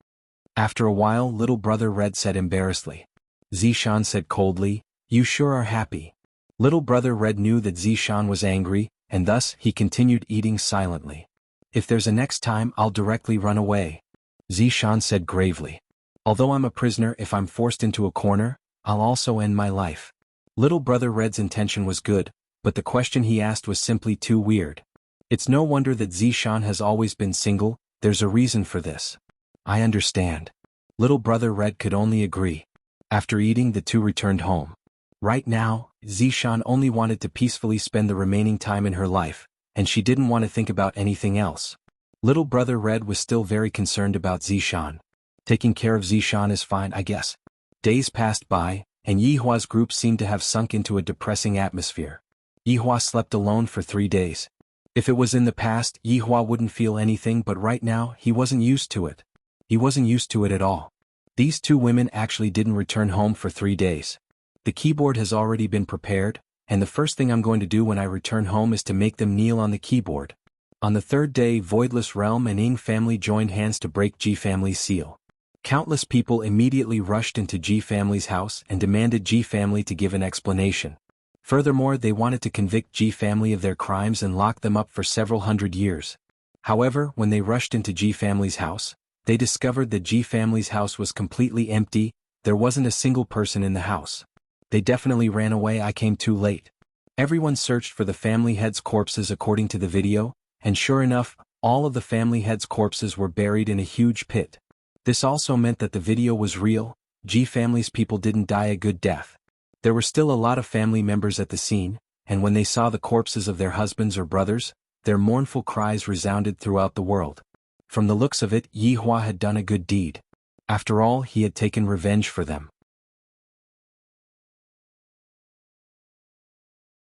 After a while, little brother Red said embarrassedly. Zishan said coldly, you sure are happy. Little brother Red knew that Zishan was angry, and thus he continued eating silently. If there's a next time, I'll directly run away. Zishan said gravely. Although I'm a prisoner, if I'm forced into a corner, I'll also end my life. Little brother Red's intention was good, but the question he asked was simply too weird. It's no wonder that Zishan has always been single, there's a reason for this. I understand. Little brother Red could only agree. After eating, the two returned home. Right now, Zishan only wanted to peacefully spend the remaining time in her life, and she didn't want to think about anything else. Little brother Red was still very concerned about Zishan. Taking care of Zishan is fine, I guess. Days passed by, and Yihua's group seemed to have sunk into a depressing atmosphere. Yihua slept alone for 3 days. If it was in the past, Yihua wouldn't feel anything, but right now, he wasn't used to it. He wasn't used to it at all. These two women actually didn't return home for 3 days. The keyboard has already been prepared, and the first thing I'm going to do when I return home is to make them kneel on the keyboard. On the 3rd day, Voidless Realm and Ying family joined hands to break Ji family's seal. Countless people immediately rushed into Ji family's house and demanded Ji family to give an explanation. Furthermore, they wanted to convict Ji family of their crimes and lock them up for several hundred years. However, when they rushed into Ji family's house, they discovered that Ji family's house was completely empty, there wasn't a single person in the house. They definitely ran away, I came too late. Everyone searched for the family heads' corpses according to the video, and sure enough, all of the family heads' corpses were buried in a huge pit. This also meant that the video was real, Ji family's people didn't die a good death. There were still a lot of family members at the scene, and when they saw the corpses of their husbands or brothers, their mournful cries resounded throughout the world. From the looks of it, Yihua had done a good deed. After all, he had taken revenge for them.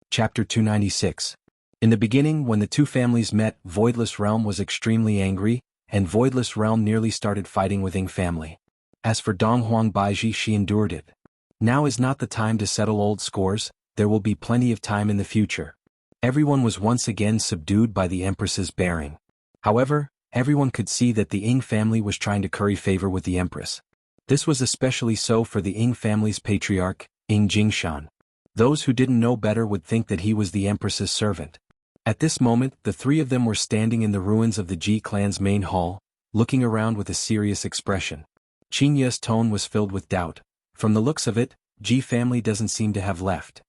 Chapter 296. In the beginning, when the two families met, Voidless Realm was extremely angry, and Voidless Realm nearly started fighting with Ying family. As for Donghuang Baiji, she endured it. Now is not the time to settle old scores, there will be plenty of time in the future. Everyone was once again subdued by the Empress's bearing. However, everyone could see that the Ying family was trying to curry favor with the Empress. This was especially so for the Ying family's patriarch, Ying Jingshan. Those who didn't know better would think that he was the Empress's servant. At this moment, the three of them were standing in the ruins of the Ji clan's main hall, looking around with a serious expression. Xianxia's tone was filled with doubt. From the looks of it, Ji family doesn't seem to have left.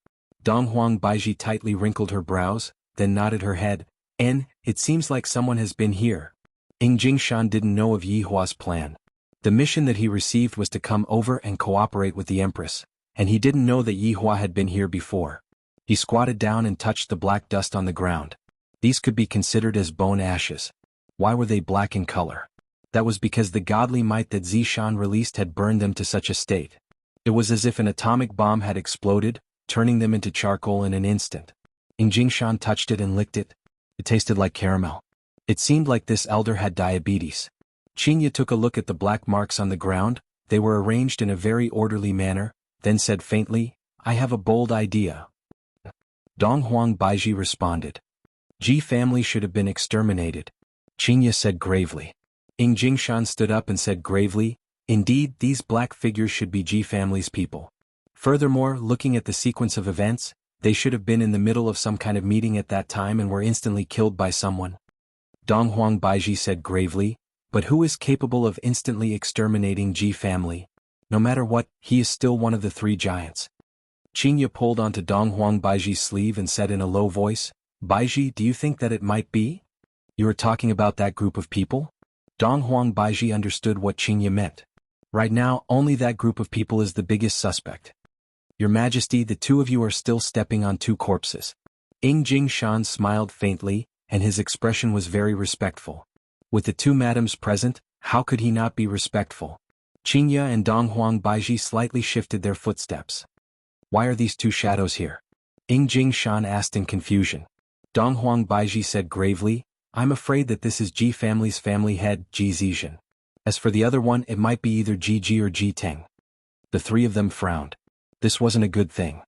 Donghuang Baiji tightly wrinkled her brows, then nodded her head. It seems like someone has been here. Ying Jingshan didn't know of Yihua's plan. The mission that he received was to come over and cooperate with the Empress, and he didn't know that Yihua had been here before. He squatted down and touched the black dust on the ground. These could be considered as bone ashes. Why were they black in color? That was because the godly might that Zishan released had burned them to such a state. It was as if an atomic bomb had exploded, turning them into charcoal in an instant. Ying Jingshan touched it and licked it. It tasted like caramel. It seemed like this elder had diabetes. Xianxia took a look at the black marks on the ground, they were arranged in a very orderly manner, then said faintly, I have a bold idea. Donghuang Baiji responded. Ji family should have been exterminated. Xianxia said gravely. Ying Jingshan stood up and said gravely, indeed, these black figures should be Ji family's people. Furthermore, looking at the sequence of events, they should have been in the middle of some kind of meeting at that time and were instantly killed by someone. Donghuang Baiji said gravely, but who is capable of instantly exterminating Ji family? No matter what, he is still one of the 3 giants. Xianxia pulled onto Donghuang Baiji's sleeve and said in a low voice, Baiji, do you think that it might be? You are talking about that group of people? Donghuang Baiji understood what Xianxia meant. Right now, only that group of people is the biggest suspect. Your Majesty, the 2 of you are still stepping on 2 corpses. Ying Jingshan smiled faintly, and his expression was very respectful. With the 2 madams present, how could he not be respectful? Xianxia and Donghuang Baiji slightly shifted their footsteps. Why are these 2 shadows here? Jingshan asked in confusion. Donghuang Baiji said gravely, I'm afraid that this is Ji family's family head, Ji Zizhen. As for the other one, it might be either Ji Ji or Ji Teng. The three of them frowned. This wasn't a good thing.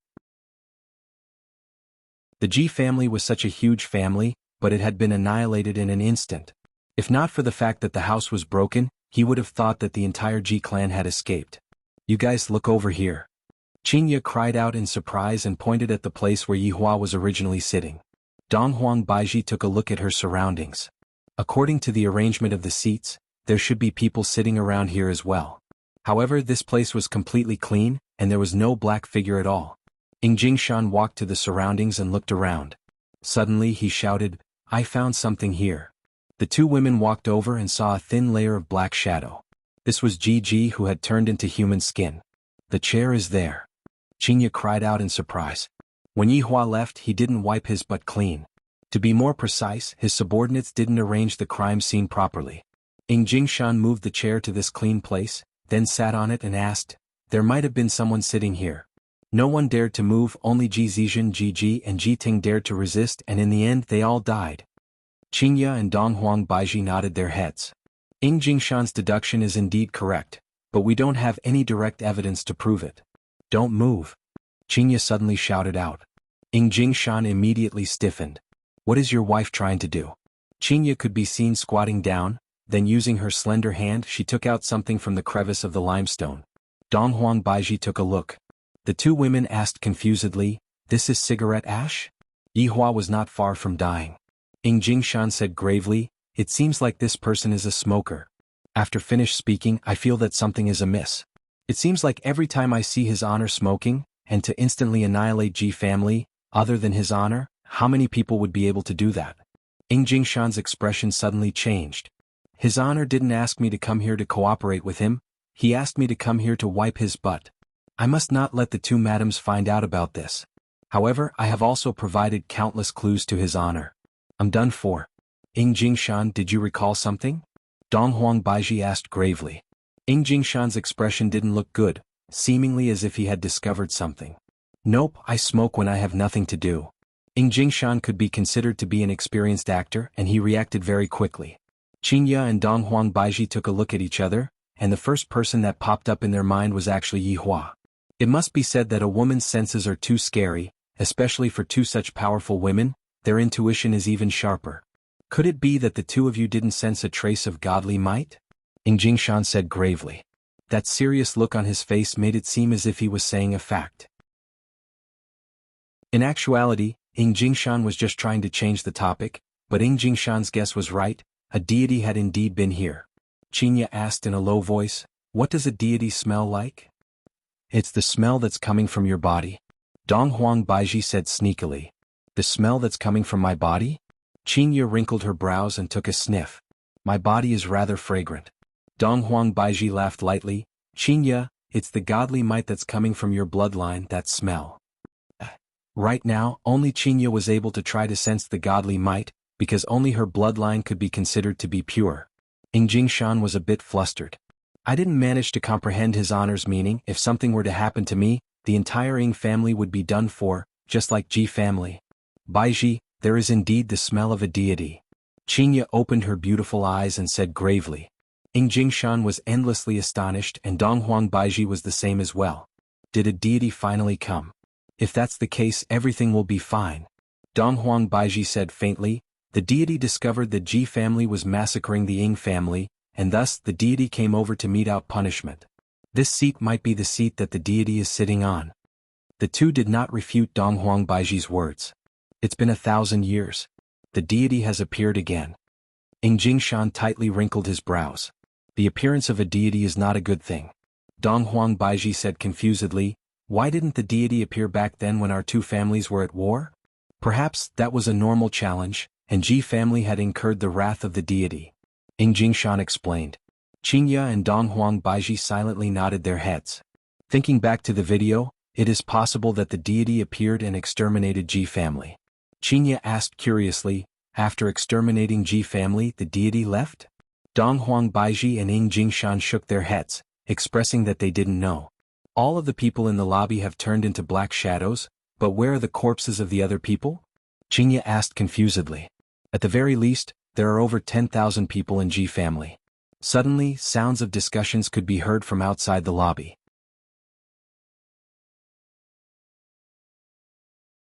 The Ji family was such a huge family, but it had been annihilated in an instant. If not for the fact that the house was broken, he would have thought that the entire Ji clan had escaped. You guys look over here. Xianxia cried out in surprise and pointed at the place where Yihua was originally sitting. Donghuang Baiji took a look at her surroundings. According to the arrangement of the seats, there should be people sitting around here as well. However, this place was completely clean, and there was no black figure at all. Jingshan walked to the surroundings and looked around. Suddenly he shouted, I found something here. The two women walked over and saw a thin layer of black shadow. This was Ji Ji, who had turned into human skin. The chair is there. Xianxia cried out in surprise. When Yihua left, he didn't wipe his butt clean. To be more precise, his subordinates didn't arrange the crime scene properly. Jingshan moved the chair to this clean place, then sat on it and asked, there might have been someone sitting here. No one dared to move, only Ji Zizhen, Ji Ji and Ji Ting dared to resist, and in the end they all died. Xianxia and Donghuang Baiji nodded their heads. Jingshan's deduction is indeed correct, but we don't have any direct evidence to prove it. Don't move. Xianxia suddenly shouted out. Jingshan immediately stiffened. What is your wife trying to do? Xianxia could be seen squatting down, then using her slender hand she took out something from the crevice of the limestone. Donghuang Baiji took a look. The two women asked confusedly, this is cigarette ash? Yihua was not far from dying. Jingshan said gravely, it seems like this person is a smoker. After finished speaking, I feel that something is amiss. It seems like every time I see His Honor smoking, and to instantly annihilate Ji family, other than His Honor, how many people would be able to do that? Jingshan's expression suddenly changed. His Honor didn't ask me to come here to cooperate with him, he asked me to come here to wipe his butt. I must not let the two madams find out about this. However, I have also provided countless clues to His Honor. I'm done for. Jingshan, did you recall something? Donghuang Baiji asked gravely. Jingshan's expression didn't look good, seemingly as if he had discovered something. Nope, I smoke when I have nothing to do. Jingshan could be considered to be an experienced actor, and he reacted very quickly. Xianxia and Donghuang Baiji took a look at each other, and the first person that popped up in their mind was actually Yihua. It must be said that a woman's senses are too scary, especially for two such powerful women, their intuition is even sharper. Could it be that the two of you didn't sense a trace of godly might? Jingshan said gravely. That serious look on his face made it seem as if he was saying a fact. In actuality, Jingshan was just trying to change the topic, but Jingshan's guess was right, a deity had indeed been here. Xianxia asked in a low voice, what does a deity smell like? It's the smell that's coming from your body. Donghuang Baiji said sneakily. The smell that's coming from my body? Xianxia wrinkled her brows and took a sniff. My body is rather fragrant. Donghuang Baiji laughed lightly. Xianxia, it's the godly might that's coming from your bloodline, that smell. Right now, only Xianxia was able to try to sense the godly might, because only her bloodline could be considered to be pure. Jingshan was a bit flustered. I didn't manage to comprehend His Honor's meaning. If something were to happen to me, the entire Ying family would be done for, just like Ji family. Baiji, there is indeed the smell of a deity. Xianxia opened her beautiful eyes and said gravely. Jingshan was endlessly astonished, and Donghuang Baiji was the same as well. Did a deity finally come? If that's the case, everything will be fine. Donghuang Baiji said faintly, the deity discovered that Ji family was massacring the Ying family, and thus the deity came over to mete out punishment. This seat might be the seat that the deity is sitting on. The two did not refute Donghuang Baiji's words. It's been 1,000 years. The deity has appeared again. Jingshan tightly wrinkled his brows. The appearance of a deity is not a good thing. Donghuang Baiji said confusedly, why didn't the deity appear back then when our two families were at war? Perhaps that was a normal challenge, and Ji family had incurred the wrath of the deity. Jingshan explained. Xianxia and Donghuang Baiji silently nodded their heads. Thinking back to the video, it is possible that the deity appeared and exterminated Ji family. Xianxia asked curiously, after exterminating Ji family the deity left? Donghuang Baiji and Jingshan shook their heads, expressing that they didn't know. All of the people in the lobby have turned into black shadows, But where are the corpses of the other people? Xianxia asked confusedly. At the very least, there are over 10,000 people in Ji family. Suddenly, sounds of discussions could be heard from outside the lobby.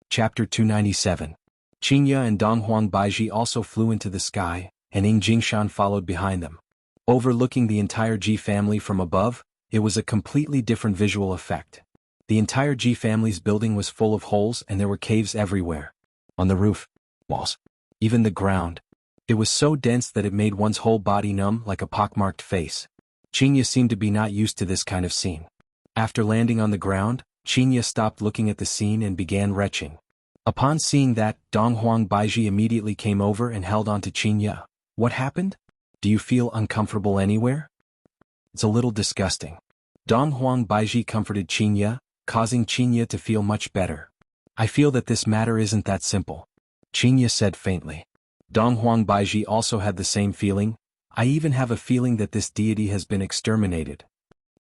Chapter 297. Xianxia and Donghuang Baiji also flew into the sky, and Ying Jingshan followed behind them. Overlooking the entire Ji family from above, it was a completely different visual effect. The entire Ji family's building was full of holes and there were caves everywhere. On the roof, walls, even the ground. It was so dense that it made one's whole body numb like a pockmarked face. Xianxia seemed to be not used to this kind of scene. After landing on the ground, Xianxia stopped looking at the scene and began retching. Upon seeing that, Donghuang Baiji immediately came over and held on to Xianxia. What happened? Do you feel uncomfortable anywhere? It's a little disgusting. Donghuang Baiji comforted Xianxia, causing Xianxia to feel much better. I feel that this matter isn't that simple, Xianxia said faintly. Donghuang Baiji also had the same feeling. I even have a feeling that this deity has been exterminated.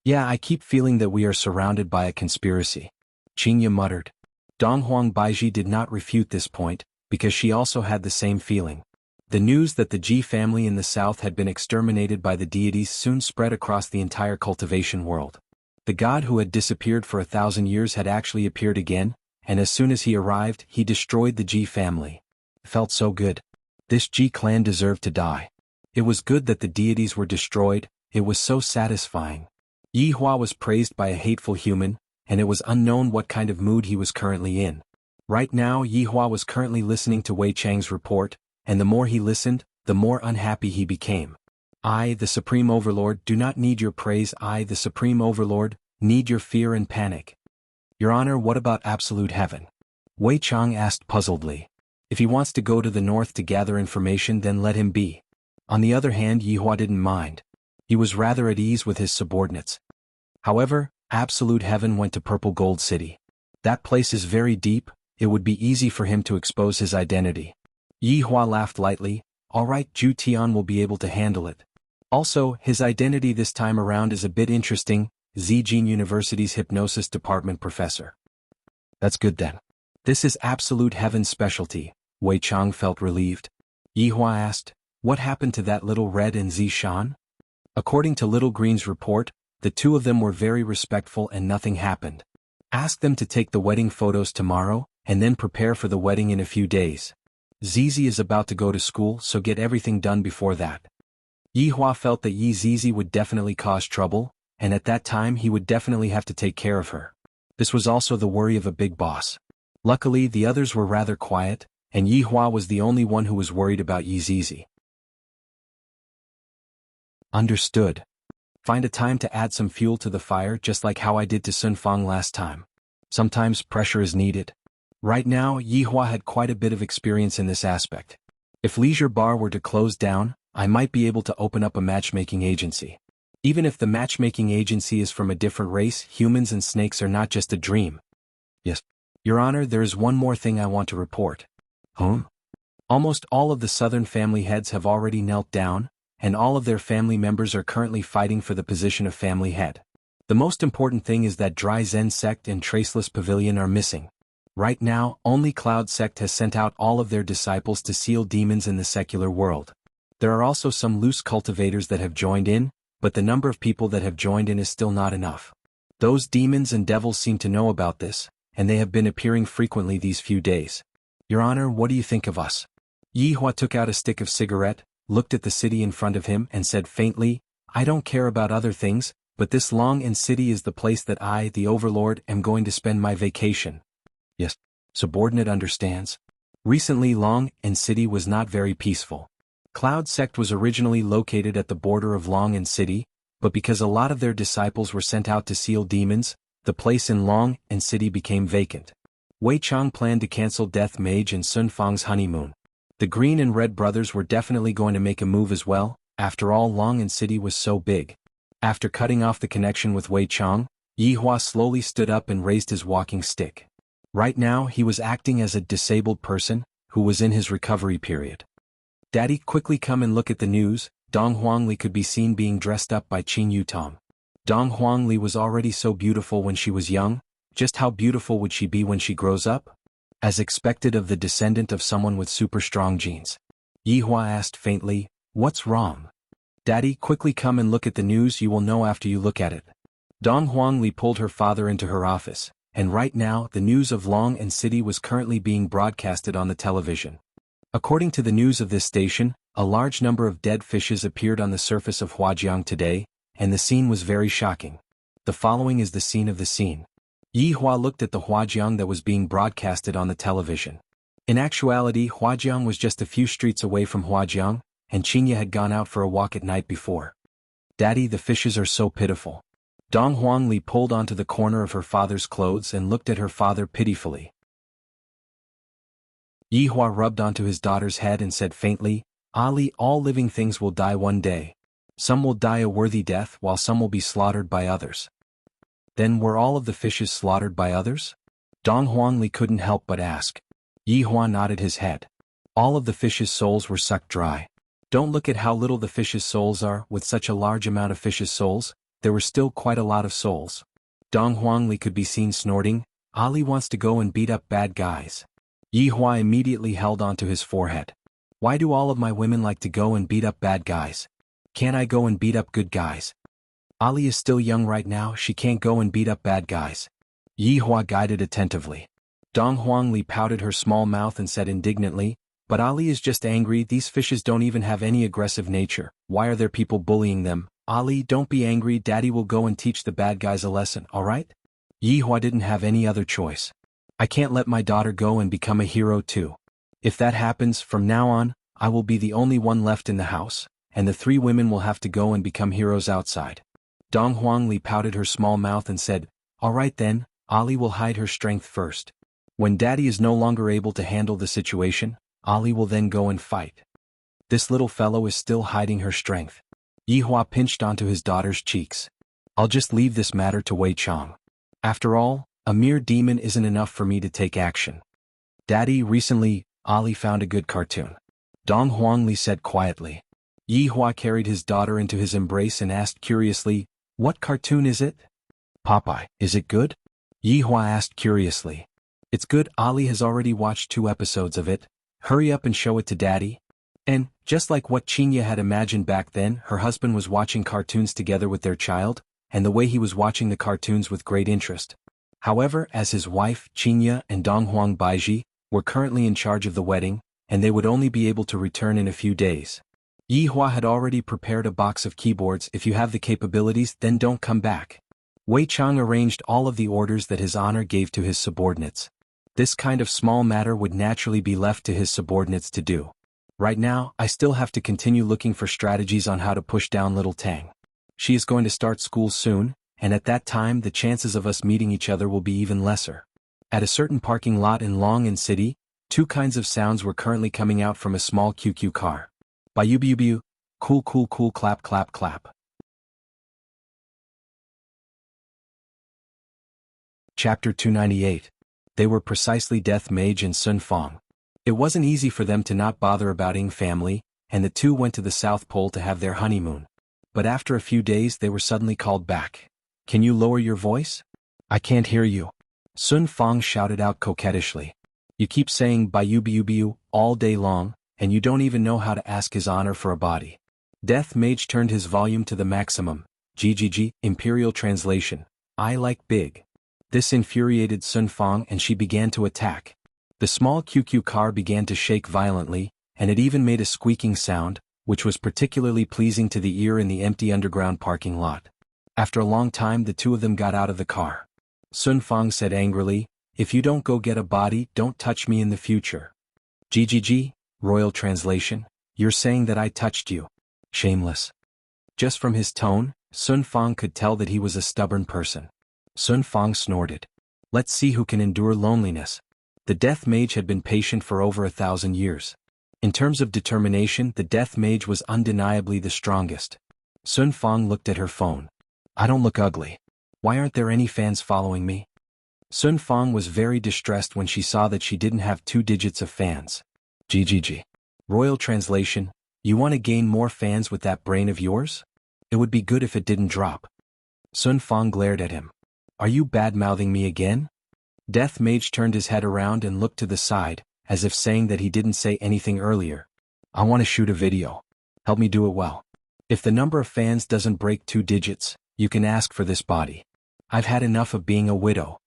Yeah, I keep feeling that we are surrounded by a conspiracy, Xianxia muttered. Donghuang Baiji did not refute this point, because she also had the same feeling. The news that the Ji family in the south had been exterminated by the deities soon spread across the entire cultivation world. The god who had disappeared for 1,000 years had actually appeared again, and as soon as he arrived, he destroyed the Ji family. It felt so good. This Ji clan deserved to die. It was good that the deities were destroyed, it was so satisfying. Yi Hua was praised by a hateful human, and it was unknown what kind of mood he was currently in. Right now Yi Hua was currently listening to Wei Chang's report, and the more he listened, the more unhappy he became. I, the Supreme Overlord, do not need your praise. I, the Supreme Overlord, need your fear and panic. Your Honor, what about absolute heaven? Wei Chang asked puzzledly. If he wants to go to the north to gather information, then let him be. On the other hand, Yi Hua didn't mind. He was rather at ease with his subordinates. However, absolute heaven went to Purple Gold City. That place is very deep, it would be easy for him to expose his identity. Yi Hua laughed lightly. All right, Zhu Tian will be able to handle it. Also, his identity this time around is a bit interesting, Zijin University's hypnosis department professor. That's good then. This is absolute heaven's specialty, Wei Chang felt relieved. Yi Hua asked, what happened to that little Red and Zishan? According to Little Green's report, the two of them were very respectful and nothing happened. Ask them to take the wedding photos tomorrow, and then prepare for the wedding in a few days. Zizi is about to go to school, so get everything done before that. Yi Hua felt that Yi Zizi would definitely cause trouble, and at that time he would definitely have to take care of her. This was also the worry of a big boss. Luckily, the others were rather quiet, and Yi Hua was the only one who was worried about Yi Zizi. Understood. Find a time to add some fuel to the fire, just like how I did to Sun Fang last time. Sometimes pressure is needed. Right now, Yi Hua had quite a bit of experience in this aspect. If Leisure Bar were to close down, I might be able to open up a matchmaking agency. Even if the matchmaking agency is from a different race, humans and snakes are not just a dream. Yes. Your Honor, there is one more thing I want to report. Almost all of the southern family heads have already knelt down, and all of their family members are currently fighting for the position of family head. The most important thing is that Dry Zen Sect and Traceless Pavilion are missing. Right now, only Cloud Sect has sent out all of their disciples to seal demons in the secular world. There are also some loose cultivators that have joined in, but the number of people that have joined in is still not enough. Those demons and devils seem to know about this, and they have been appearing frequently these few days. Your Honor, what do you think of us? Yi Hua took out a stick of cigarette, looked at the city in front of him and said faintly, I don't care about other things, but this Long An City is the place that I, the Overlord, am going to spend my vacation. Yes, subordinate understands. Recently Long An City was not very peaceful. Cloud Sect was originally located at the border of Long An City, but because a lot of their disciples were sent out to seal demons, the place in Long An City became vacant. Wei Chang planned to cancel Death Mage and Sun Fang's honeymoon. The Green and Red brothers were definitely going to make a move as well, after all Long An City was so big. After cutting off the connection with Wei Chang, Yi Hua slowly stood up and raised his walking stick. Right now he was acting as a disabled person, who was in his recovery period. Daddy, quickly come and look at the news. Dong Huangli could be seen being dressed up by Qin Yutong. Dong Huangli was already so beautiful when she was young, Just how beautiful would she be when she grows up? As expected of the descendant of someone with super strong genes. Yihua asked faintly, "What's wrong?" "Daddy, quickly come and look at the news, you will know after you look at it." Dong Huangli pulled her father into her office, and right now the news of Long and City was currently being broadcasted on the television. According to the news of this station, a large number of dead fishes appeared on the surface of Huajiang today, and the scene was very shocking. The following is the scene of the scene. Yihua looked at the Huajiang that was being broadcasted on the television. In actuality, Huajiang was just a few streets away from Huajiang, and Xianxia had gone out for a walk at night before. "Daddy, the fishes are so pitiful." Dong Huangli pulled onto the corner of her father's clothes and looked at her father pitifully. Yihua rubbed onto his daughter's head and said faintly, "Ali, all living things will die one day. Some will die a worthy death while some will be slaughtered by others." Then were all of the fishes slaughtered by others? Dong Huangli couldn't help but ask. Yihua nodded his head. All of the fishes' souls were sucked dry. Don't look at how little the fishes' souls are. With such a large amount of fishes' souls, there were still quite a lot of souls. Dong Huangli could be seen snorting, "Ali wants to go and beat up bad guys." Yihua immediately held onto his forehead. "Why do all of my women like to go and beat up bad guys? Can't I go and beat up good guys? Ali is still young right now, she can't go and beat up bad guys." Yihua guided attentively. Dong Huangli pouted her small mouth and said indignantly, "But Ali is just angry, these fishes don't even have any aggressive nature, why are there people bullying them? Ali, don't be angry, Daddy will go and teach the bad guys a lesson, alright?" Yihua didn't have any other choice. "I can't let my daughter go and become a hero too. If that happens, from now on, I will be the only one left in the house, and the 3 women will have to go and become heroes outside." Dong Huangli pouted her small mouth and said, "Alright then, Ali will hide her strength first. When Daddy is no longer able to handle the situation, Ali will then go and fight. This little fellow is still hiding her strength." Yihua pinched onto his daughter's cheeks. "I'll just leave this matter to Wei Chang. After all, a mere demon isn't enough for me to take action." "Daddy, recently, Ali found a good cartoon," Dong Huangli said quietly. Yihua carried his daughter into his embrace and asked curiously, "What cartoon is it?" "Popeye, is it good?" Yihua asked curiously. "It's good, Ali has already watched 2 episodes of it. Hurry up and show it to Daddy." And, just like what Xianxia had imagined back then, her husband was watching cartoons together with their child, and the way he was watching the cartoons with great interest. However, as his wife, Xianxia and Donghuang Baiji, were currently in charge of the wedding, and they would only be able to return in a few days. Yihua had already prepared a box of keyboards. "If you have the capabilities, then don't come back." Wei Chang arranged all of the orders that his honor gave to his subordinates. This kind of small matter would naturally be left to his subordinates to do. Right now, I still have to continue looking for strategies on how to push down little Tang. She is going to start school soon, and at that time the chances of us meeting each other will be even lesser. At a certain parking lot in Long and City, 2 kinds of sounds were currently coming out from a small QQ car. Bayubiubiu, cool cool cool clap clap clap. Chapter 298. They were precisely Death Mage and Sun Fong. It wasn't easy for them to not bother about Ing family, and the 2 went to the South Pole to have their honeymoon. But after a few days they were suddenly called back. "Can you lower your voice? I can't hear you." Sun Fong shouted out coquettishly. "You keep saying Bayubiubiu all day long, and you don't even know how to ask his honor for a body." Death Mage turned his volume to the maximum. GGG, Imperial Translation. "I like big." This infuriated Sun Fong and she began to attack. The small QQ car began to shake violently, and it even made a squeaking sound, which was particularly pleasing to the ear in the empty underground parking lot. After a long time the 2 of them got out of the car. Sun Fong said angrily, "If you don't go get a body, don't touch me in the future." GGG, Royal Translation. "You're saying that I touched you. Shameless." Just from his tone, Sun Fong could tell that he was a stubborn person. Sun Fong snorted. "Let's see who can endure loneliness." The Death Mage had been patient for over 1,000 years. In terms of determination, the Death Mage was undeniably the strongest. Sun Fong looked at her phone. "I don't look ugly. Why aren't there any fans following me?" Sun Fong was very distressed when she saw that she didn't have 2 digits of fans. GGG. Royal Translation. "You want to gain more fans with that brain of yours? It would be good if it didn't drop." Sun Fong glared at him. Are you bad-mouthing me again? Death Mage turned his head around and looked to the side, as if saying that he didn't say anything earlier. I want to shoot a video. Help me do it well. If the number of fans doesn't break 2 digits, you can ask for this body. I've had enough of being a widow.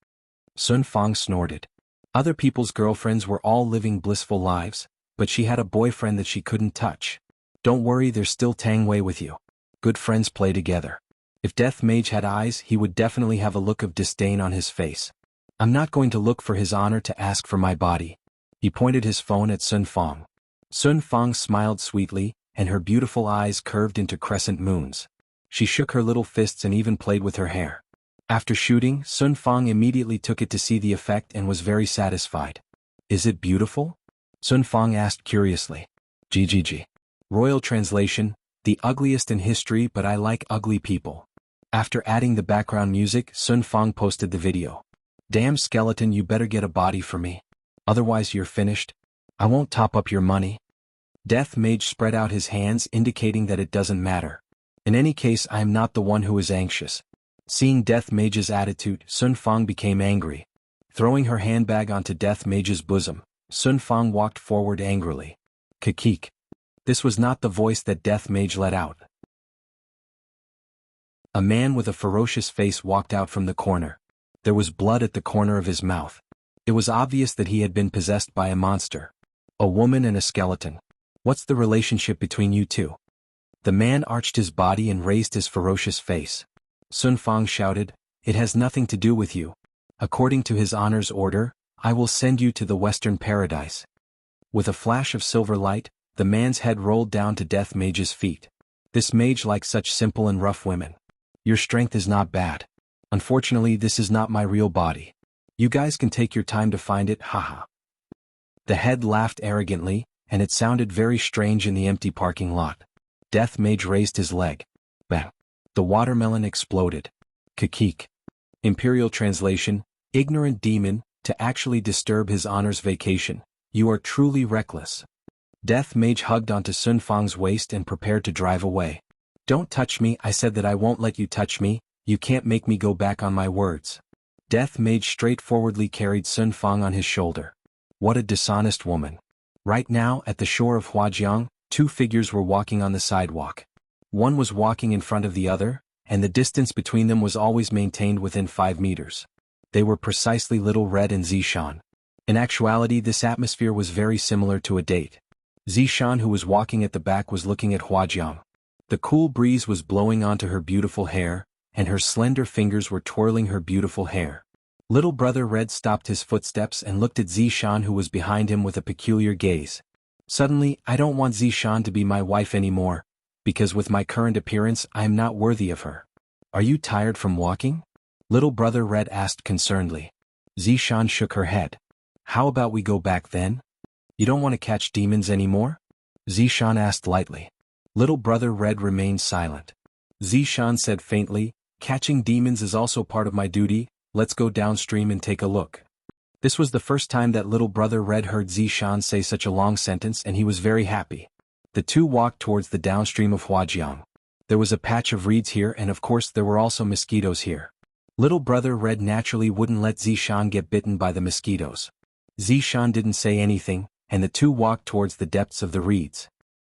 Sun Fang snorted. Other people's girlfriends were all living blissful lives, but she had a boyfriend that she couldn't touch. Don't worry, there's still Tang Wei with you. Good friends play together. If Death Mage had eyes, he would definitely have a look of disdain on his face. I'm not going to look for his honor to ask for my body. He pointed his phone at Sun Fang. Sun Fang smiled sweetly, and her beautiful eyes curved into crescent moons. She shook her little fists and even played with her hair. After shooting, Sun Fang immediately took it to see the effect and was very satisfied. Is it beautiful? Sun Fang asked curiously. GGG. Royal translation, the ugliest in history, but I like ugly people. After adding the background music, Sun Fang posted the video. Damn skeleton, you better get a body for me. Otherwise you're finished. I won't top up your money. Death Mage spread out his hands, indicating that it doesn't matter. In any case, I am not the one who is anxious. Seeing Death Mage's attitude, Sun Fang became angry. Throwing her handbag onto Death Mage's bosom, Sun Fang walked forward angrily. Kikik. This was not the voice that Death Mage let out. A man with a ferocious face walked out from the corner. There was blood at the corner of his mouth. It was obvious that he had been possessed by a monster. A woman and a skeleton. What's the relationship between you two? The man arched his body and raised his ferocious face. Sun Fang shouted, It has nothing to do with you. According to his honor's order, I will send you to the Western Paradise. With a flash of silver light, the man's head rolled down to Death Mage's feet. This mage likes such simple and rough women. Your strength is not bad. Unfortunately, this is not my real body. You guys can take your time to find it, haha. The head laughed arrogantly, and it sounded very strange in the empty parking lot. Death Mage raised his leg. Bang. The watermelon exploded. Kikik. Imperial translation, ignorant demon, to actually disturb his honor's vacation. You are truly reckless. Death Mage hugged onto Sun Fang's waist and prepared to drive away. Don't touch me, I said that I won't let you touch me, you can't make me go back on my words. Death Mage straightforwardly carried Sun Fang on his shoulder. What a dishonest woman. Right now, at the shore of Huajiang, 2 figures were walking on the sidewalk. One was walking in front of the other, and the distance between them was always maintained within 5 meters. They were precisely Little Red and Zishan. In actuality, this atmosphere was very similar to a date. Zishan, who was walking at the back, was looking at Huajiang. The cool breeze was blowing onto her beautiful hair, and her slender fingers were twirling her beautiful hair. Little Brother Red stopped his footsteps and looked at Zishan, who was behind him, with a peculiar gaze. Suddenly, I don't want Zishan to be my wife anymore, because with my current appearance I am not worthy of her. Are you tired from walking? Little Brother Red asked concernedly. Zishan shook her head. How about we go back then? You don't want to catch demons anymore? Zishan asked lightly. Little Brother Red remained silent. Zishan said faintly, catching demons is also part of my duty, let's go downstream and take a look. This was the first time that Little Brother Red heard Zishan say such a long sentence, and he was very happy. The two walked towards the downstream of Huajiang. There was a patch of reeds here, and of course there were also mosquitoes here. Little Brother Red naturally wouldn't let Zishan get bitten by the mosquitoes. Zishan didn't say anything, and the two walked towards the depths of the reeds.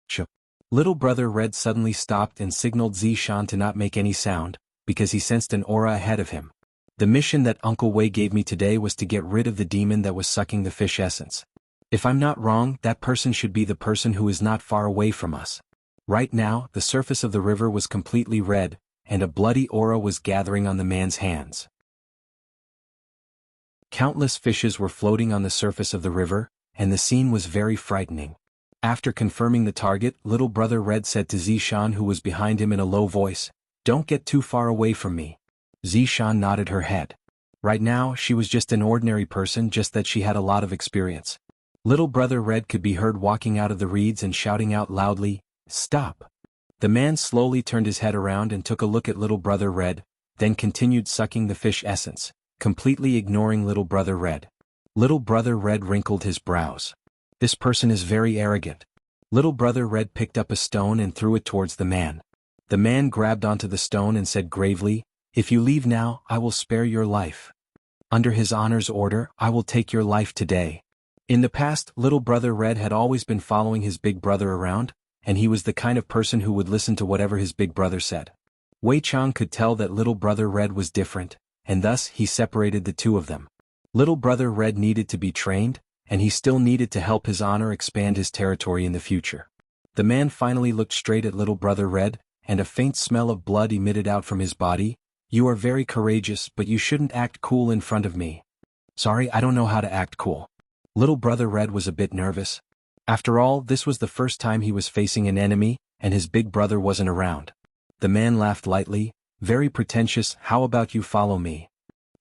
Chup. Little Brother Red suddenly stopped and signaled Zishan to not make any sound, because he sensed an aura ahead of him. The mission that Uncle Wei gave me today was to get rid of the demon that was sucking the fish essence. If I'm not wrong, that person should be the person who is not far away from us. Right now, the surface of the river was completely red, and a bloody aura was gathering on the man's hands. Countless fishes were floating on the surface of the river, and the scene was very frightening. After confirming the target, Little Brother Red said to Zishan, who was behind him, in a low voice, "Don't get too far away from me." Zishan nodded her head. Right now, she was just an ordinary person, just that she had a lot of experience. Little Brother Red could be heard walking out of the reeds and shouting out loudly, "Stop!" The man slowly turned his head around and took a look at Little Brother Red, then continued sucking the fish essence, completely ignoring Little Brother Red. Little Brother Red wrinkled his brows. This person is very arrogant. Little Brother Red picked up a stone and threw it towards the man. The man grabbed onto the stone and said gravely, If you leave now, I will spare your life. Under his honor's order, I will take your life today. In the past, little brother Red had always been following his big brother around, and he was the kind of person who would listen to whatever his big brother said. Wei Chang could tell that little brother Red was different, and thus he separated the two of them. Little brother Red needed to be trained, and he still needed to help his honor expand his territory in the future. The man finally looked straight at little brother Red, and a faint smell of blood emitted out from his body. You are very courageous, but you shouldn't act cool in front of me. Sorry, I don't know how to act cool. Little brother Red was a bit nervous. After all, this was the first time he was facing an enemy, and his big brother wasn't around. The man laughed lightly, very pretentious. How about you follow me?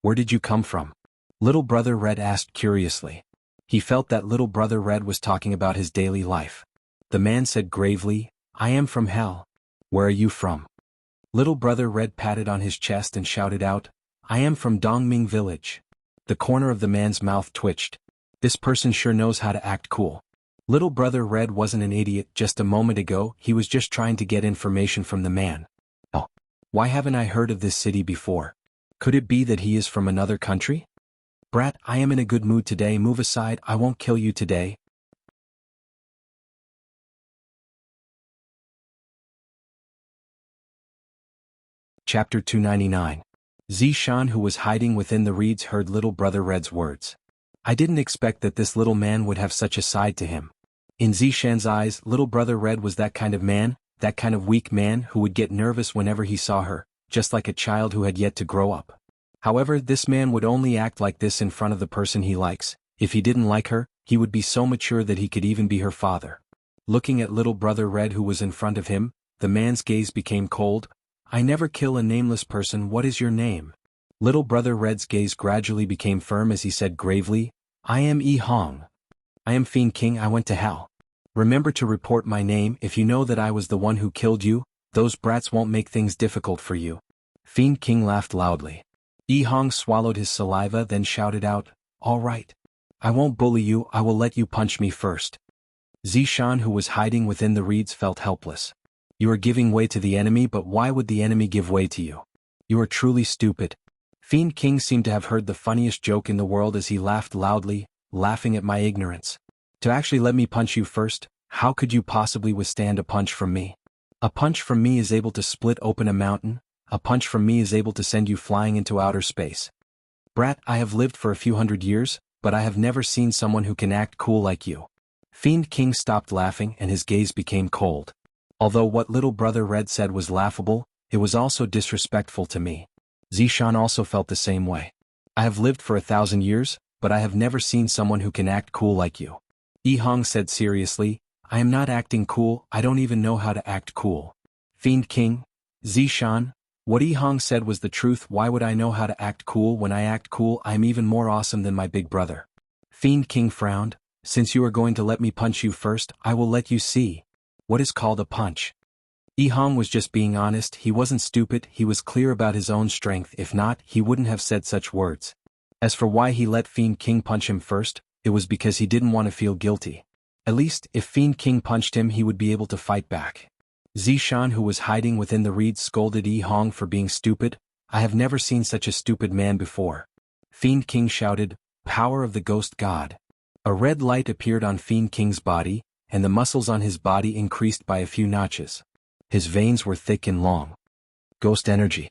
Where did you come from? Little brother Red asked curiously. He felt that little brother Red was talking about his daily life. The man said gravely, I am from hell. Where are you from? Little brother Red patted on his chest and shouted out, I am from Dongming village. The corner of the man's mouth twitched. This person sure knows how to act cool. Little brother Red wasn't an idiot. Just a moment ago, he was just trying to get information from the man. Oh, why haven't I heard of this city before? Could it be that he is from another country? Brat, I am in a good mood today. Move aside, I won't kill you today. Chapter 299. Zishan, who was hiding within the reeds, heard little brother Red's words. I didn't expect that this little man would have such a side to him. In Zishan's eyes, little brother Red was that kind of man, that kind of weak man who would get nervous whenever he saw her, just like a child who had yet to grow up. However, this man would only act like this in front of the person he likes. If he didn't like her, he would be so mature that he could even be her father. Looking at little brother Red who was in front of him, the man's gaze became cold. I never kill a nameless person. What is your name? Little brother Red's gaze gradually became firm as he said gravely, I am Yi Hong. I am Fiend King. I went to hell. Remember to report my name. If you know that I was the one who killed you, those brats won't make things difficult for you. Fiend King laughed loudly. Yi Hong swallowed his saliva, then shouted out, all right. I won't bully you. I will let you punch me first. Zishan, who was hiding within the reeds, felt helpless. You are giving way to the enemy, but why would the enemy give way to you? You are truly stupid. Fiend King seemed to have heard the funniest joke in the world as he laughed loudly, laughing at my ignorance. To actually let me punch you first, how could you possibly withstand a punch from me? A punch from me is able to split open a mountain, a punch from me is able to send you flying into outer space. Brat, I have lived for a few hundred years, but I have never seen someone who can act cool like you. Fiend King stopped laughing and his gaze became cold. Although what little brother Red said was laughable, it was also disrespectful to me. Zishan also felt the same way. I have lived for 1,000 years, but I have never seen someone who can act cool like you. Yi Hong said seriously, I am not acting cool. I don't even know how to act cool. Fiend King, Zishan, what Yi Hong said was the truth. Why would I know how to act cool? When I act cool, I am even more awesome than my big brother. Fiend King frowned. Since you are going to let me punch you first, I will let you see what is called a punch. Yi Hong was just being honest. He wasn't stupid. He was clear about his own strength. If not, he wouldn't have said such words. As for why he let Fiend King punch him first, it was because he didn't want to feel guilty. At least, if Fiend King punched him, he would be able to fight back. Zishan, who was hiding within the reeds, scolded Yi Hong for being stupid. I have never seen such a stupid man before. Fiend King shouted, Power of the Ghost God. A red light appeared on Fiend King's body, and the muscles on his body increased by a few notches. His veins were thick and long. Ghost energy.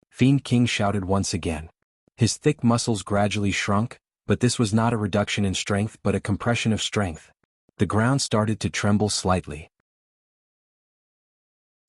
Fiend King shouted once again. His thick muscles gradually shrunk, but this was not a reduction in strength but a compression of strength. The ground started to tremble slightly.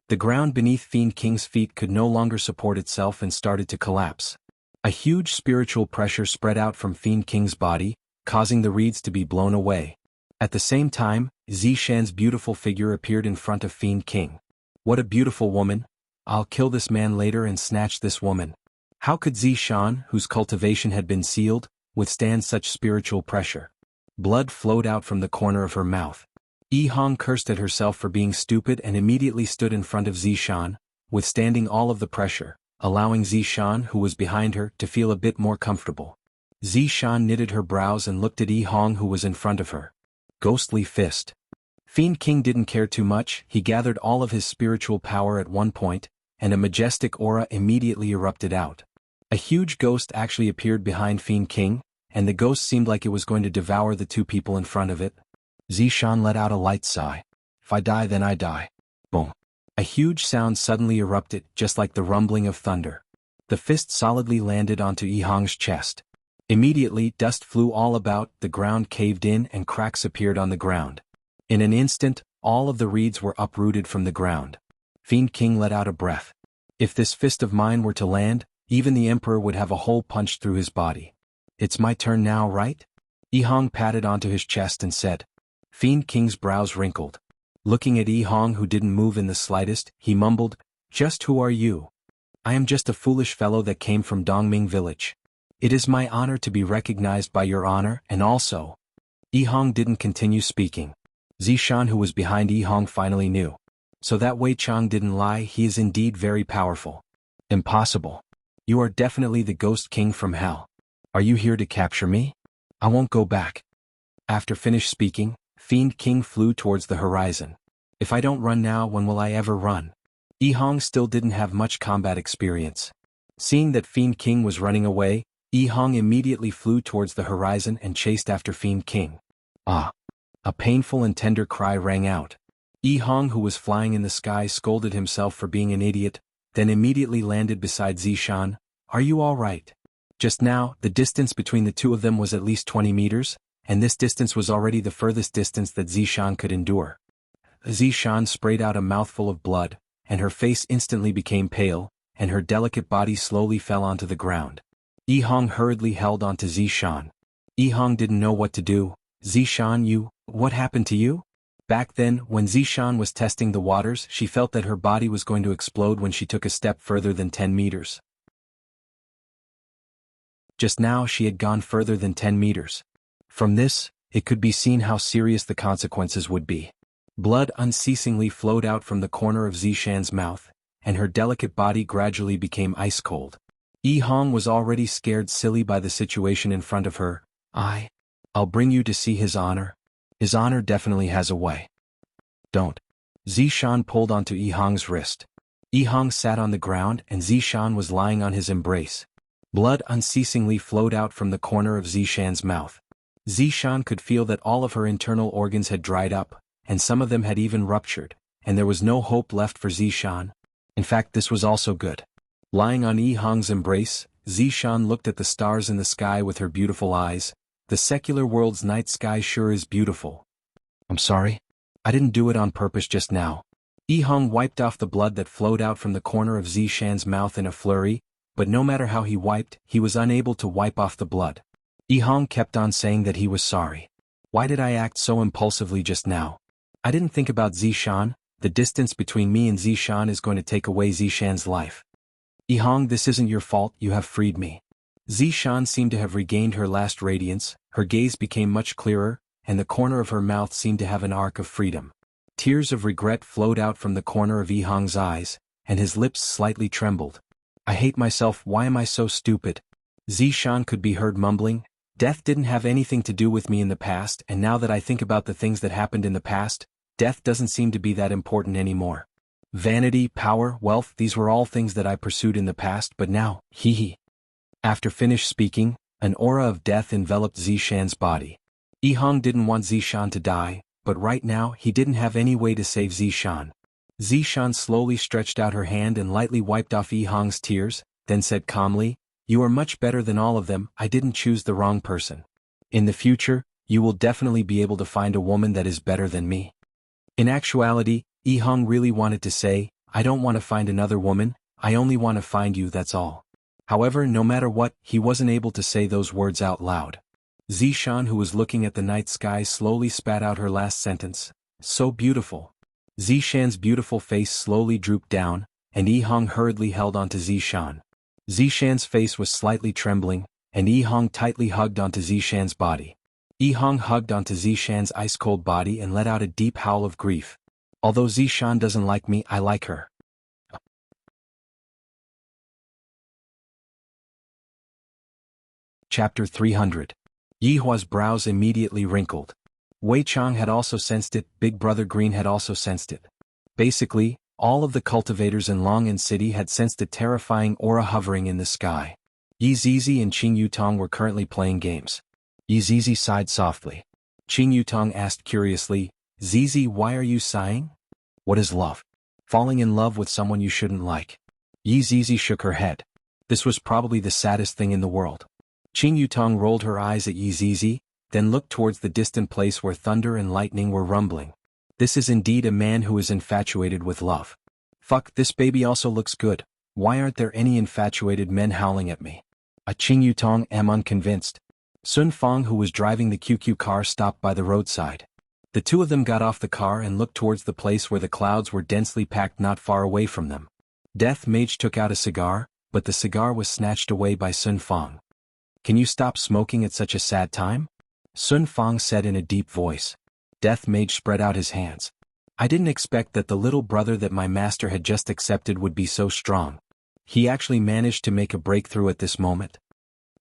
The ground beneath Fiend King's feet could no longer support itself and started to collapse. A huge spiritual pressure spread out from Fiend King's body, causing the reeds to be blown away. At the same time, Zishan's beautiful figure appeared in front of Fiend King. What a beautiful woman. I'll kill this man later and snatch this woman. How could Zishan, whose cultivation had been sealed, withstand such spiritual pressure? Blood flowed out from the corner of her mouth. Yi Hong cursed at herself for being stupid and immediately stood in front of Zishan, withstanding all of the pressure, allowing Zishan, who was behind her, to feel a bit more comfortable. Zishan knitted her brows and looked at Yi Hong, who was in front of her. Ghostly fist. Fiend King didn't care too much. He gathered all of his spiritual power at one point, and a majestic aura immediately erupted out. A huge ghost actually appeared behind Fiend King, and the ghost seemed like it was going to devour the two people in front of it. Zishan let out a light sigh. If I die, then I die. Boom. A huge sound suddenly erupted, just like the rumbling of thunder. The fist solidly landed onto Yihang's chest. Immediately, dust flew all about, the ground caved in and cracks appeared on the ground. In an instant, all of the reeds were uprooted from the ground. Fiend King let out a breath. If this fist of mine were to land, even the Emperor would have a hole punched through his body. It's my turn now, right? Yihang patted onto his chest and said. Fiend King's brows wrinkled. Looking at Yihang, who didn't move in the slightest, he mumbled, Just who are you? I am just a foolish fellow that came from Dongming village. It is my honor to be recognized by your honor, and also. Yihang didn't continue speaking. Zishan, who was behind Yihang, finally knew. So that Wei Chang didn't lie, he is indeed very powerful. Impossible. You are definitely the Ghost King from hell. Are you here to capture me? I won't go back. After finished speaking, Fiend King flew towards the horizon. If I don't run now, when will I ever run? Yihang still didn't have much combat experience. Seeing that Fiend King was running away, Yihang immediately flew towards the horizon and chased after Fiend King. Ah! A painful and tender cry rang out. Yihang, who was flying in the sky, scolded himself for being an idiot, then immediately landed beside Zishan. Are you all right? Just now, the distance between the two of them was at least 20 meters, and this distance was already the furthest distance that Zishan could endure. Zishan sprayed out a mouthful of blood, and her face instantly became pale, and her delicate body slowly fell onto the ground. Yihang hurriedly held onto Zishan. Yihang didn't know what to do. Zishan, what happened to you? Back then, when Zishan was testing the waters, she felt that her body was going to explode when she took a step further than 10 meters. Just now she had gone further than 10 meters. From this, it could be seen how serious the consequences would be. Blood unceasingly flowed out from the corner of Zishan's mouth, and her delicate body gradually became ice-cold. Yihang was already scared silly by the situation in front of her. I'll bring you to see his honor. His honor definitely has a way. Don't. Zishan pulled onto Yihang's wrist. Yihang sat on the ground and Zishan was lying on his embrace. Blood unceasingly flowed out from the corner of Zishan's mouth. Zishan could feel that all of her internal organs had dried up, and some of them had even ruptured, and there was no hope left for Zishan. In fact, this was also good. Lying on Yihang's embrace, Zishan looked at the stars in the sky with her beautiful eyes. The secular world's night sky sure is beautiful. I'm sorry. I didn't do it on purpose just now. Yihang wiped off the blood that flowed out from the corner of Zishan's mouth in a flurry, but no matter how he wiped, he was unable to wipe off the blood. Yihang kept on saying that he was sorry. Why did I act so impulsively just now? I didn't think about Zishan. The distance between me and Zishan is going to take away Zishan's life. Yihang, this isn't your fault, you have freed me. Zishan seemed to have regained her last radiance, her gaze became much clearer, and the corner of her mouth seemed to have an arc of freedom. Tears of regret flowed out from the corner of Yihang's eyes, and his lips slightly trembled. I hate myself, why am I so stupid? Zishan could be heard mumbling, death didn't have anything to do with me in the past, and now that I think about the things that happened in the past, death doesn't seem to be that important anymore. Vanity, power, wealth, these were all things that I pursued in the past, but now, After finished speaking, an aura of death enveloped Zishan's body. Yihang didn't want Zishan to die, but right now he didn't have any way to save Zishan. Zishan slowly stretched out her hand and lightly wiped off Yihang's tears, then said calmly, You are much better than all of them, I didn't choose the wrong person. In the future, you will definitely be able to find a woman that is better than me. In actuality, Yihang really wanted to say, I don't want to find another woman, I only want to find you, that's all. However, no matter what, he wasn't able to say those words out loud. Zishan, who was looking at the night sky, slowly spat out her last sentence. So beautiful. Zishan's beautiful face slowly drooped down, and Yihang hurriedly held onto Zishan. Zishan's face was slightly trembling, and Yihang tightly hugged onto Zishan's body. Yihang hugged onto Zishan's ice-cold body and let out a deep howl of grief. Although Zishan doesn't like me, I like her. Chapter 300. Yihua's brows immediately wrinkled. Wei Chang had also sensed it, Big Brother Green had also sensed it. Basically, All of the cultivators in Long'an City had sensed a terrifying aura hovering in the sky. Yi Zizi and Qing Yutong were currently playing games. Yi Zizi sighed softly. Qing Yutong asked curiously, Zizi, why are you sighing? What is love? Falling in love with someone you shouldn't like. Yi Zizi shook her head. This was probably the saddest thing in the world. Qing Yutong rolled her eyes at Yi Zizi, then looked towards the distant place where thunder and lightning were rumbling. This is indeed a man who is infatuated with love. Fuck, this baby also looks good. Why aren't there any infatuated men howling at me? Qing Yutong am unconvinced. Sun Fong, who was driving the QQ car, stopped by the roadside. The two of them got off the car and looked towards the place where the clouds were densely packed not far away from them. Death Mage took out a cigar, but the cigar was snatched away by Sun Fong. Can you stop smoking at such a sad time? Sun Fong said in a deep voice. Death Mage spread out his hands. I didn't expect that the little brother that my master had just accepted would be so strong. He actually managed to make a breakthrough at this moment.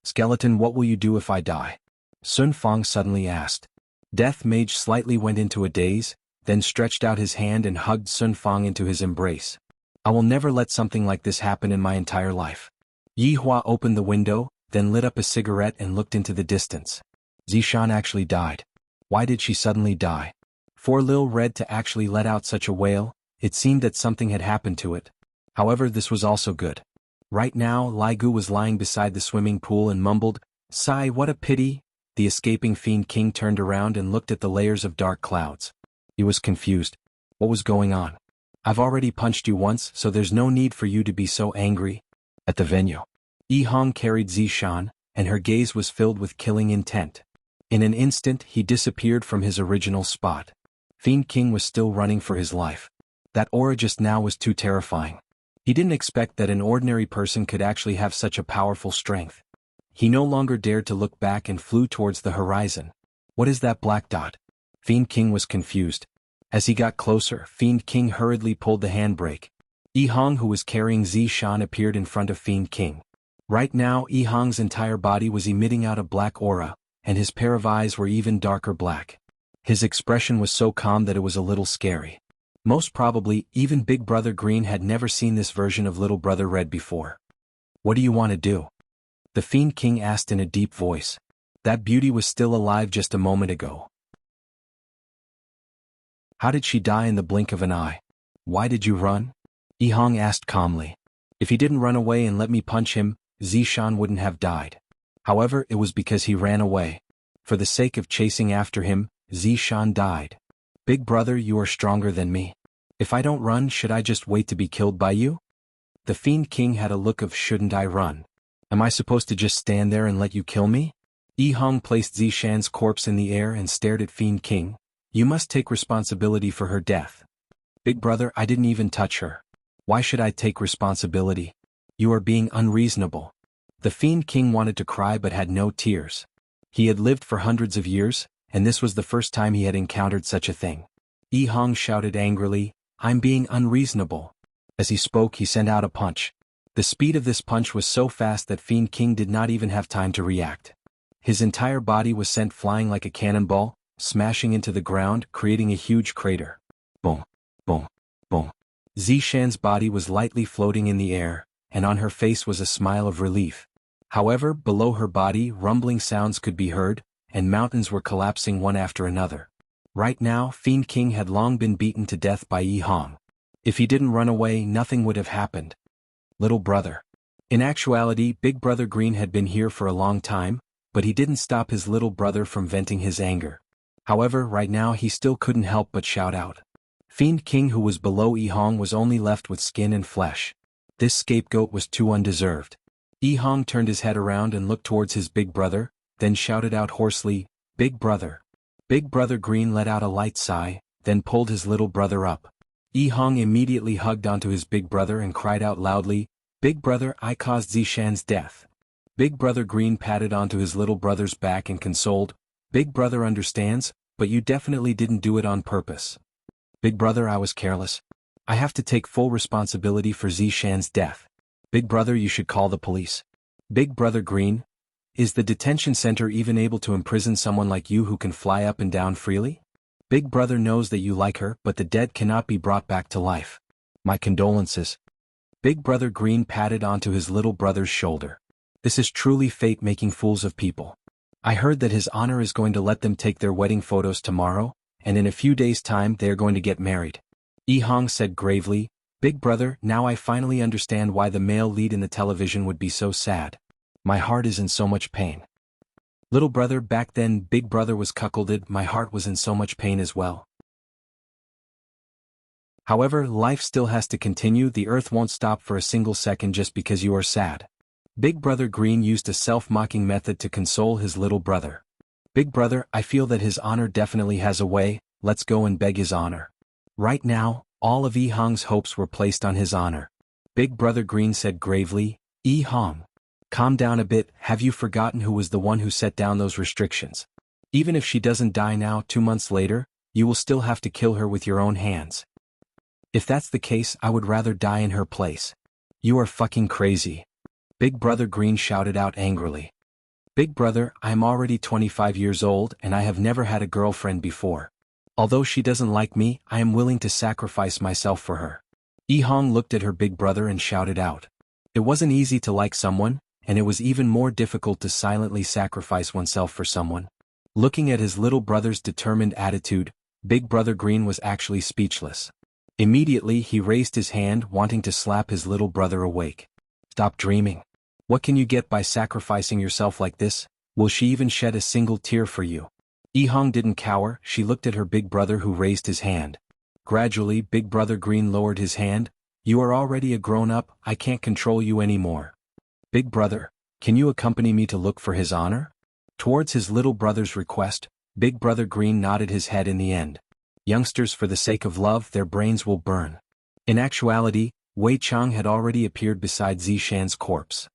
Skeleton, what will you do if I die? Sun Fong suddenly asked. Death Mage slightly went into a daze, then stretched out his hand and hugged Sun Fong into his embrace. I will never let something like this happen in my entire life. Yi Hua opened the window, then lit up a cigarette and looked into the distance. Zishan actually died. Why did she suddenly die? For Lil Red to actually let out such a wail, it seemed that something had happened to it. However, this was also good. Right now, Lai Gu was lying beside the swimming pool and mumbled, Sigh, what a pity. The escaping Fiend King turned around and looked at the layers of dark clouds. He was confused. What was going on? I've already punched you once, so there's no need for you to be so angry. At the venue, Yi Hong carried Zishan, and her gaze was filled with killing intent. In an instant, he disappeared from his original spot. Fiend King was still running for his life. That aura just now was too terrifying. He didn't expect that an ordinary person could actually have such a powerful strength. He no longer dared to look back and flew towards the horizon. What is that black dot? Fiend King was confused. As he got closer, Fiend King hurriedly pulled the handbrake. Yi Hong, who was carrying Zishan, appeared in front of Fiend King. Right now, Yi Hong's entire body was emitting out a black aura, and his pair of eyes were even darker black. His expression was so calm that it was a little scary. Most probably, even Big Brother Green had never seen this version of Little Brother Red before. What do you want to do? The Fiend King asked in a deep voice. That beauty was still alive just a moment ago. How did she die in the blink of an eye? Why did you run? Yi Hong asked calmly. If he didn't run away and let me punch him, Zishan wouldn't have died. However, it was because he ran away. For the sake of chasing after him, Zishan died. Big brother, you are stronger than me. If I don't run, should I just wait to be killed by you? The Fiend King had a look of shouldn't I run? Am I supposed to just stand there and let you kill me? Yi Hong placed Zishan's corpse in the air and stared at Fiend King. You must take responsibility for her death. Big brother, I didn't even touch her. Why should I take responsibility? You are being unreasonable. The Fiend King wanted to cry but had no tears. He had lived for hundreds of years, and this was the first time he had encountered such a thing. Yi Hong shouted angrily, I'm being unreasonable. As he spoke, he sent out a punch. The speed of this punch was so fast that Fiend King did not even have time to react. His entire body was sent flying like a cannonball, smashing into the ground, creating a huge crater. Boom, boom, boom. Zishan's body was lightly floating in the air, and on her face was a smile of relief. However, below her body, rumbling sounds could be heard, and mountains were collapsing one after another. Right now, Fiend King had long been beaten to death by Yi Hong. If he didn't run away, nothing would have happened. Little brother. In actuality, Big Brother Green had been here for a long time, but he didn't stop his little brother from venting his anger. However, right now he still couldn't help but shout out. Fiend King, who was below Yi Hong, was only left with skin and flesh. This scapegoat was too undeserved. Yi Hong turned his head around and looked towards his big brother, then shouted out hoarsely, Big brother. Big Brother Green let out a light sigh, then pulled his little brother up. Yi Hong immediately hugged onto his big brother and cried out loudly, Big brother, I caused Zishan's death. Big Brother Green patted onto his little brother's back and consoled, Big brother understands, but you definitely didn't do it on purpose. Big brother, I was careless. I have to take full responsibility for Zishan's death. Big brother, you should call the police. Big Brother Green, is the detention center even able to imprison someone like you who can fly up and down freely? Big brother knows that you like her, but the dead cannot be brought back to life. My condolences. Big Brother Green patted onto his little brother's shoulder. This is truly fate making fools of people. I heard that His Honor is going to let them take their wedding photos tomorrow, and in a few days' time they are going to get married. Hong said gravely, Big Brother, now I finally understand why the male lead in the television would be so sad. My heart is in so much pain. Little brother, back then Big Brother was cuckolded, my heart was in so much pain as well. However, life still has to continue, the earth won't stop for a single second just because you are sad. Big Brother Green used a self-mocking method to console his little brother. Big Brother, I feel that His Honor definitely has a way, let's go and beg His Honor. Right now, all of Hong's hopes were placed on His Honor. Big Brother Green said gravely, Hong, calm down a bit, have you forgotten who was the one who set down those restrictions? Even if she doesn't die now 2 months later, you will still have to kill her with your own hands. If that's the case, I would rather die in her place. You are fucking crazy. Big Brother Green shouted out angrily. Big Brother, I am already 25 years old and I have never had a girlfriend before. Although she doesn't like me, I am willing to sacrifice myself for her. Hong looked at her big brother and shouted out. It wasn't easy to like someone, and it was even more difficult to silently sacrifice oneself for someone. Looking at his little brother's determined attitude, Big Brother Green was actually speechless. Immediately he raised his hand, wanting to slap his little brother awake. Stop dreaming. What can you get by sacrificing yourself like this? Will she even shed a single tear for you? Hong didn't cower, she looked at her big brother who raised his hand. Gradually Big Brother Green lowered his hand. You are already a grown-up, I can't control you anymore. Big Brother, can you accompany me to look for His Honor? Towards his little brother's request, Big Brother Green nodded his head in the end. Youngsters, for the sake of love, their brains will burn. In actuality, Wei Chang had already appeared beside Zishan's corpse.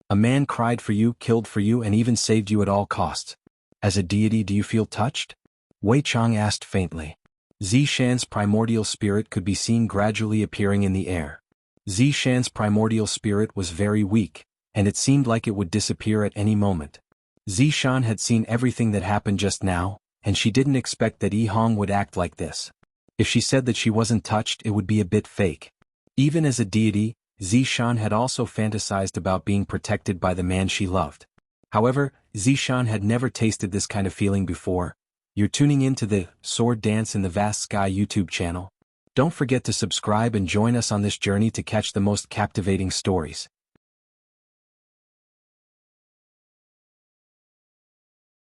A man cried for you, killed for you, and even saved you at all costs. As a deity, do you feel touched? Wei Chang asked faintly. Zishan's primordial spirit could be seen gradually appearing in the air. Zishan's primordial spirit was very weak, and it seemed like it would disappear at any moment. Zishan had seen everything that happened just now, and she didn't expect that Hong would act like this. If she said that she wasn't touched, it would be a bit fake. Even as a deity, Zishan had also fantasized about being protected by the man she loved. However, Zishan had never tasted this kind of feeling before. You're tuning into the Sword Dance in the Vast Sky YouTube channel. Don't forget to subscribe and join us on this journey to catch the most captivating stories.